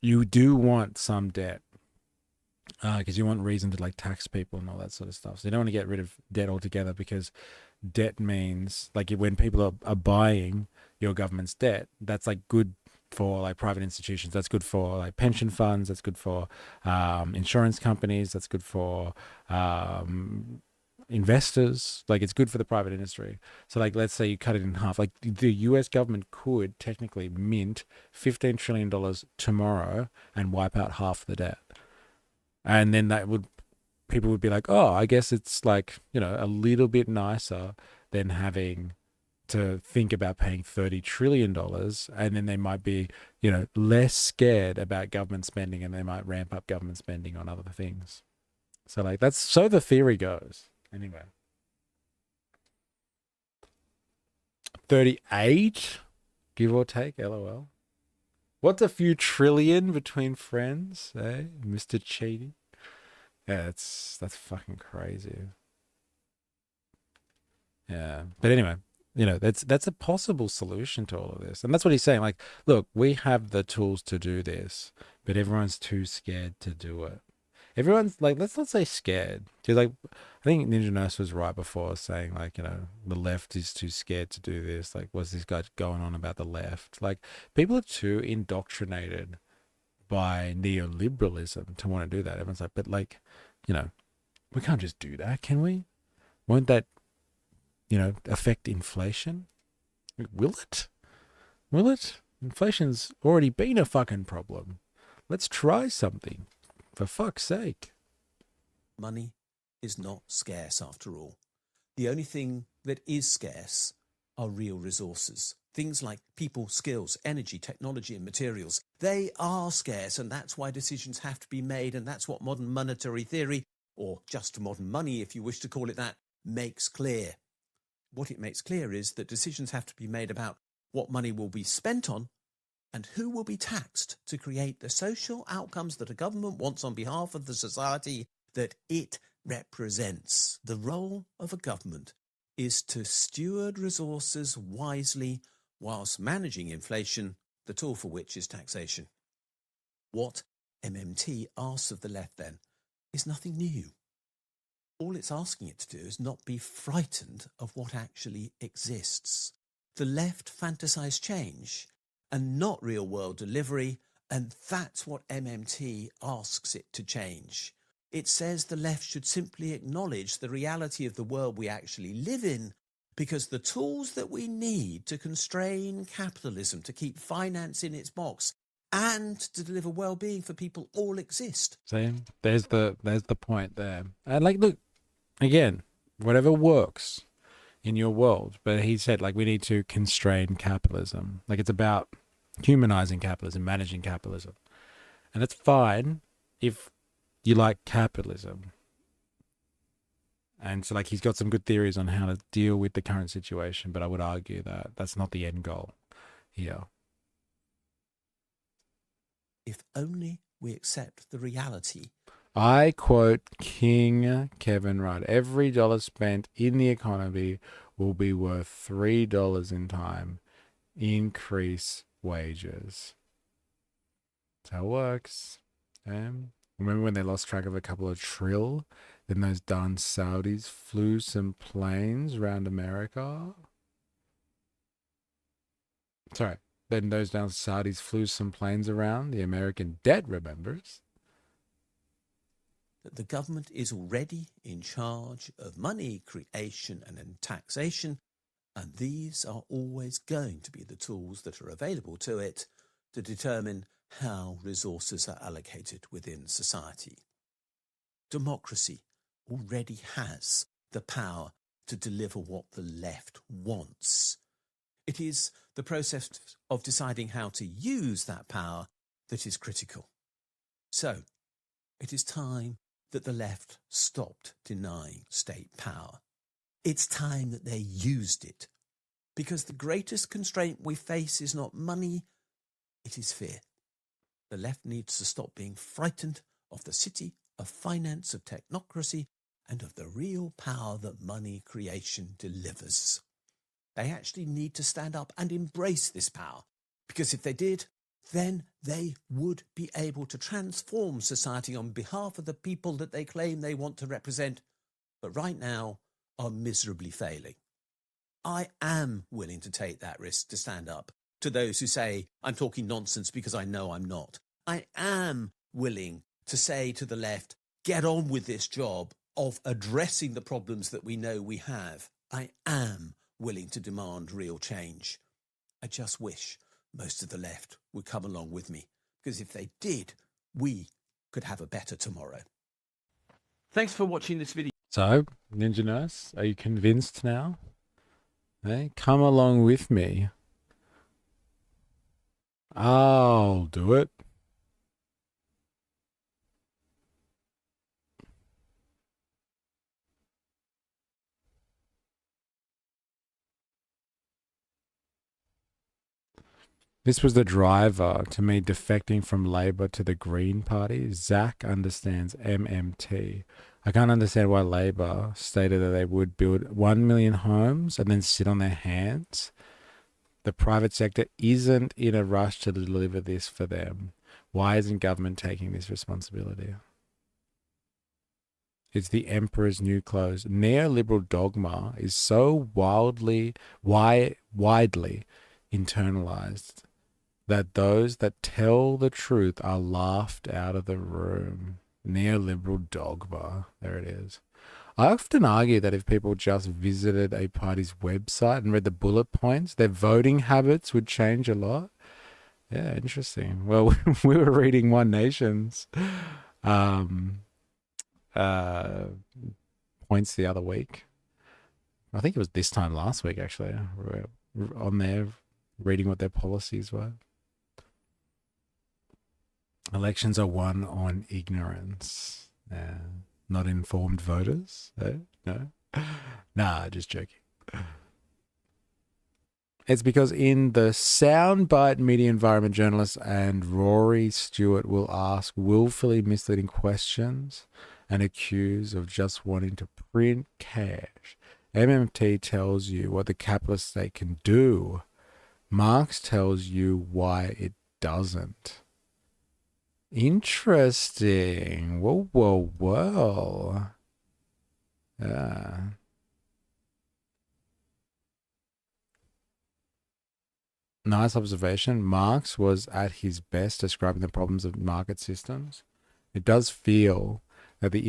you do want some debt because you want reason to tax people and all that sort of stuff. So you don't want to get rid of debt altogether, because debt means when people are buying your government's debt, that's good for private institutions. That's good for pension funds. That's good for insurance companies. That's good for investors. It's good for the private industry. So let's say you cut it in half. The US government could technically mint $15 trillion tomorrow and wipe out half the debt. And then people would be like, oh, I guess it's a little bit nicer than having to think about paying $30 trillion. And then they might be, less scared about government spending, and they might ramp up government spending on other things. So that's so the theory goes. Anyway. 38, give or take, lol. What's a few trillion between friends, eh, Mr. Cheaty? Yeah, that's fucking crazy. Yeah, but anyway, that's a possible solution to all of this, and that's what he's saying. Like, look, we have the tools to do this, but everyone's too scared to do it. Everyone's like, let's not say scared, because like, I think Ninja Nurse was right before saying like, the left is too scared to do this. Like, what's this guy going on about the left? Like, people are too indoctrinated by neoliberalism to want to do that. Everyone's like, but like, you know, we can't just do that, can we? Won't that, affect inflation? Will it? Will it? Inflation's already been a fucking problem. Let's try something, for fuck's sake. Money is not scarce after all. The only thing that is scarce are real resources. Things like people, skills, energy, technology, and materials. They are scarce, and that's why decisions have to be made, and that's what modern monetary theory, or just modern money if you wish to call it that, makes clear. What it makes clear is that decisions have to be made about what money will be spent on and who will be taxed to create the social outcomes that a government wants on behalf of the society that it represents. The role of a government is to steward resources wisely whilst managing inflation, the tool for which is taxation. What MMT asks of the left, then, is nothing new. All it's asking it to do is not be frightened of what actually exists. The left fantasize change and not real-world delivery, and that's what MMT asks it to change. It says the left should simply acknowledge the reality of the world we actually live in, because the tools that we need to constrain capitalism, to keep finance in its box, and to deliver well-being for people all exist. See, there's the point there. And like, look, again, whatever works in your world. But he said like we need to constrain capitalism. Like it's about humanizing capitalism, managing capitalism, and it's fine if you like capitalism. And so like he's got some good theories on how to deal with the current situation, but I would argue that that's not the end goal here. If only we accept the reality. I quote King Kevin Rudd. Every dollar spent in the economy will be worth $3 in time. Increase wages. That's how it works. Remember when they lost track of a couple of trill? Then those darn Saudis flew some planes around America. Sorry. Then those darn Saudis flew some planes around. The American debt remembers. That the government is already in charge of money creation and taxation, and these are always going to be the tools that are available to it to determine how resources are allocated within society. Democracy already has the power to deliver what the left wants. It is the process of deciding how to use that power that is critical. So, it is time that the left stopped denying state power. It's time that they used it, because the greatest constraint we face is not money, it is fear. The left needs to stop being frightened of the city, of finance, of technocracy, and of the real power that money creation delivers. They actually need to stand up and embrace this power, because if they did, then they would be able to transform society on behalf of the people that they claim they want to represent, but right now are miserably failing. I am willing to take that risk to stand up to those who say I'm talking nonsense because I know I'm not. I am willing to say to the left, get on with this job of addressing the problems that we know we have. I am willing to demand real change. I just wish most of the left would come along with me, because if they did, we could have a better tomorrow. Thanks for watching this video. So, Ninja Nurse, are you convinced now? Hey, come along with me. I'll do it. This was the driver to me defecting from Labour to the Green Party. Zach understands MMT. I can't understand why Labour stated that they would build 1 million homes and then sit on their hands. The private sector isn't in a rush to deliver this for them. Why isn't government taking this responsibility? It's the emperor's new clothes. Neoliberal dogma is so widely internalized that those that tell the truth are laughed out of the room. Neoliberal dogma. There it is. I often argue that if people just visited a party's website and read the bullet points, their voting habits would change a lot. Yeah, interesting. Well, we were reading One Nation's points the other week. I think it was this time last week, actually. We were on there reading what their policies were. Elections are won on ignorance. Not informed voters. No. Nah, just joking. It's because in the soundbite media environment, journalists and Rory Stewart will ask willfully misleading questions and accuse of just wanting to print cash. MMT tells you what the capitalist state can do. Marx tells you why it doesn't. Interesting. Whoa. Yeah. Nice observation. Marx was at his best describing the problems of market systems. It does feel that the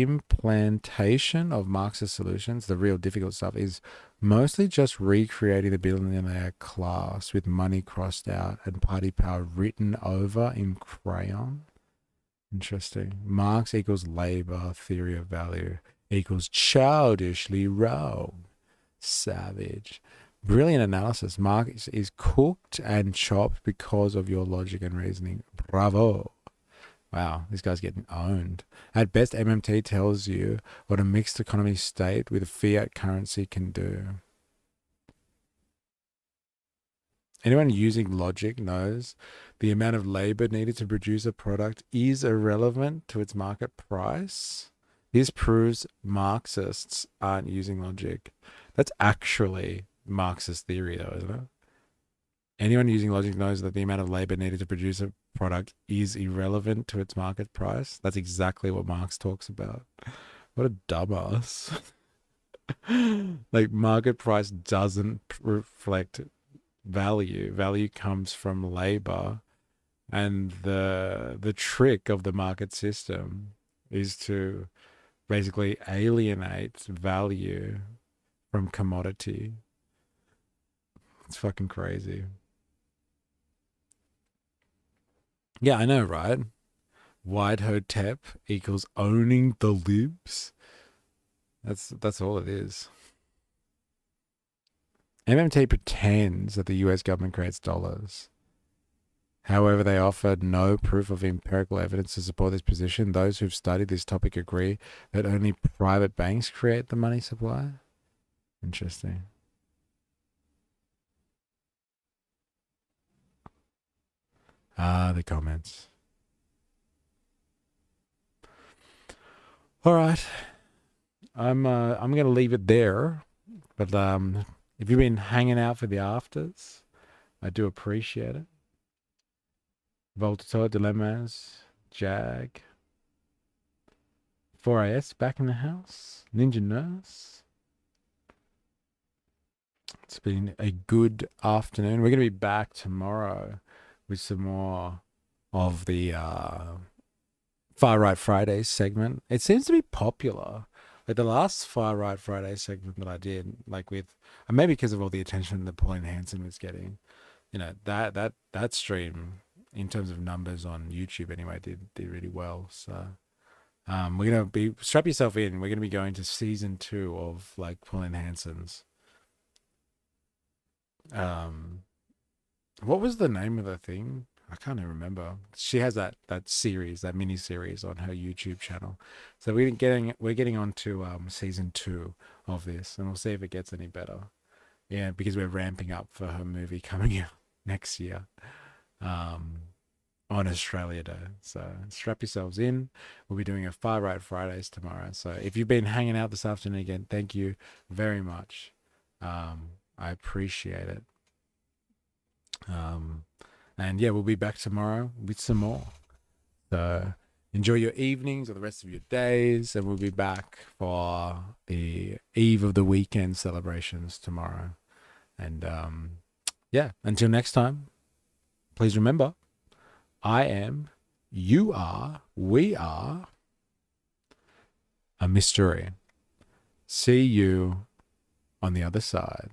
implantation of Marxist solutions, the real difficult stuff, is mostly just recreating the billionaire class with money crossed out and party power written over in crayon. Interesting. Marx equals labor, theory of value equals childishly wrong. Savage. Brilliant analysis. Marx is cooked and chopped because of your logic and reasoning. Bravo. Wow, this guy's getting owned. At best, MMT tells you what a mixed economy state with a fiat currency can do. Anyone using logic knows the amount of labor needed to produce a product is irrelevant to its market price. This proves Marxists aren't using logic. That's actually Marxist theory, though, isn't it? Anyone using logic knows that the amount of labor needed to produce a product is irrelevant to its market price. That's exactly what Marx talks about. What a dumbass. Like, market price doesn't reflect value. Value comes from labor, and the trick of the market system is to basically alienate value from commodity. It's fucking crazy. Yeah, I know, right? Wide Hotep equals owning the libs. That's all it is. MMT pretends that the US government creates dollars. However, they offered no proof of empirical evidence to support this position. Those who've studied this topic agree that only private banks create the money supply. Interesting. The comments. All right. I'm gonna leave it there. But if you've been hanging out for the afters, I do appreciate it. Voltator, Dilemmas, Jag, 4AS back in the house, Ninja Nurse. It's been a good afternoon. We're gonna be back tomorrow with some more of the Far Right Fridays segment. It seems to be popular. Like the last Far Right Friday segment that I did, like with, and maybe because of all the attention that Pauline Hanson was getting, you know, that stream in terms of numbers on YouTube anyway did really well. So we're gonna be, strap yourself in. We're gonna be going to season 2 of like Pauline Hanson's. What was the name of the thing? I can't even remember. She has that series, that mini series on her YouTube channel. So we're getting on to season 2 of this, and we'll see if it gets any better. Yeah, because we're ramping up for her movie coming out next year on Australia Day. So strap yourselves in. We'll be doing a Far Right Fridays tomorrow. So if you've been hanging out this afternoon again, thank you very much. I appreciate it. And yeah, we'll be back tomorrow with some more. So enjoy your evenings or the rest of your days, and we'll be back for the eve of the weekend celebrations tomorrow. And yeah, until next time, please remember, I am, you are, we are a mystery. See you on the other side.